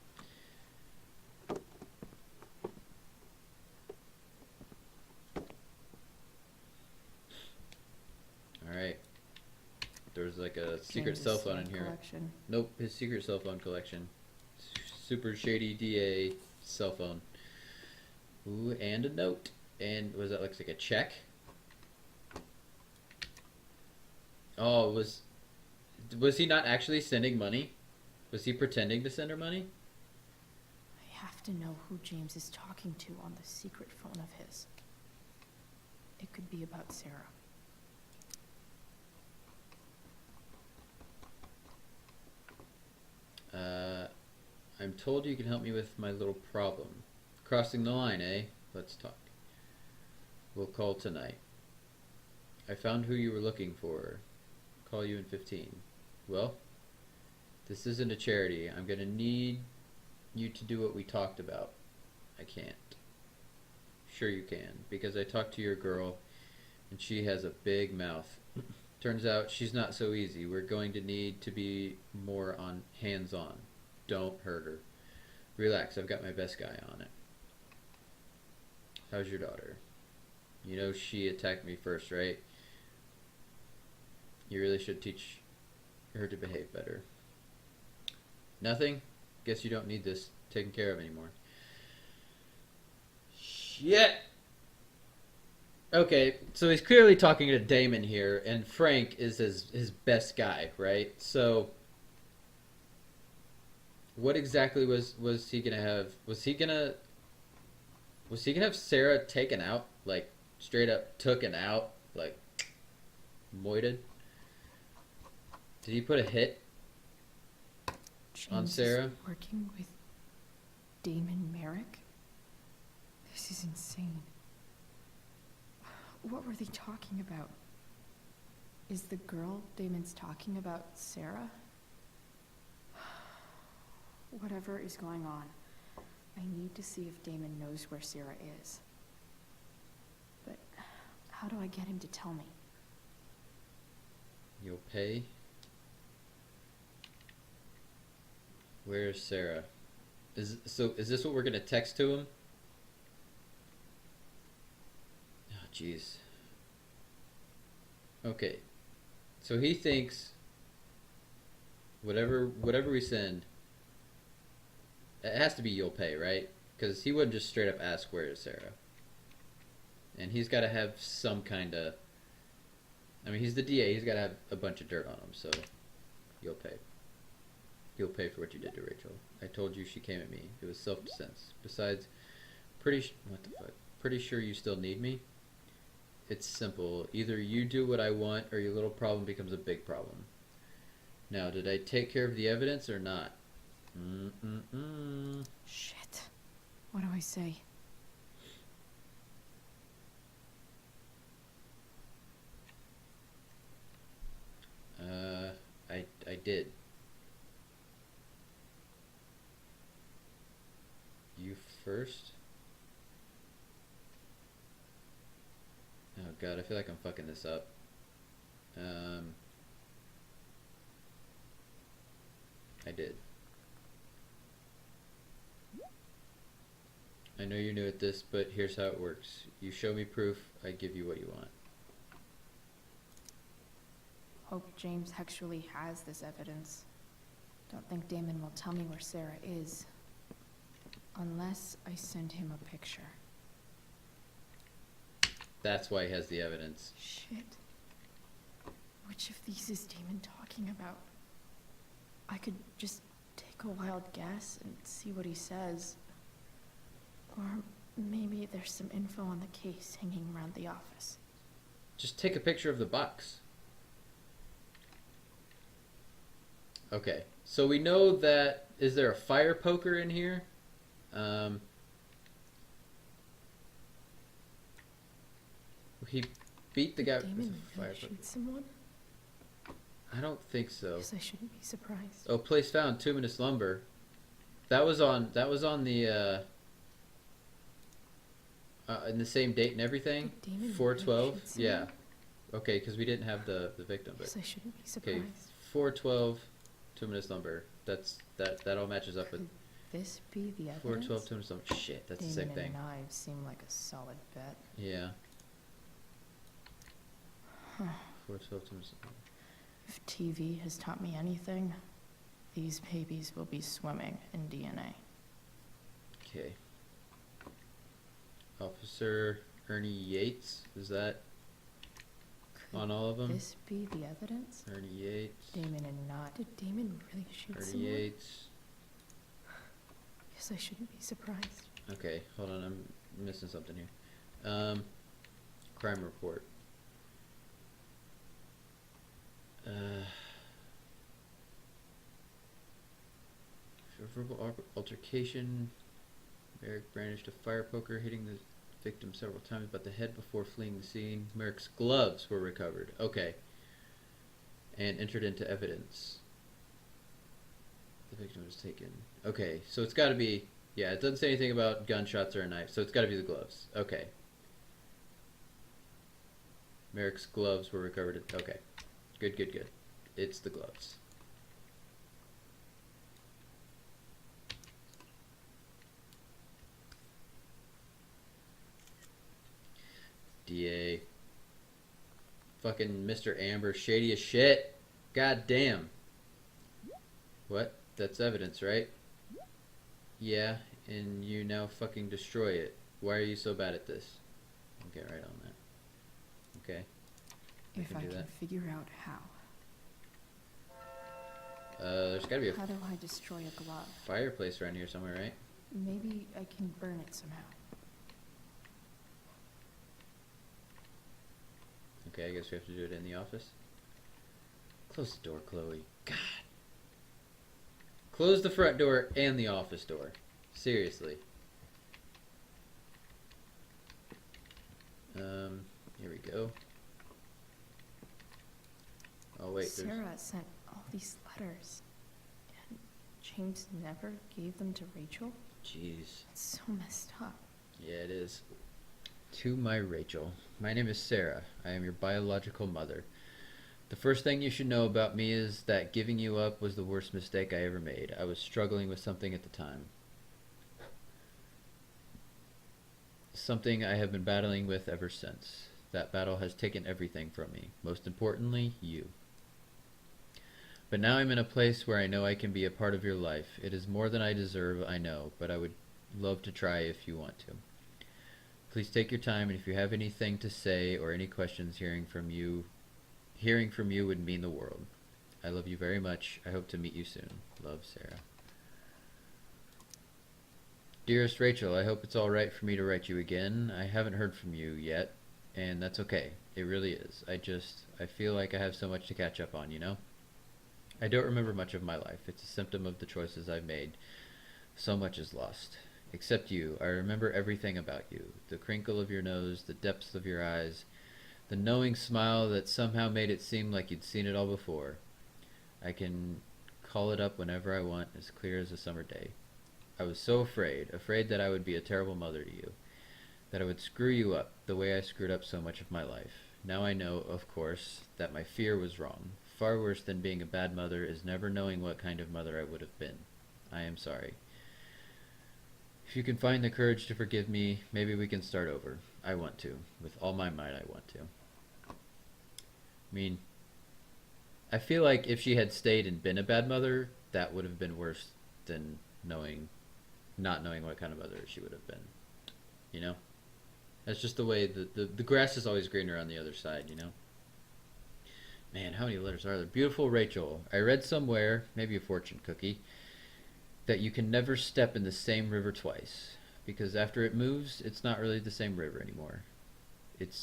alright. There's like a secret James's cell phone in phone here. collection. Nope, his secret cell phone collection. Super shady DA cell phone. Ooh, and a note. And was that looks like a check? Oh, was he not actually sending money? Was he pretending to send her money? I have to know who James is talking to on the secret phone of his. It could be about Sarah. I'm told you can help me with my little problem. Crossing the line, eh? Let's talk. We'll call tonight. I found who you were looking for. Call you in 15. Well, this isn't a charity. I'm gonna need you to do what we talked about. I can't. Sure you can, because I talked to your girl, and she has a big mouth. Turns out she's not so easy. We're going to need to be more on hands-on. Don't hurt her. Relax, I've got my best guy on it. How's your daughter? You know she attacked me first, right? You really should teach her to behave better. Nothing? Guess you don't need this taken care of anymore. Shit! Okay, so he's clearly talking to Damon here, and Frank is his best guy, right? So what exactly was he gonna have? Was he gonna have Sarah taken out, like straight up taken out, like moited? Did he put a hit on James Sarah? is working with Damon Merrick? This is insane. What were they talking about? Is the girl Damon's talking about Sarah? Whatever is going on, I need to see if Damon knows where Sarah is. But how do I get him to tell me? You'll pay. Where's Sarah? Is this what we're gonna text to him? Oh, jeez. Okay. So he thinks whatever we send, it has to be you'll pay, right? Because he wouldn't just straight up ask where is Sarah. And he's got to have some kind of. I mean, he's the DA. He's got to have a bunch of dirt on him. So you'll pay. You'll pay for what you did to Rachel. I told you she came at me. It was self-defense. Besides, what the fuck? Pretty sure you still need me? It's simple. Either you do what I want or your little problem becomes a big problem. Now, did I take care of the evidence or not? Shit. What do I say? I did. You first? Oh god, I feel like I'm fucking this up. I did. I know you're new at this, but here's how it works. You show me proof, I give you what you want. Hope James actually has this evidence. Don't think Damon will tell me where Sarah is. Unless I send him a picture. That's why he has the evidence. Shit. Which of these is Damon talking about? I could just take a wild guess and see what he says. Or maybe there's some info on the case hanging around the office. Just take a picture of the box. Okay, so we know that, is there a fire poker in here? He beat the guy with Damon a fire really poker. shoot someone? I don't think so. Guess I shouldn't be surprised. Oh, place found, Tuminous Lumber. That was on the in the same date and everything. Did Damon 412. really shoot Yeah. someone? Okay, because we didn't have the victim. But Guess I shouldn't be surprised. okay, 412, Tuminous Lumber. That all matches up with. Could this be the evidence? 412, Tuminous Lumber. Shit, that's the same Damon thing. and knives seem like a solid bet. Yeah. Huh. 412, Tuminous Lumber. If TV has taught me anything, these babies will be swimming in DNA. Okay. Officer Ernie Yates, is that on all of them? This be the evidence? Ernie Yates. Damon and not. Did Damon really shoot Ernie someone? Yates. Guess I shouldn't be surprised. Okay, hold on, I'm missing something here. Crime report. Verbal altercation. Merrick brandished a fire poker, hitting the victim several times about the head before fleeing the scene. Merrick's gloves were recovered. Okay. And entered into evidence. The victim was taken. Okay, so it's got to be... Yeah, it doesn't say anything about gunshots or a knife, so it's got to be the gloves. Okay. Merrick's gloves were recovered. Okay. Good, good, good. It's the gloves. DA. Fucking Mr. Amber. Shady as shit. God damn. What? That's evidence, right? Yeah, and you now fucking destroy it. Why are you so bad at this? I'll get right on that. Okay. If I do can that. figure out how. There's gotta be a How do I destroy a glove? fireplace around here somewhere, right? Maybe I can burn it somehow. Okay, I guess we have to do it in the office. Close the door, Chloe. God. Close the front door and the office door. Seriously. Here we go. Oh wait, there's... Sarah sent all these letters, and James never gave them to Rachel? Jeez. It's so messed up. Yeah, it is. To my Rachel, my name is Sarah. I am your biological mother. The first thing you should know about me is that giving you up was the worst mistake I ever made. I was struggling with something at the time. Something I have been battling with ever since. That battle has taken everything from me. Most importantly, you. But now I'm in a place where I know I can be a part of your life. It is more than I deserve, I know, but I would love to try if you want to. Please take your time, and if you have anything to say or any questions, hearing from you would mean the world. I love you very much. I hope to meet you soon. Love, Sarah. Dearest Rachel, I hope it's alright for me to write you again. I haven't heard from you yet, and that's okay. It really is. I feel like I have so much to catch up on, you know? I don't remember much of my life. It's a symptom of the choices I've made. So much is lost. Except you. I remember everything about you. The crinkle of your nose, the depths of your eyes, the knowing smile that somehow made it seem like you'd seen it all before. I can call it up whenever I want, as clear as a summer day. I was so afraid that I would be a terrible mother to you, that I would screw you up the way I screwed up so much of my life. Now I know, of course, that my fear was wrong. Far worse than being a bad mother is never knowing what kind of mother I would have been. I am sorry. If you can find the courage to forgive me, maybe we can start over. I want to. With all my might, I want to. I mean, I feel like if she had stayed and been a bad mother, that would have been worse than not knowing what kind of mother she would have been. You know? That's just the way the grass is always greener on the other side, you know? Man, how many letters are there? Beautiful Rachel, I read somewhere, maybe a fortune cookie, that you can never step in the same river twice, because after it moves, it's not really the same river anymore. It's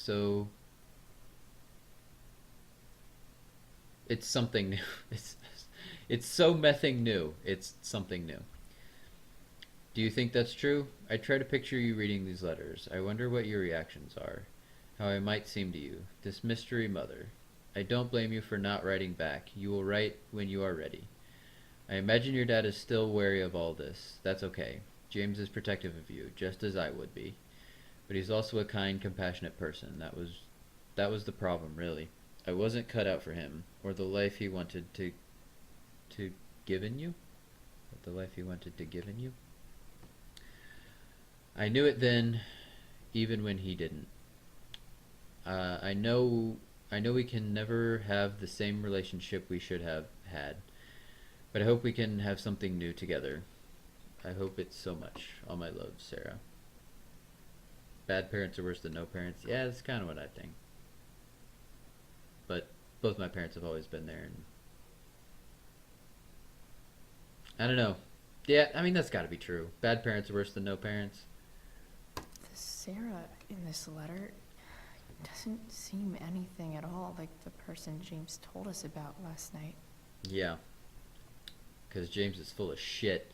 something new. It's so mething new. It's something new. Do you think that's true? I try to picture you reading these letters. I wonder what your reactions are. How I might seem to you. This mystery mother. I don't blame you for not writing back. You will write when you are ready. I imagine your dad is still wary of all this. That's okay. James is protective of you, just as I would be. But he's also a kind, compassionate person. That was the problem, really. I wasn't cut out for him, or the life he wanted to give in you? The life he wanted to give in you? I knew it then, even when he didn't. I know we can never have the same relationship we should have had, but I hope we can have something new together. I hope it so much. All my love, Sarah. Bad parents are worse than no parents. Yeah, that's kind of what I think. But both my parents have always been there, and I don't know. Yeah, I mean, that's gotta be true. Bad parents are worse than no parents. The Sarah in this letter doesn't seem anything at all like the person James told us about last night. Yeah. Because James is full of shit.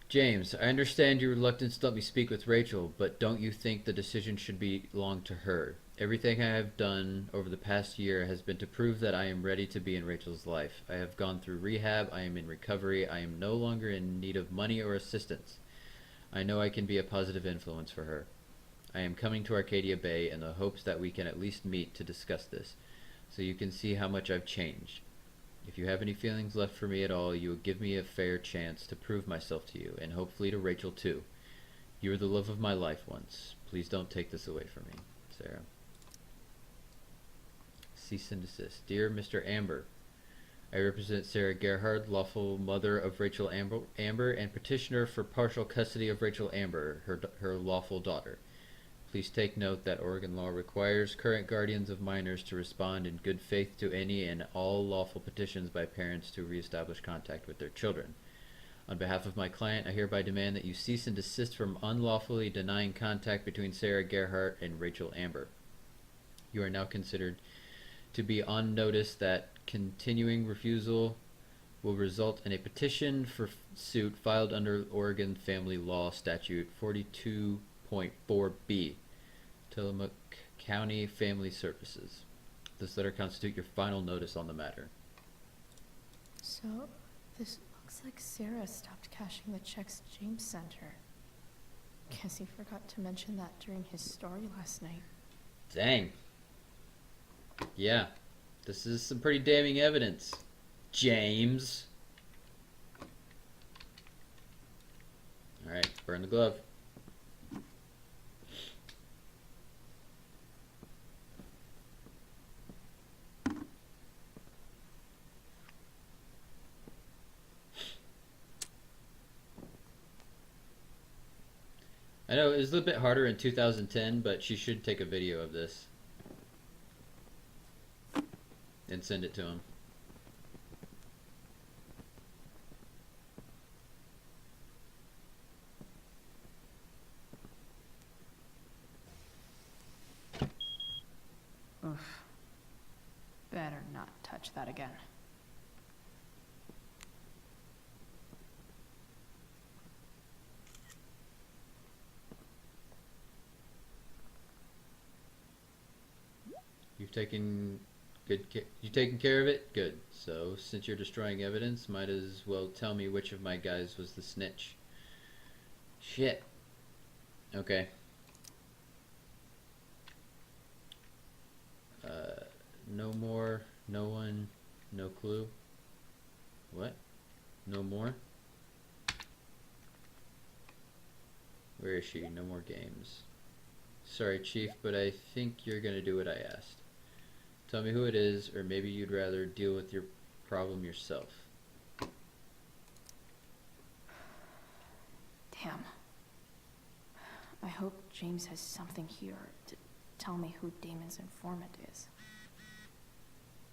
James, I understand your reluctance to let me speak with Rachel, but don't you think the decision should belong to her? Everything I have done over the past year has been to prove that I am ready to be in Rachel's life. I have gone through rehab, I am in recovery, I am no longer in need of money or assistance. I know I can be a positive influence for her. I am coming to Arcadia Bay in the hopes that we can at least meet to discuss this, so you can see how much I've changed. If you have any feelings left for me at all, you will give me a fair chance to prove myself to you, and hopefully to Rachel too. You were the love of my life once. Please don't take this away from me, Sarah. Cease and desist. Dear Mr. Amber, I represent Sarah Gerhard, lawful mother of Rachel Amber, and petitioner for partial custody of Rachel Amber, her lawful daughter. Please take note that Oregon law requires current guardians of minors to respond in good faith to any and all lawful petitions by parents to reestablish contact with their children. On behalf of my client, I hereby demand that you cease and desist from unlawfully denying contact between Sarah Gerhart and Rachel Amber. You are now considered to be on notice that continuing refusal will result in a petition for suit filed under Oregon Family Law Statute 42.4b. Tillamook County Family Services. This letter constitutes your final notice on the matter. So, this looks like Sarah stopped cashing the checks James sent her. Guess he forgot to mention that during his story last night. Dang. Yeah. This is some pretty damning evidence, James. Alright, burn the glove. I know it was a little bit harder in 2010, but she should take a video of this and send it to him. Oof. Better not touch that again. You've taken you taken care of it? Good. So, since you're destroying evidence, might as well tell me which of my guys was the snitch. Shit. Okay. No more, no one, no clue. What? No more? Where is she? No more games. Sorry, Chief, but I think you're gonna do what I asked. Tell me who it is, or maybe you'd rather deal with your problem yourself. Damn. I hope James has something here to tell me who Damon's informant is.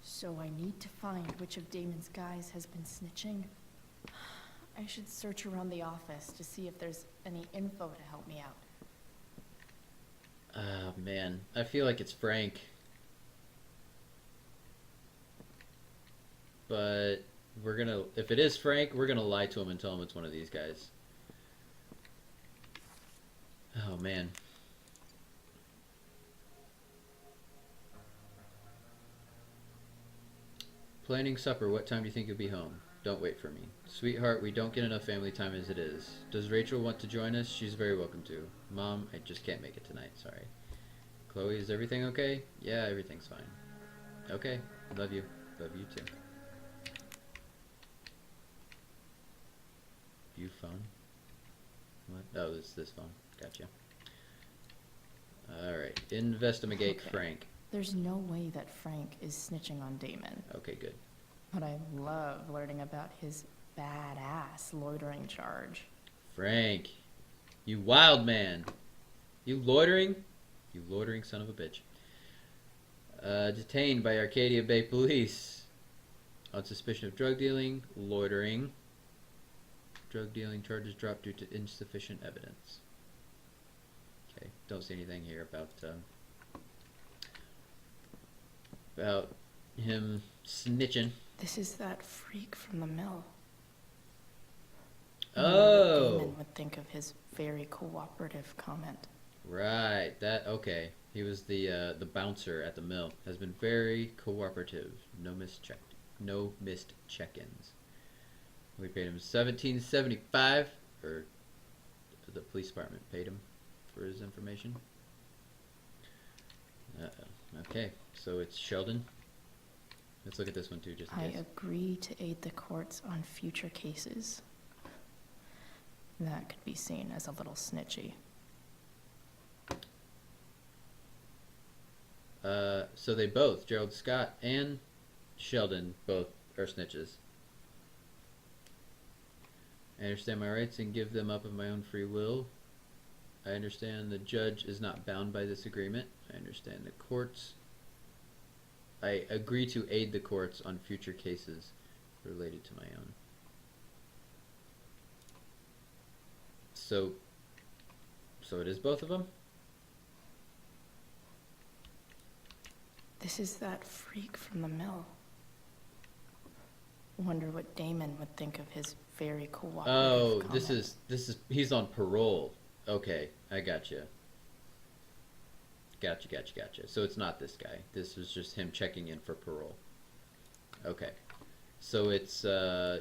So I need to find which of Damon's guys has been snitching. I should search around the office to see if there's any info to help me out. Ah, man. I feel like it's Frank. But we're gonna, if it is Frank, we're gonna lie to him and tell him it's one of these guys. Oh, man. Planning supper. What time do you think you'll be home? Don't wait for me. Sweetheart, we don't get enough family time as it is. Does Rachel want to join us? She's very welcome to. Mom, I just can't make it tonight. Sorry. Chloe, is everything okay? Yeah, everything's fine. Okay. Love you. Love you too. View phone? What? Oh, it's this phone. Gotcha. Alright. Investigate Okay. Frank. There's no way that Frank is snitching on Damon. Okay, good. But I love learning about his badass loitering charge. Frank. You wild man. You loitering? You loitering son of a bitch. Detained by Arcadia Bay Police on suspicion of drug dealing, loitering. Drug dealing charges dropped due to insufficient evidence. Okay, don't see anything here about him snitching. This is that freak from the mill. Oh! Damon would think of his very cooperative comment. Right, that, okay. He was the bouncer at the mill. Has been very cooperative. No missed check-ins. We paid him $17.75, or the police department paid him for his information. Okay, so it's Sheldon. Let's look at this one too, just in I case. agree to aid the courts on future cases. That could be seen as a little snitchy. So they both, Gerald Scott and Sheldon, both are snitches. I understand my rights and give them up of my own free will. I understand the judge is not bound by this agreement. I understand the courts. I agree to aid the courts on future cases related to my own. So it is both of them? This is that freak from the mill. Wonder what Damon would think of his very cooperative Oh, comment. this is he's on parole. Okay, I gotcha. Gotcha. So it's not this guy. This was just him checking in for parole. Okay. So it's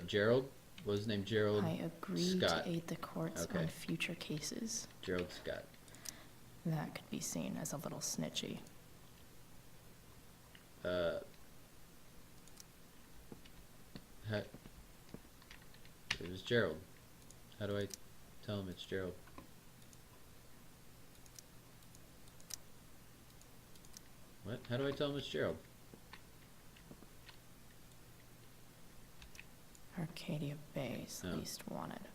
Gerald. What was his name? Gerald I agree Scott. to aid the courts Okay. on future cases. Gerald Scott. That could be seen as a little snitchy. It was Gerald. How do I tell him it's Gerald? What? How do I tell him it's Gerald? Arcadia Bay's Oh. least wanted.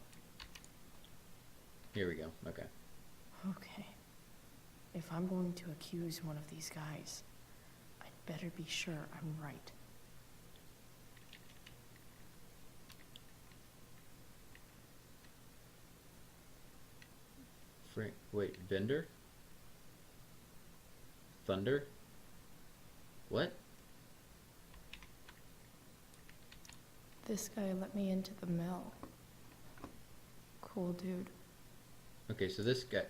Here we go. Okay. Okay. If I'm going to accuse one of these guys, I'd better be sure I'm right. Frank. Wait. Vendor? Thunder? What? This guy let me into the mill. Cool dude. Okay, so this guy.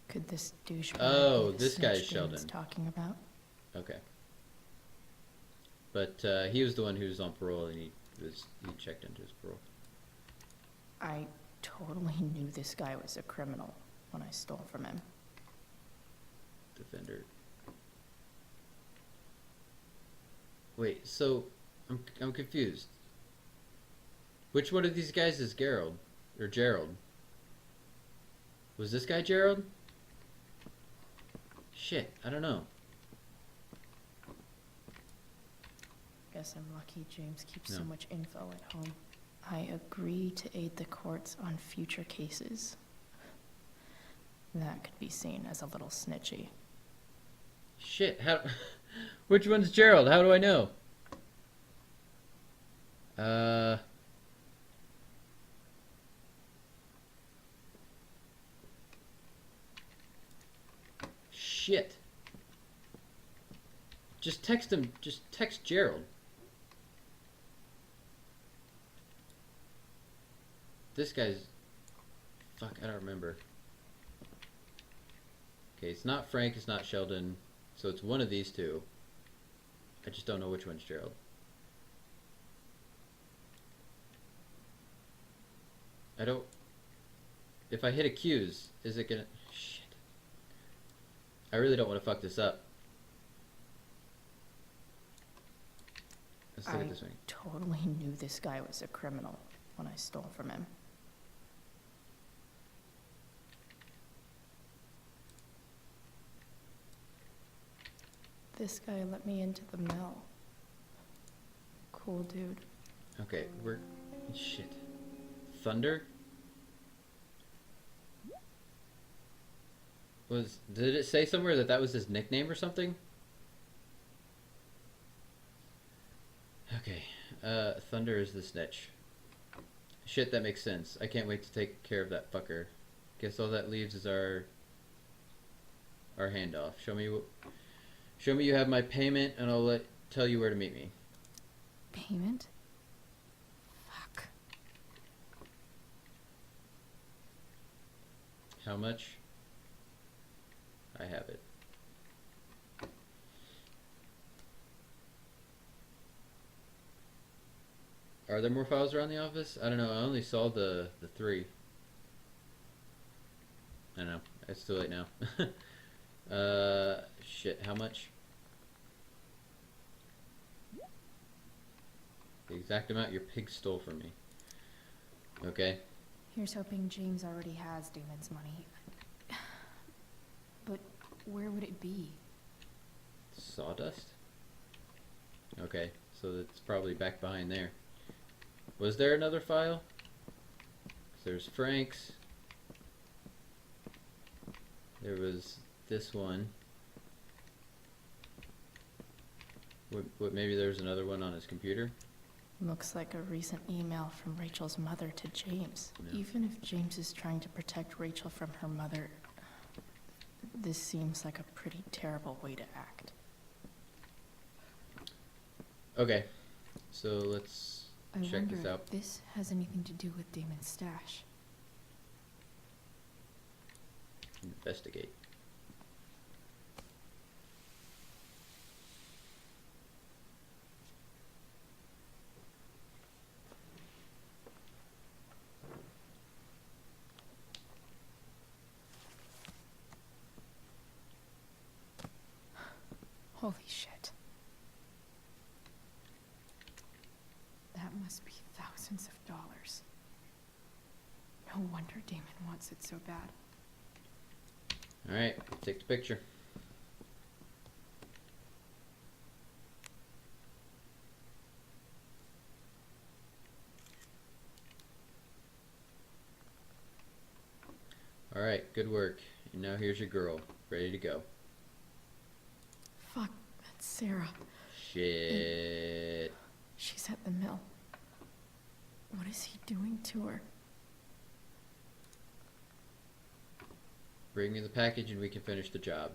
Could this douchebag Oh, be the this guy's snitch Damon's Sheldon. talking about? Okay. But he was the one who was on parole, and he checked into his parole. I totally knew this guy was a criminal when I stole from him. Defender. Wait, so I'm confused. Which one of these guys is Gerald? Or Gerald? Was this guy Gerald? Shit, I don't know. Guess I'm lucky James keeps so No. much info at home. I agree to aid the courts on future cases. That could be seen as a little snitchy. Shit, how... Which one's Gerald? How do I know? Shit. Just text him. Just text Gerald. This guy's... Fuck, I don't remember. Okay, it's not Frank, it's not Sheldon. So it's one of these two. I just don't know which one's Gerald. I don't... If I hit accuse, is it gonna... Shit. I really don't want to fuck this up. Let's look I at this one. totally knew this guy was a criminal when I stole from him. This guy let me into the mill. Cool dude. Okay, we're... Shit. Thunder? Did it say somewhere that that was his nickname or something? Okay, Thunder is the snitch. Shit, that makes sense. I can't wait to take care of that fucker. Guess all that leaves is our handoff. Show me you have my payment, and I'll tell you where to meet me. Payment? Fuck. How much? I have it. Are there more files around the office? I don't know. I only saw the 3. I don't know. It's too late now. Shit. How much? The exact amount your pig stole from me. Okay. Here's hoping James already has Damon's money. But where would it be? Sawdust? Okay, so it's probably back behind there. Was there another file? 'Cause there's Frank's. There was this one. What, maybe there's another one on his computer? Looks like a recent email from Rachel's mother to James. Yeah. Even if James is trying to protect Rachel from her mother, this seems like a pretty terrible way to act. Okay, so let's I check wonder this out. if this has anything to do with Damon's stash. Investigate. Holy shit. That must be thousands of dollars. No wonder Damon wants it so bad. Alright, take the picture. Alright, good work. And now here's your girl, ready to go. Fuck, that's Sarah. Shit. She's at the mill. What is he doing to her? Bring me the package and we can finish the job.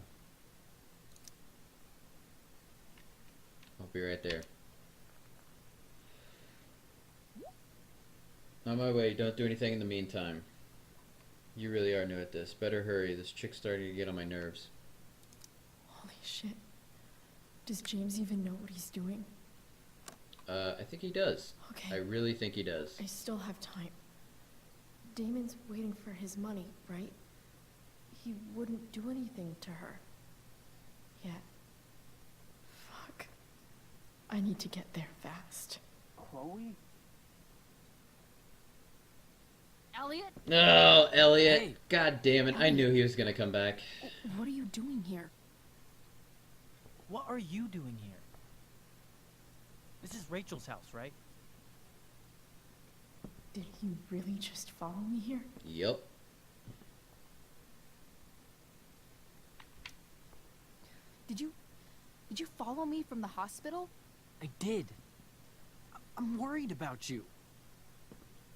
I'll be right there. On my way, don't do anything in the meantime. You really are new at this. Better hurry, this chick's starting to get on my nerves. Holy shit. Does James even know what he's doing? I think he does. Okay. I really think he does. I still have time. Damon's waiting for his money, right? He wouldn't do anything to her. Yet. Fuck. I need to get there fast. Chloe? Elliot? No, Elliot. Hey. God damn it. I knew he was gonna come back. What are you doing here? What are you doing here? This is Rachel's house, right? Did he really just follow me here? Yup. Did you follow me from the hospital? I did. I'm worried about you.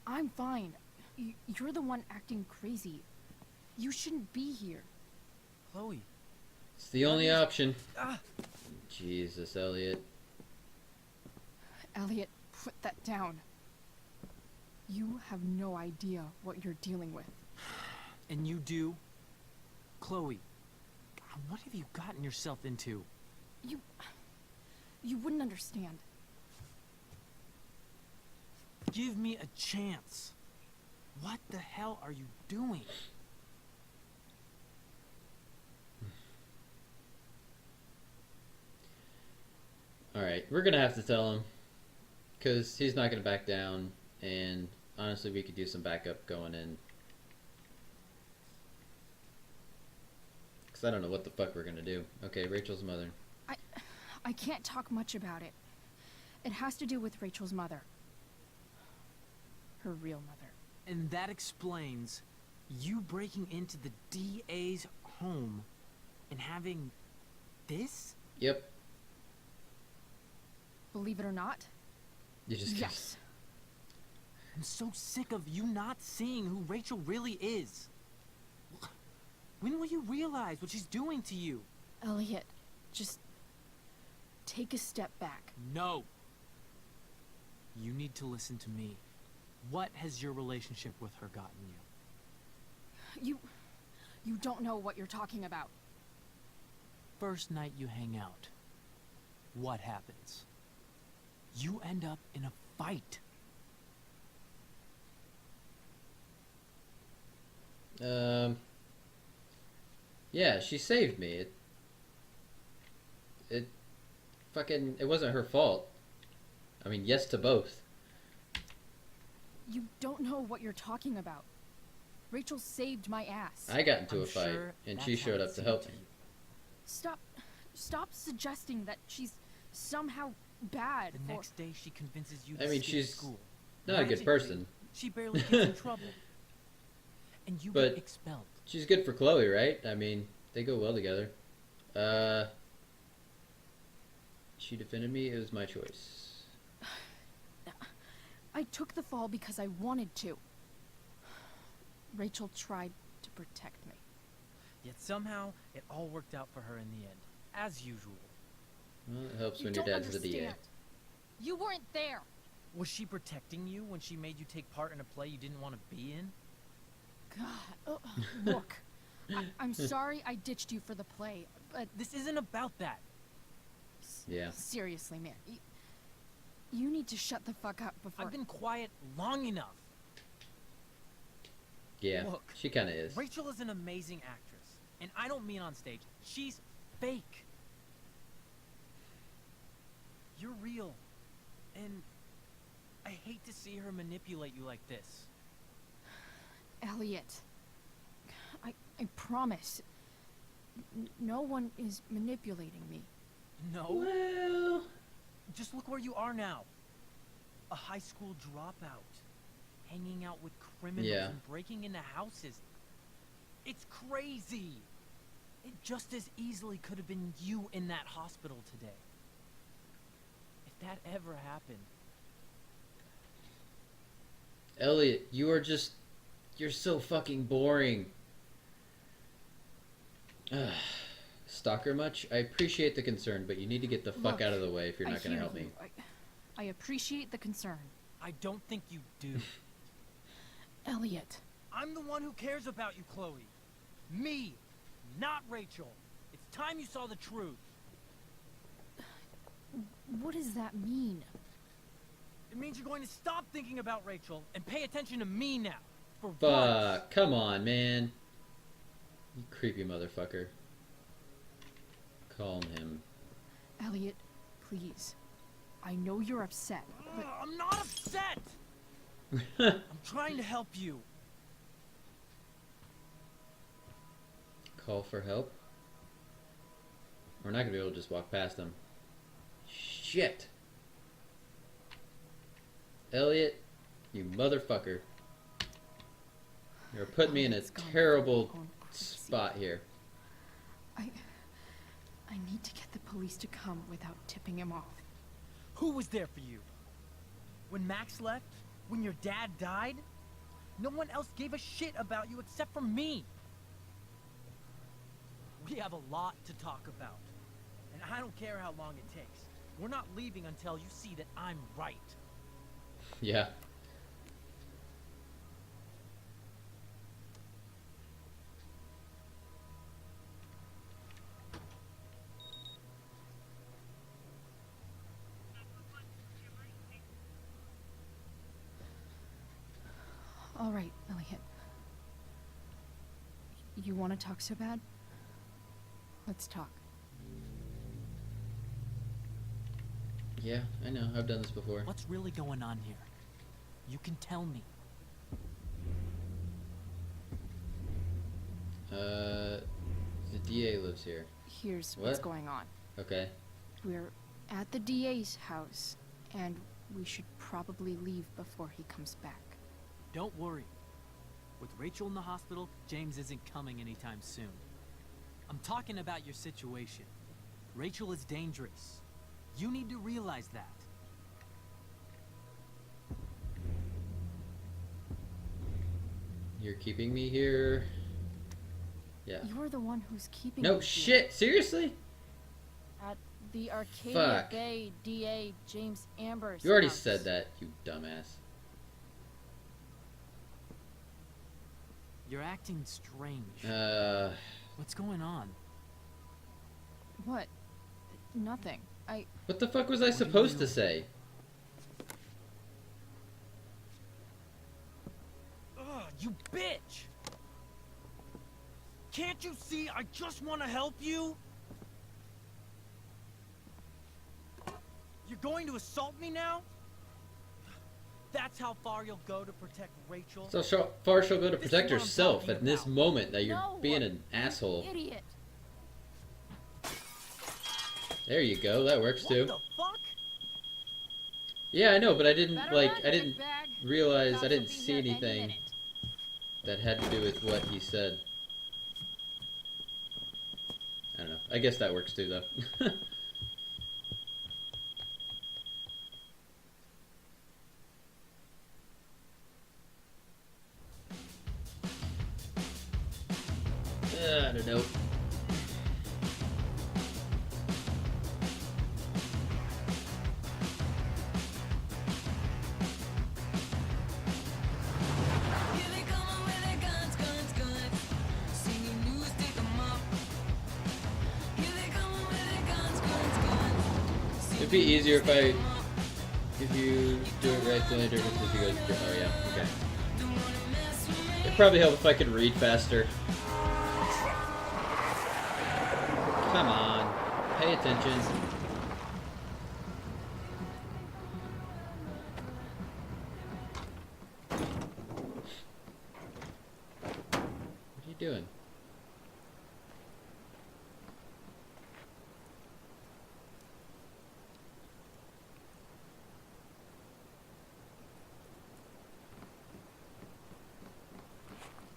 I'm fine. You're the one acting crazy. You shouldn't be here. Chloe. It's the only option. Jesus, Elliot. Elliot, put that down. You have no idea what you're dealing with. And you do? Chloe, God, what have you gotten yourself into? You wouldn't understand. Give me a chance. What the hell are you doing? Alright, we're gonna have to tell him. Because he's not gonna back down. And honestly, we could use some backup going in. Because I don't know what the fuck we're gonna do. Okay, Rachel's mother. I can't talk much about it. It has to do with Rachel's mother. Her real mother. And that explains you breaking into the DA's home and having this? Yep. Believe it or not? You just yes. I'm so sick of you not seeing who Rachel really is. When will you realize what she's doing to you? Elliot, just take a step back. No. You need to listen to me. What has your relationship with her gotten you? You don't know what you're talking about. First night you hang out, what happens? You end up in a fight. Yeah, she saved me. It wasn't her fault. I mean, yes to both. You don't know what you're talking about. Rachel saved my ass. I got into a fight, and she showed up to help me. Stop suggesting that she's somehow bad. The next day she convinces you to I mean, skip she's school. not a good person. She barely gets in trouble. And you get expelled. She's good for Chloe, right? I mean, they go well together. She defended me. It was my choice. I took the fall because I wanted to. Rachel tried to protect me. Yet somehow it all worked out for her in the end, as usual. Well, it helps You when your don't dad's the DA. understand. You weren't there. Was she protecting you when she made you take part in a play you didn't want to be in? God, look, I'm sorry I ditched you for the play, but This isn't about that. Yeah. seriously, man. You need to shut the fuck up before... I've been quiet long enough. Yeah, Look, she kind of is. Rachel is an amazing actress. And I don't mean on stage. She's fake. You're real. And I hate to see her manipulate you like this. Elliot, I promise. No one is manipulating me. No? Well... Just look where you are now. A high school dropout. Hanging out with criminals and breaking into houses. It's crazy. It just as easily could have been you in that hospital today. If that ever happened. Elliot, you are just... You're so fucking boring. Stalker much? I appreciate the concern, but you need to get the fuck out of the way if you're not going to help me. I appreciate the concern. I don't think you do. Elliot. I'm the one who cares about you, Chloe. Me, not Rachel. It's time you saw the truth. What does that mean? It means you're going to stop thinking about Rachel and pay attention to me now. For once. Fuck, come on, man. You creepy motherfucker. Calm him. Elliot, please. I know you're upset, but... I'm not upset! I'm trying to help you. Call for help? We're not gonna be able to just walk past them. Shit! Elliot, you motherfucker. You're putting me in a terrible spot here. I need to get the police to come without tipping him off. Who was there for you? When Max left? When your dad died? No one else gave a shit about you except for me. We have a lot to talk about. And I don't care how long it takes. We're not leaving until you see that I'm right. Yeah. All right, Elliot. You want to talk so bad? Let's talk. Yeah, I know. I've done this before. What's really going on here? You can tell me. The DA lives here. Here's what's going on. Okay. We're at the DA's house, and we should probably leave before he comes back. Don't worry. With Rachel in the hospital, James isn't coming anytime soon. I'm talking about your situation. Rachel is dangerous. You need to realize that. You're keeping me here. Yeah. You're the one who's keeping No me shit, here. Seriously? At the Arcadia Fuck. Bay DA James Amber's You already house. said that, you dumbass. You're acting strange. What's going on? What? Nothing. What the fuck was I supposed to say? Ugh, you bitch! Can't you see I just want to help you? You're going to assault me now? That's how far you'll go to protect Rachel? So far she'll go to This is protect what I'm herself talking at this about. moment that you're No, being an asshole. Idiot. There you go, that works too. What the fuck? Yeah, I know, but I didn't Better like run, I didn't dickbag. realize Cops I will didn't be see here any anything minute. that had to do with what he said. I don't know. I guess that works too though. I don't know. Here they come with their guns, guns, guns. Singing news It'd be easier if you do it right. The only difference is you guys. Oh yeah, okay. It'd probably help if I could read faster. Come on, pay attention. What are you doing?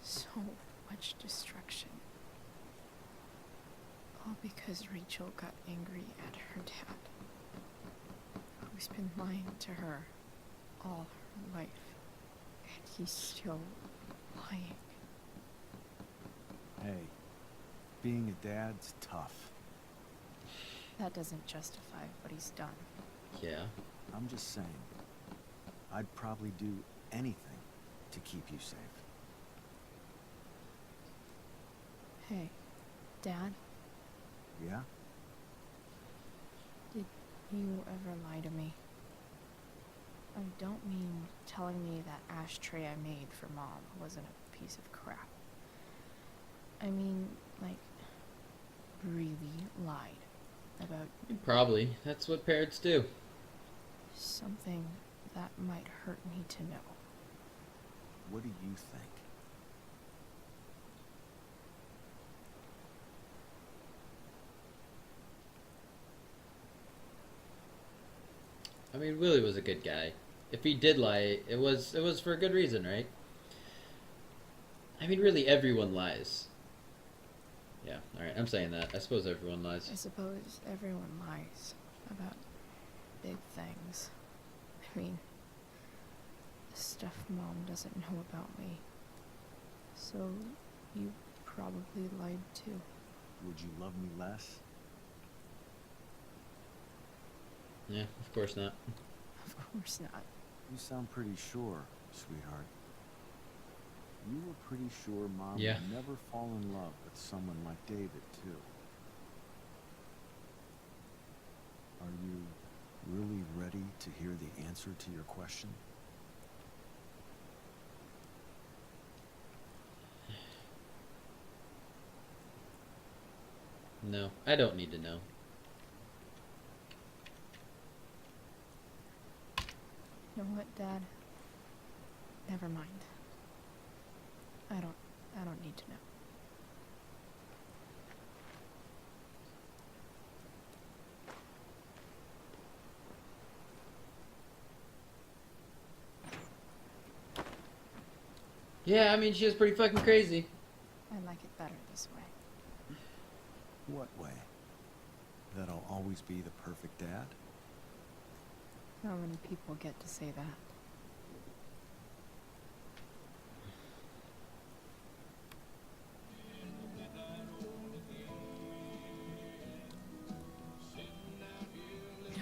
So much destruction. All because Rachel got angry at her dad. Who's been lying to her all her life. And he's still lying. Hey, being a dad's tough. That doesn't justify what he's done. Yeah. I'm just saying, I'd probably do anything to keep you safe. Hey, Dad, Yeah? did you ever lie to me? I don't mean telling me that ashtray I made for Mom wasn't a piece of crap. I mean, like, really lied about Probably. That's what parents do. something that might hurt me to know. What do you think? I mean, Willie was a good guy. If he did lie, it was for a good reason, right? I mean, really, everyone lies. Yeah, alright, I'm saying that. I suppose everyone lies. I suppose everyone lies about big things. I mean, the stuff Mom doesn't know about me. So, you probably lied too. Would you love me less? Yeah, of course not. Of course not. You sound pretty sure, sweetheart. You were pretty sure Mom Yeah. would never fall in love with someone like David, too. Are you really ready to hear the answer to your question? No, I don't need to know. You know what, Dad? Never mind. I don't need to know. Yeah, I mean, she was pretty fucking crazy. I like it better this way. What way? That I'll always be the perfect dad? How many people get to say that?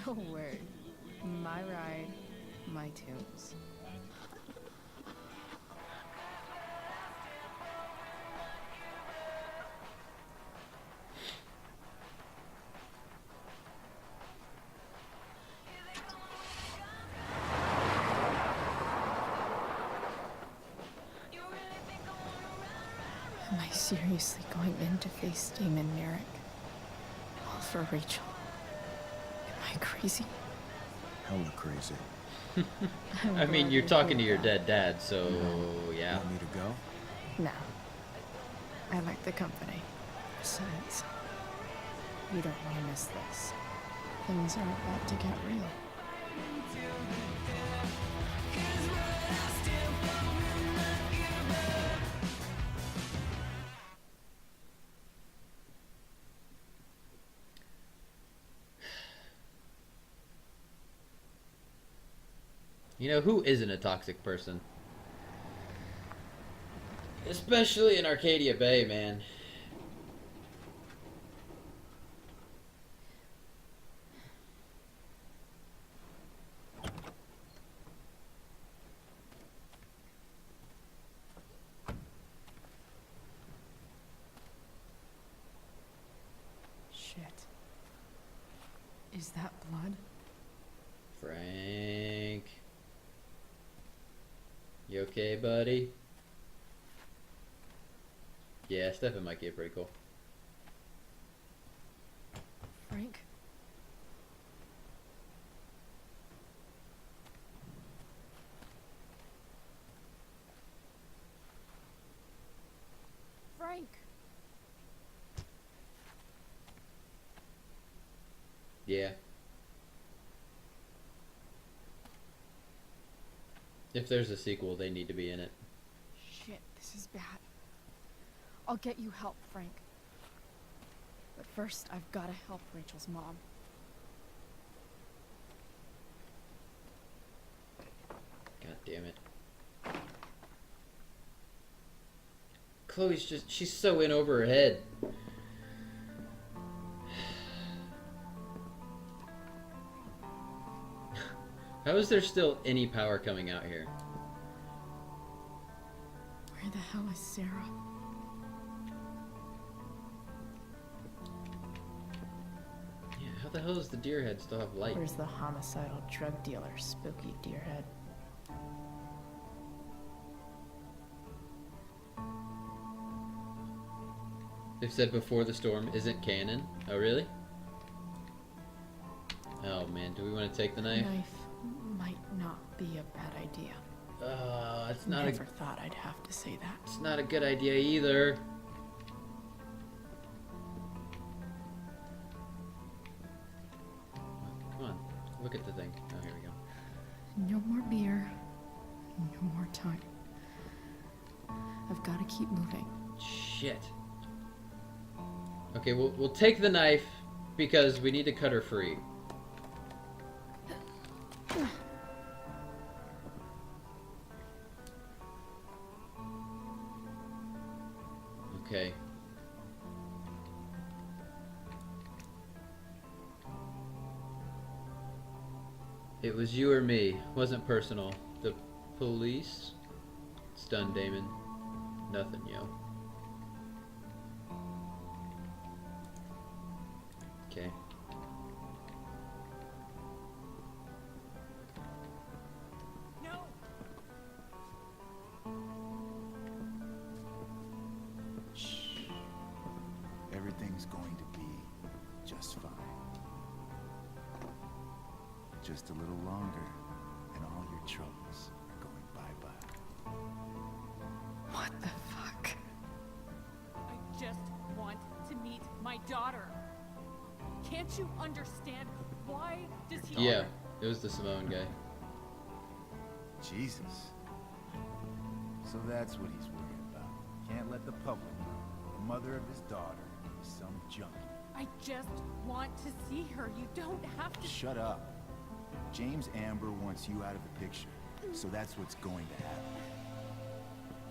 No word. My ride, my tunes. Am I seriously going in to face Damon Merrick? All for Rachel? Am I crazy? Hella crazy. I mean, you're talking to your dead dad, so yeah. Want me to go? No. I like the company. Besides, you don't want to miss this. Things are about to get real. You know, who isn't a toxic person? Especially in Arcadia Bay, man. Shit. Is that blood? Frank. You okay, buddy? Yeah, Stefan might get pretty cool. Frank? Frank! Yeah. If there's a sequel, they need to be in it. Shit, this is bad. I'll get you help, Frank. But first, I've gotta help Rachel's mom. God damn it. Chloe's just, she's so in over her head. How is there still any power coming out here? Where the hell is Sarah? Yeah, how the hell does the deer head still have light? Where's the homicidal drug dealer, Spooky Deerhead? They've said before the storm isn't canon. Oh, really? Oh man, do we want to take the knife? Knife might not be a bad idea. It's not Never thought I'd have to say that. It's not a good idea either. Come on, look at the thing. Oh, here we go. No more beer. No more time. I've got to keep moving. Shit. Okay, we'll take the knife because we need to cut her free. Okay. It was you or me. Wasn't personal. The police? It's done, Damon. Nothing, yo. Okay. No! Shh. Everything's going to be just fine. Just a little longer, and all your troubles are going bye-bye. What the fuck? I just want to meet my daughter. Can't you understand? Why does he... Yeah, it was the Simone guy. Jesus. So that's what he's worried about. Can't let the public know. The mother of his daughter is some junkie. I just want to see her. You don't have to... Shut up. James Amber wants you out of the picture. So that's what's going to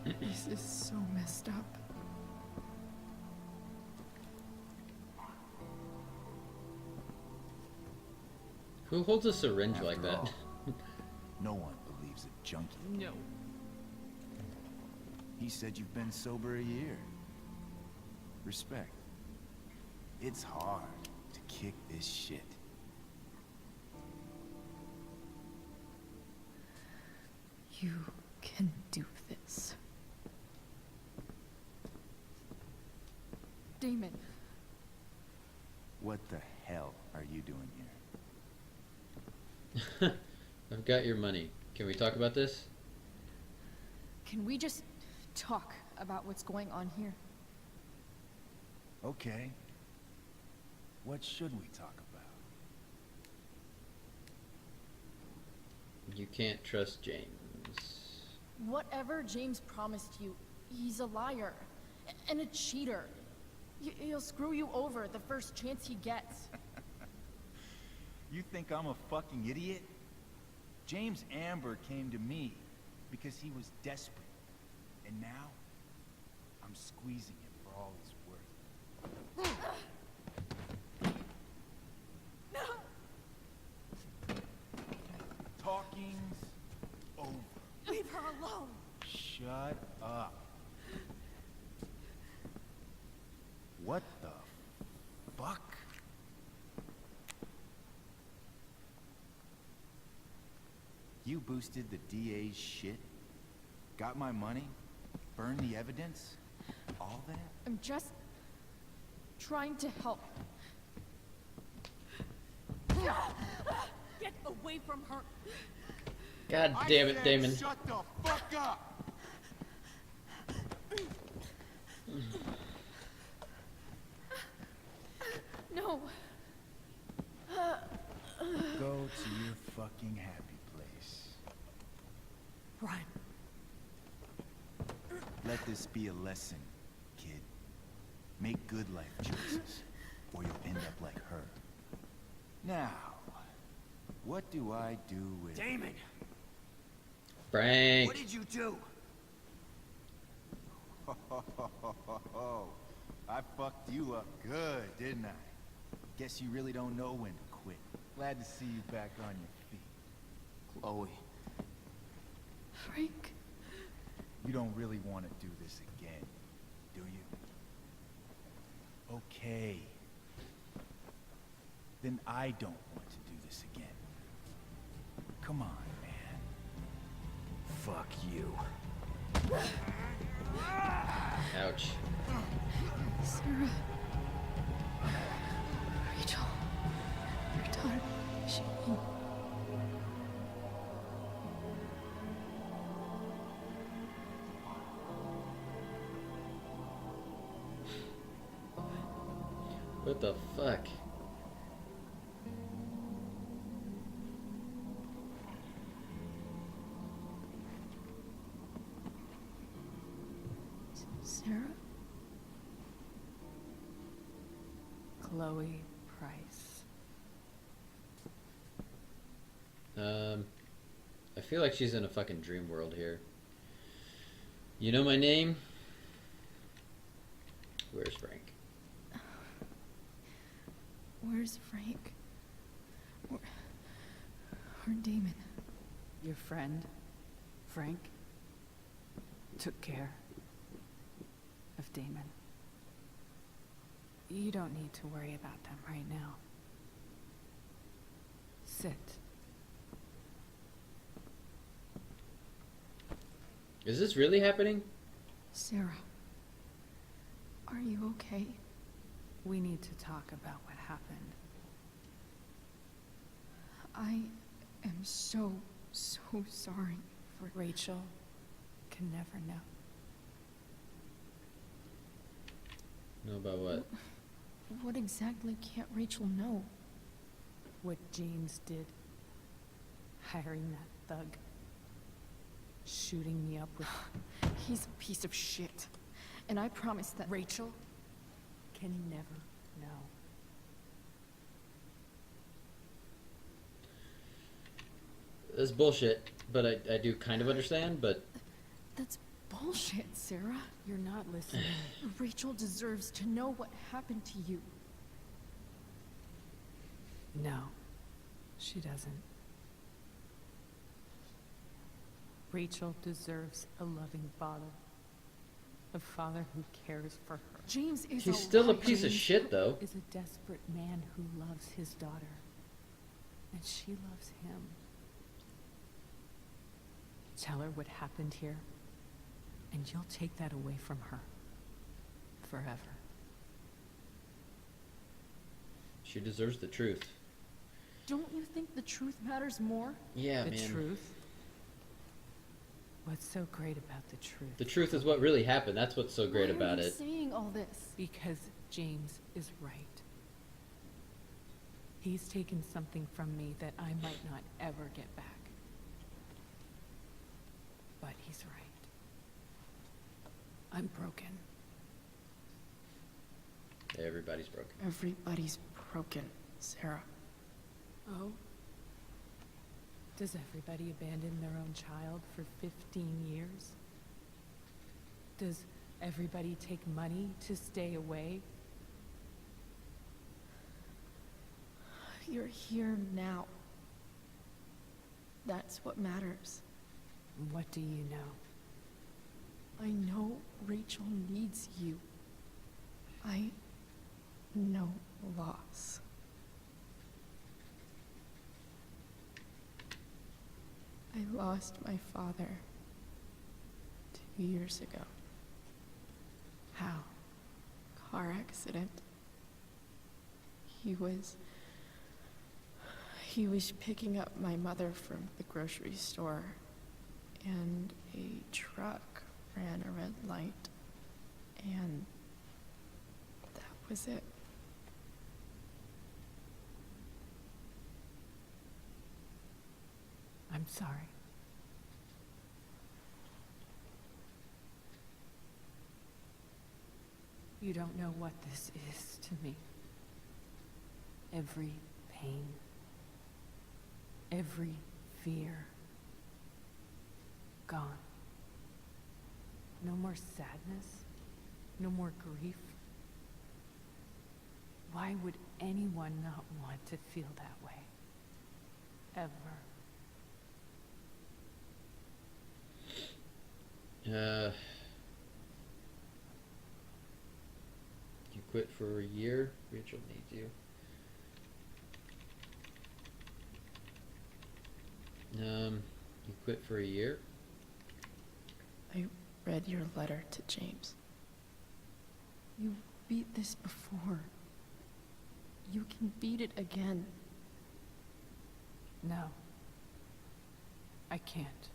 happen. This is so messed up. Who holds a syringe After like that? all, no one believes a junkie. No. He said you've been sober a year. Respect. It's hard to kick this shit. You can do this. Damon. What the hell are you doing here? I've got your money. Can we talk about this? Can we just talk about what's going on here? Okay. What should we talk about? You can't trust James. Whatever James promised you, he's a liar. And a cheater. He'll screw you over the first chance he gets. You think I'm a fucking idiot? James Amber came to me because he was desperate. And now, I'm squeezing him for all he's worth. Talking's over. Leave her alone. Shut up. What the fuck? You boosted the DA's shit? Got my money? Burned the evidence? All that? I'm just trying to help. Get away from her! God damn it, Damon. Shut the fuck up! No. Go to your fucking happy place. Run. Let this be a lesson, kid. Make good life choices, or you'll end up like her. Now, what do I do with... Damon! Frank. What did you do? I fucked you up good, didn't I? Guess you really don't know when to quit. Glad to see you back on your feet. Chloe. Frank. You don't really want to do this again, do you? Okay. Then I don't want to do this again. Come on, man. Fuck you. Ouch. Sarah. Rachel. Your daughter. She... What the fuck? Sarah? Chloe Price. I feel like she's in a fucking dream world here. You know my name? Where's Frank? Where's Frank? Or Damon? Your friend, Frank, took care of Damon. You don't need to worry about them right now. Sit. Is this really happening? Sarah. Are you okay? We need to talk about what happened. I am so sorry for... Rachel can never know. Know about what? What exactly can't Rachel know? What James did. Hiring that thug. Shooting me up with... He's a piece of shit. And I promise that... Rachel can never know. That's bullshit, but I do kind of understand, but... That's bullshit, Sarah. You're not listening. Rachel deserves to know what happened to you. No, she doesn't. Rachel deserves a loving father. A father who cares for her. James is He's still a piece of shit, though. Is a desperate man who loves his daughter. And she loves him. Tell her what happened here, and you'll take that away from her. Forever. She deserves the truth. Don't you think the truth matters more? Yeah, the man. Truth? What's so great about the truth? The truth is what really happened. That's what's so great about it. Why are you saying all this? Because James is right. He's taken something from me that I might not ever get back. But he's right. I'm broken. Everybody's broken. Everybody's broken, Sarah. Oh? Does everybody abandon their own child for 15 years? Does everybody take money to stay away? You're here now. That's what matters. What do you know? I know Rachel needs you. I know loss. I lost my father 2 years ago. How? Car accident. He was picking up my mother from the grocery store, and a truck ran a red light, and that was it. I'm sorry. You don't know what this is to me. Every pain, every fear, gone. No more sadness, no more grief. Why would anyone not want to feel that way? Ever. You quit for a year. Rachel needs you. You quit for a year? I read your letter to James. You beat this before. You can beat it again. No. I can't.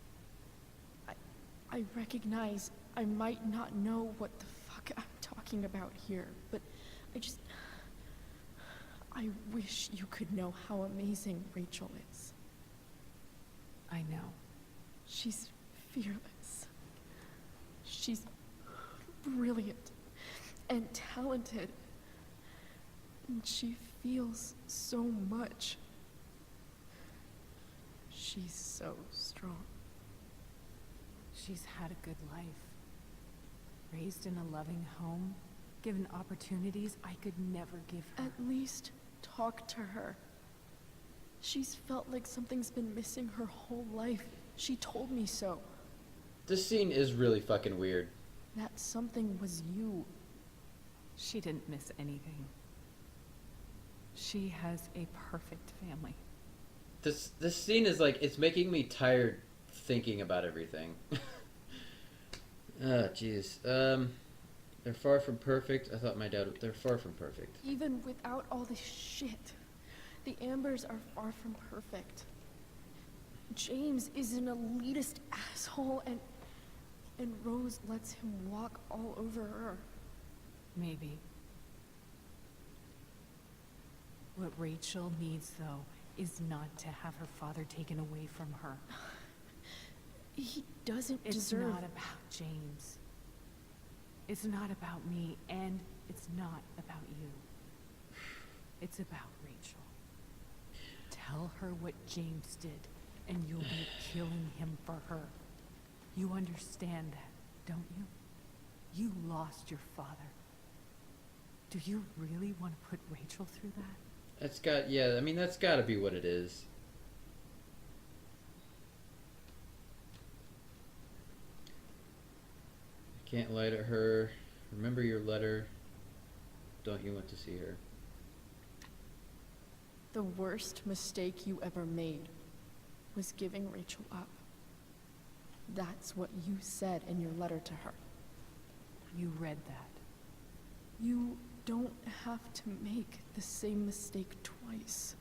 I recognize I might not know what the fuck I'm talking about here, but I wish you could know how amazing Rachel is. I know. She's fearless. She's brilliant and talented. And she feels so much. She's so strong. She's had a good life. Raised in a loving home, given opportunities I could never give her. At least talk to her. She's felt like something's been missing her whole life. She told me so. This scene is really fucking weird. That something was you. She didn't miss anything. She has a perfect family. This scene is like, it's making me tired thinking about everything. Oh, jeez. They're far from perfect. I thought my dad. They're far from perfect. Even without all this shit, the Ambers are far from perfect. James is an elitist asshole, and Rose lets him walk all over her. Maybe. What Rachel needs, though, is not to have her father taken away from her. He doesn't It's deserve... not about James. It's not about me, and it's not about you. It's about Rachel. Tell her what James did, and you'll be killing him for her. You understand that, don't you? You lost your father. Do you really want to put Rachel through that? That's got, yeah, I mean, that's gotta be what it is. Can't lie to her. Remember your letter. Don't you want to see her? The worst mistake you ever made was giving Rachel up. That's what you said in your letter to her. You read that. You don't have to make the same mistake twice.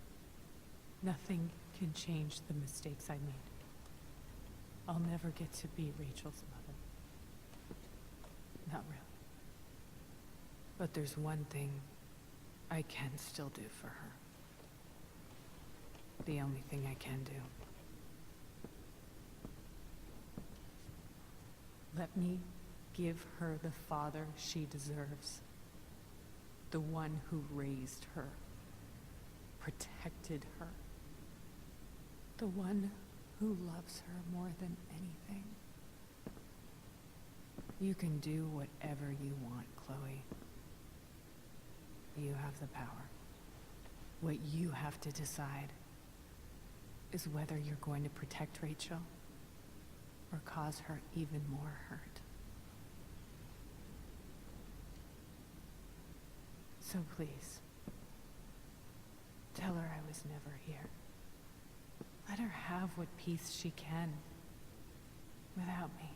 Nothing can change the mistakes I made. I'll never get to be Rachel's mother. Not really. But there's one thing I can still do for her. The only thing I can do. Let me give her the father she deserves. The one who raised her, protected her. The one who loves her more than anything. You can do whatever you want, Chloe. You have the power. What you have to decide is whether you're going to protect Rachel or cause her even more hurt. So please, tell her I was never here. Let her have what peace she can. without me.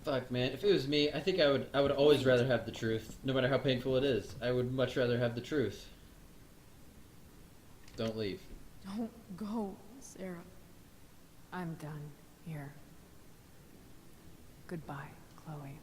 Fuck, man. If it was me, I think I would always rather have the truth, no matter how painful it is. I would much rather have the truth. Don't leave. Don't go, Sarah. I'm done here. Goodbye, Chloe.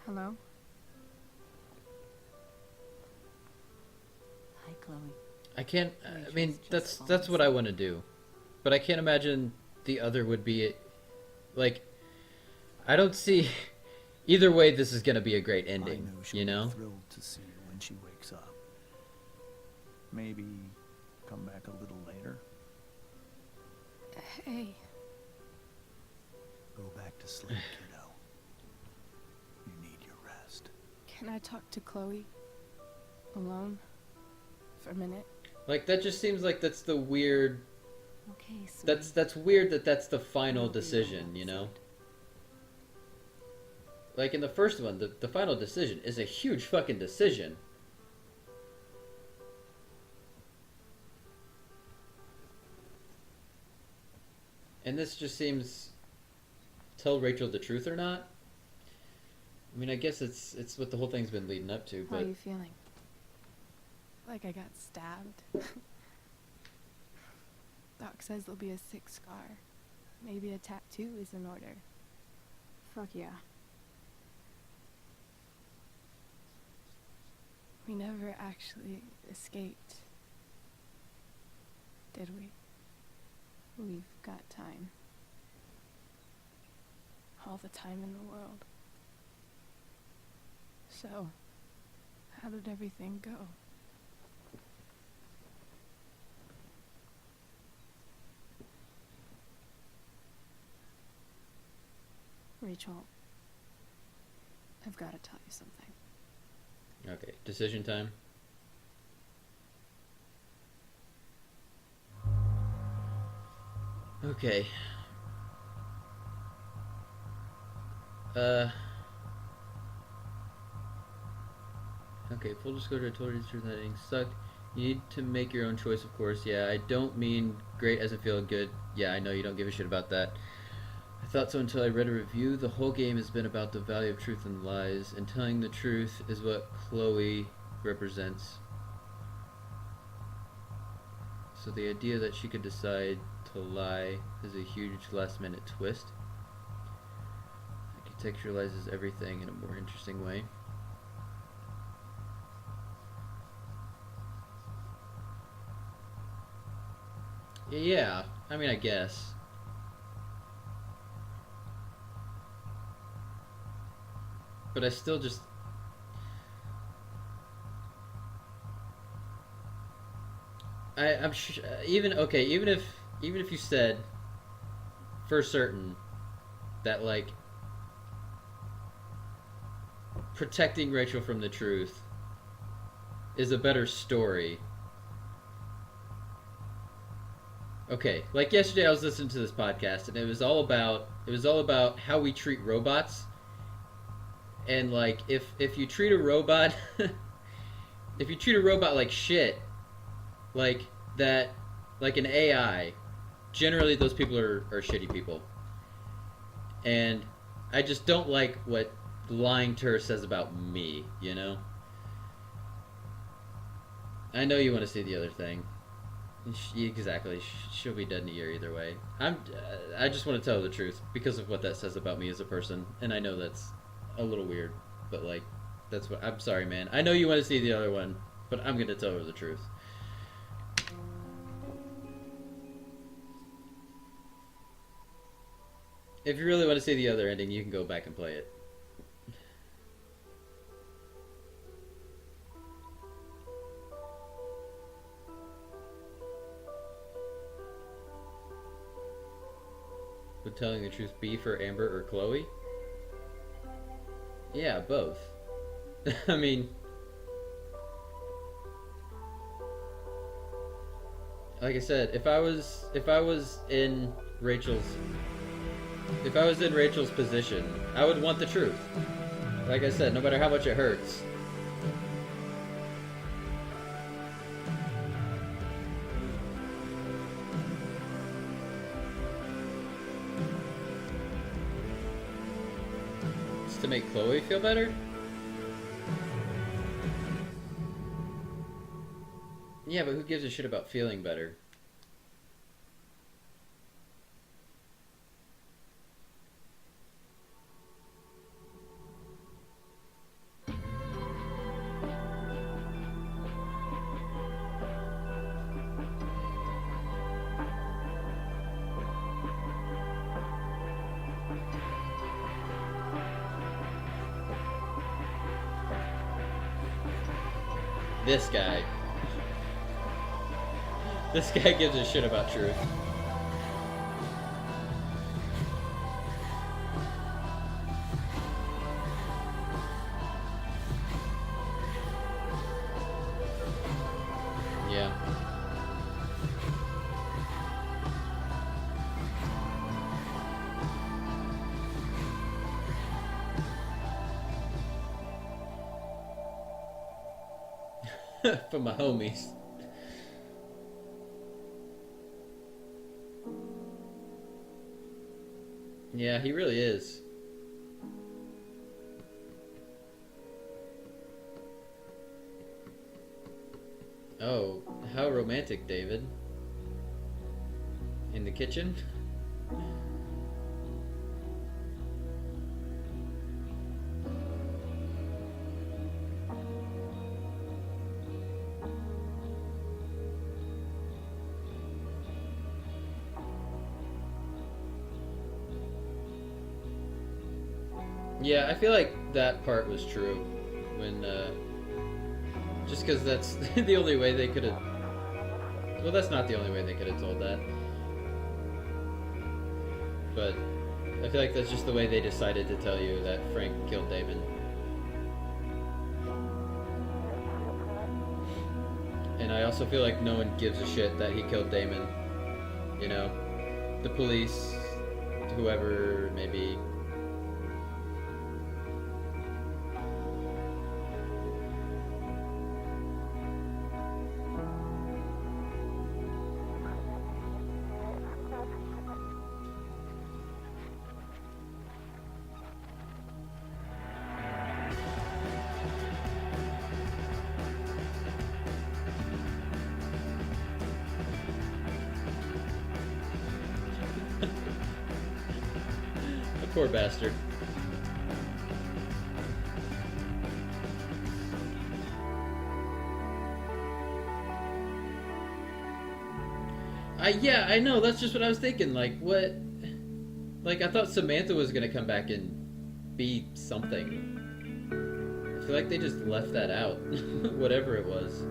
Hello? Hi, Chloe. I can't. I mean, that's what I want to do, but I can't imagine the other would be like. I don't see. Either way, this is gonna be a great ending. You know. Thrilled to see you when she wakes up. Maybe come back a little later. Hey. Go back to sleep, kiddo. You need your rest. Can I talk to Chloe? Alone? For a minute? Like, that just seems like that's the weird. Okay, so That's weird that that's the final decision. You know. Like in the first one, the final decision is a huge fucking decision. And this just seems, tell Rachel the truth or not? I mean, I guess it's what the whole thing's been leading up to, How are but you feeling? Like I got stabbed? Doc says there'll be a sick scar. Maybe a tattoo is in order. Fuck yeah. We never actually escaped, did we? We've got time. All the time in the world. So, how did everything go? Rachel, I've got to tell you something. okay, decision time. Okay. Okay, full disclosure, I told you the truth, that ending sucked. You need to make your own choice, of course. Yeah, I don't mean great as in feeling good. Yeah, I know you don't give a shit about that. I thought so until I read a review. The whole game has been about the value of truth and lies, and telling the truth is what Chloe represents. So the idea that she could decide to lie is a huge last-minute twist. It contextualizes everything in a more interesting way. Yeah, I mean, I guess. But I still just... I'm even if you said for certain that like protecting Rachel from the truth is a better story. Okay, like yesterday I was listening to this podcast and it was all about how we treat robots. And like if you treat a robot if you treat a robot like shit, like that, like an AI, generally those people are shitty people. And I just don't like what lying to her says about me, you know? I know you want to see the other thing. Exactly. She'll be dead in a year either way. I just want to tell her the truth because of what that says about me as a person. And I know that's a little weird, but like, that's what... I'm sorry, man. I know you want to see the other one, but I'm going to tell her the truth. If you really want to see the other ending, you can go back and play it. Would telling the truth be for Amber or Chloe? Yeah, both. I mean, like I said, if I was in Rachel's position, I would want the truth. Like I said, no matter how much it hurts. It's to make Chloe feel better? Yeah, but who gives a shit about feeling better? This guy. This guy gives a shit about truth. Yeah. For my homies. Yeah, he really is. Oh, how romantic, David. In the kitchen? Yeah, I feel like that part was true when, just because that's the only way they could have, well, that's not the only way they could have told that, but I feel like that's just the way they decided to tell you that Frank killed Damon. And I also feel like no one gives a shit that he killed Damon, you know, the police, whoever it may be. Poor bastard. Yeah, I know, that's just what I was thinking, like, what? Like, I thought Samantha was gonna come back and be something. I feel like they just left that out, whatever it was.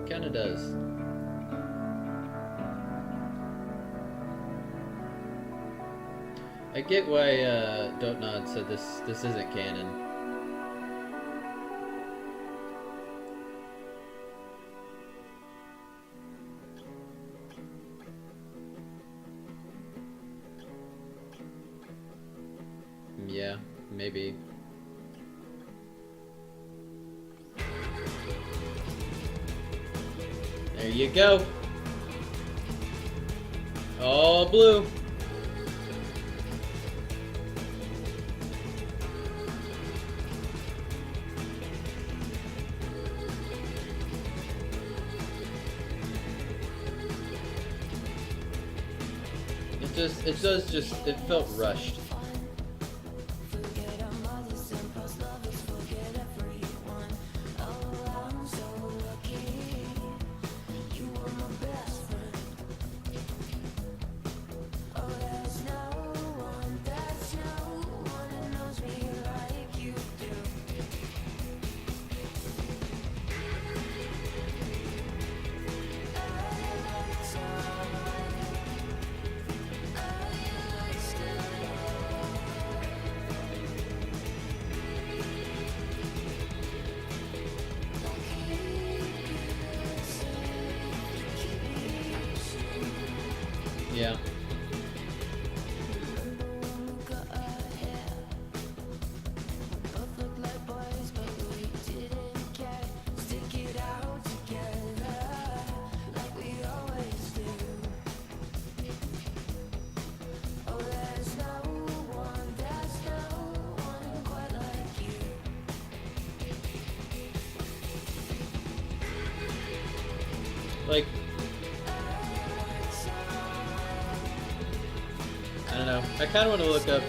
Kinda does. I get why Don't Nod said this isn't canon. Yeah, maybe. There you go. All blue. It felt rushed. Yeah. Like, I don't know. I kind of want to look up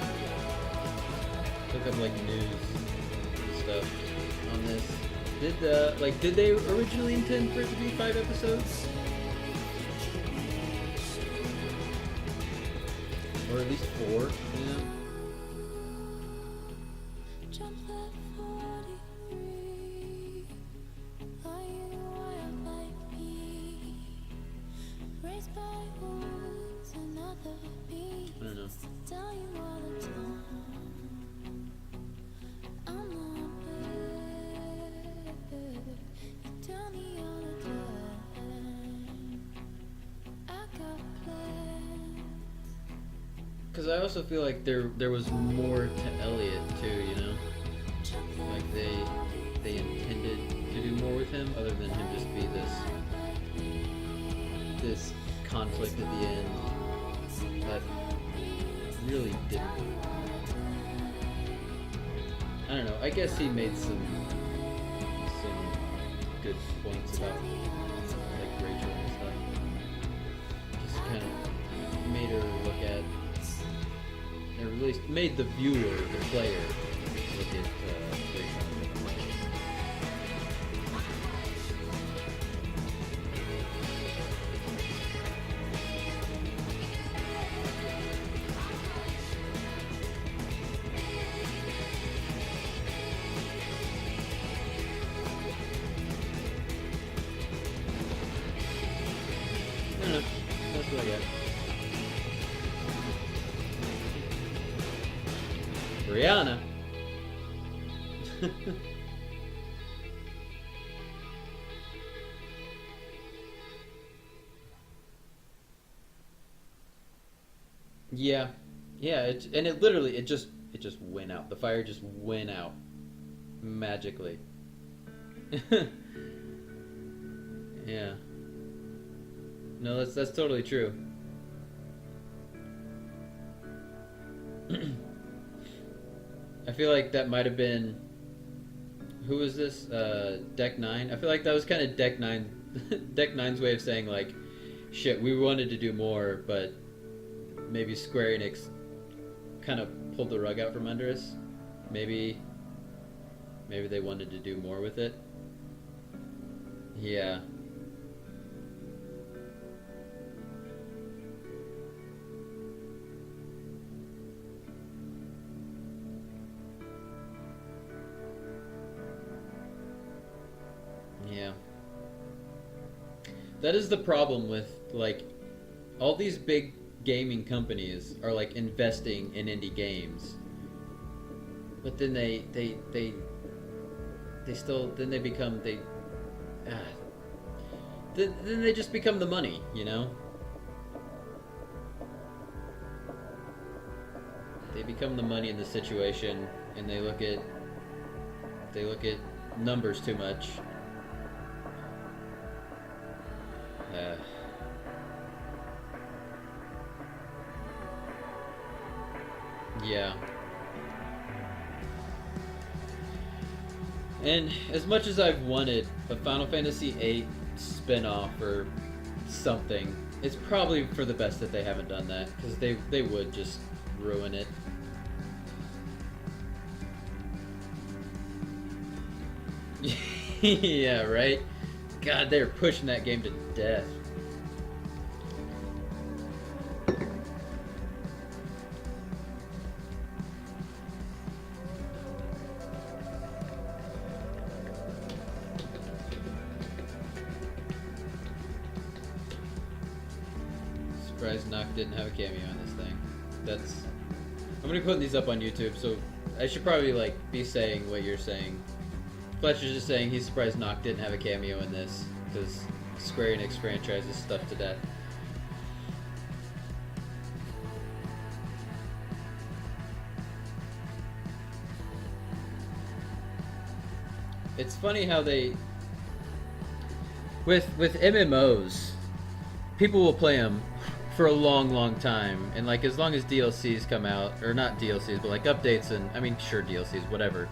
like news and stuff on this. Did they originally intend for it to be 5 episodes? Or at least 4, you know? I don't know. Because I also feel like there was more to Elliot too, you know? Like they intended to do more with him other than him just be this conflict at the end that really didn't. I don't know. I guess he made some good points about like Rachel and stuff. Just kind of made her look at, or at least made the viewer, the player, look at Rachel. That's what I got. Rihanna. Yeah, and it literally it just went out. The fire just went out magically. Yeah. No, that's totally true. I feel like that might have been, who was this? Deck 9. I feel like that was kind of Deck 9 Deck 9's way of saying like, shit, we wanted to do more, but maybe Square Enix kind of pulled the rug out from under us. Maybe they wanted to do more with it. Yeah. Yeah. That is the problem with, like, all these big gaming companies are, like, investing in indie games. But then they still, then they become, then they just become the money, you know? They become the money in the situation, and they look at numbers too much. Yeah. And as much as I've wanted a Final Fantasy VIII spin-off or something, It's probably for the best that they haven't done that, because they would just ruin it. Yeah, right? God, they're pushing that game to death. Surprised Knock didn't have a cameo on this thing. That's... I'm gonna put these up on YouTube, so I should probably, like, be saying what you're saying. Fletcher's just saying he's surprised Knock didn't have a cameo in this, because Square Enix franchises stuff to death. It's funny how they... With MMOs, people will play them for a long time, and like as long as DLCs come out, or not DLCs, but like updates and, I mean, sure, DLCs, whatever,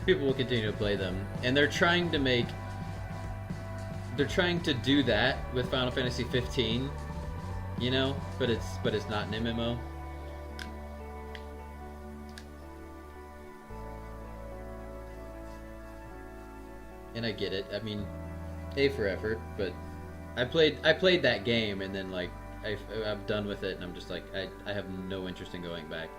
people will continue to play them. And they're trying to do that with Final Fantasy 15, you know, but it's not an MMO. And I get it. I mean, A for effort, but I played that game, and then like I'm done with it, and I'm just like I have no interest in going back.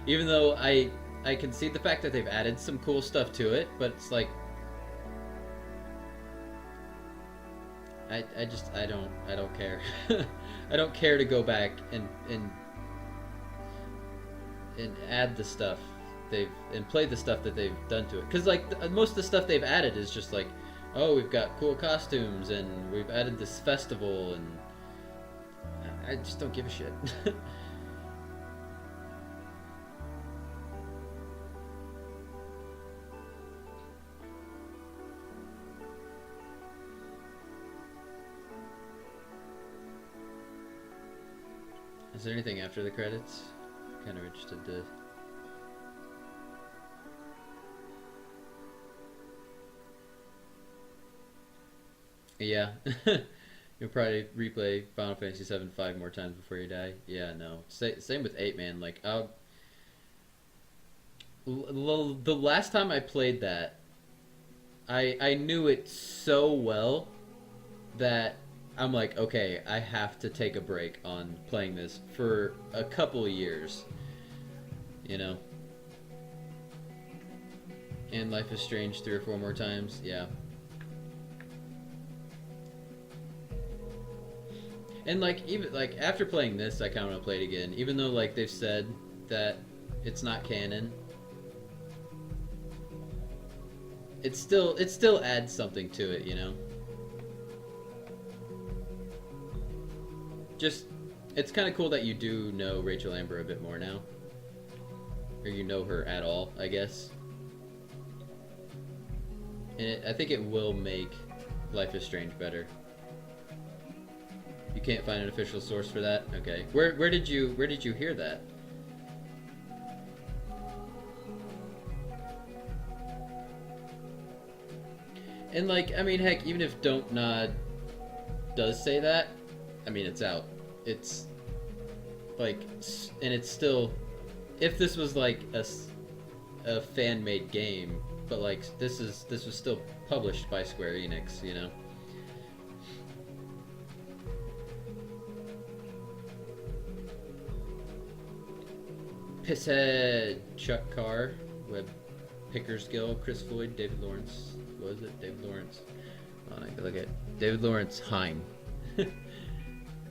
Even though I can see the fact that they've added some cool stuff to it, but it's like I don't care. I don't care to go back and add the stuff and play the stuff that they've done to it, because like most of the stuff they've added is just like, oh, we've got cool costumes and we've added this festival, and I just don't give a shit. Is there anything after the credits? Kind of interested to... Yeah. You'll probably replay Final Fantasy VII 5 more times before you die. Yeah, no. Same with 8, man. Like, the last time I played that, I knew it so well that I'm like, okay, I have to take a break on playing this for a couple of years, you know? And Life is Strange 3 or 4 more times, yeah. And like, even like after playing this, I kind of want to play it again, even though like they've said that it's not canon. It still adds something to it, you know? Just, it's kind of cool that you do know Rachel Amber a bit more now. Or you know her at all, I guess. And I think it will make Life is Strange better. You can't find an official source for that? Okay. Where did you hear that? And like, I mean, heck, even if Don't Nod does say that, I mean, it's out. It's like, and it's still, if this was like a fan-made game, but like this was still published by Square Enix, you know. Pisshead, Chuck Carr, Web Pickers Guild, Chris Floyd, David Lawrence. What was it? David Lawrence. Oh, I can look at David Lawrence Hine.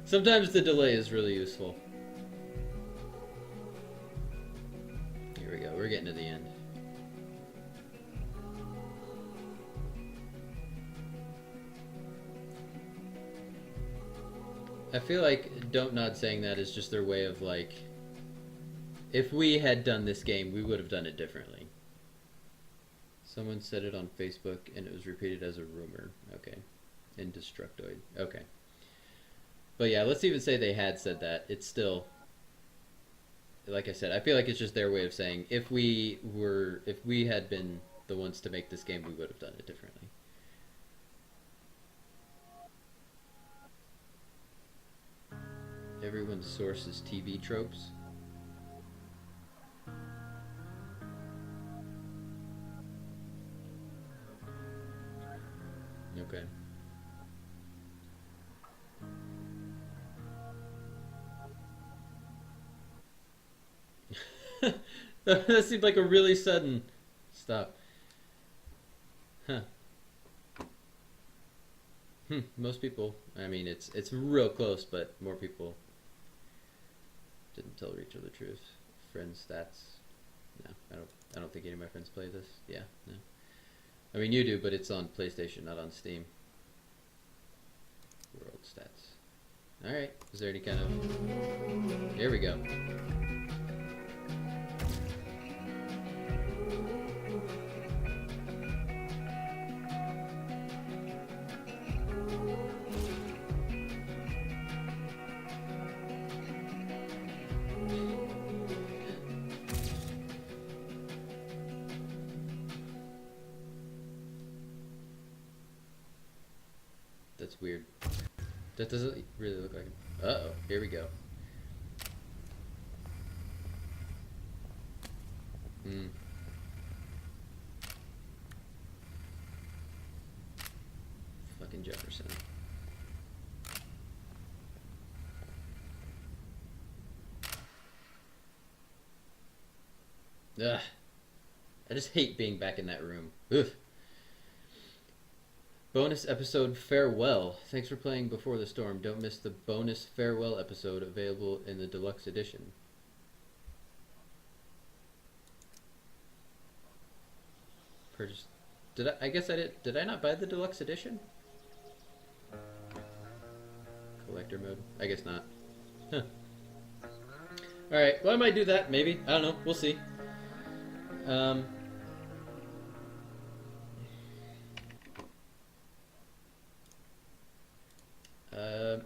Sometimes the delay is really useful. Here we go. We're getting to the end. I feel like Don't Nod saying that is just their way of like, if we had done this game, we would have done it differently. Someone said it on Facebook and it was repeated as a rumor. Okay. Indestructoid. Okay. But yeah, let's even say they had said that. It's still, like I said, I feel like it's just their way of saying, if we had been the ones to make this game, we would have done it differently. Everyone's source is TV tropes. Okay. That seemed like a really sudden stop. Huh. Most people, I mean, it's real close, but more people didn't tell Rachel the truth. Friends stats. No, I don't think any of my friends play this. Yeah, no. I mean, you do, but it's on PlayStation, not on Steam. World stats. Alright, is there any kind of... Here we go. That's weird. That doesn't really look like him. Uh-oh, here we go. Fucking Jefferson. Ugh. I just hate being back in that room. Ugh. Bonus episode Farewell. Thanks for playing Before the Storm. Don't miss the bonus Farewell episode available in the deluxe edition. Purchase. I guess I did. Did I not buy the deluxe edition? Collector mode? I guess not. Huh. Alright, well I might do that, maybe. I don't know. We'll see.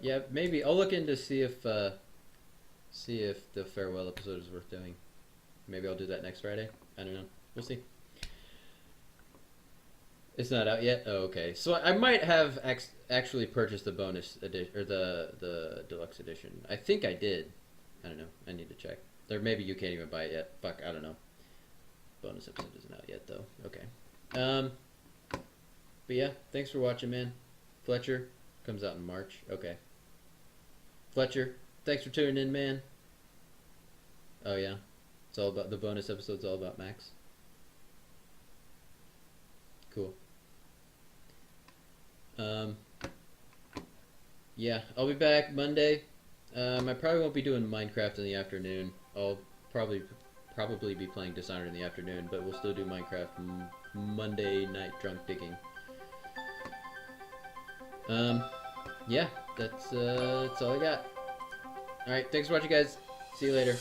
Yeah, maybe. I'll look into see if the Farewell episode is worth doing. Maybe I'll do that next Friday. I don't know. We'll see. It's not out yet? Oh, okay. So I might have actually purchased the bonus edition, or the deluxe edition. I think I did. I don't know. I need to check. Or maybe you can't even buy it yet. Fuck, I don't know. Bonus episode isn't out yet, though. Okay. But yeah, thanks for watching, man. Fletcher comes out in March. Okay. Fletcher, thanks for tuning in, man. Oh yeah, it's all about the bonus episode's all about Max. Cool. Yeah, I'll be back Monday. I probably won't be doing Minecraft in the afternoon. I'll probably be playing Dishonored in the afternoon, but we'll still do Minecraft Monday night drunk digging. Yeah, that's all I got. Alright, thanks for watching, guys. See you later.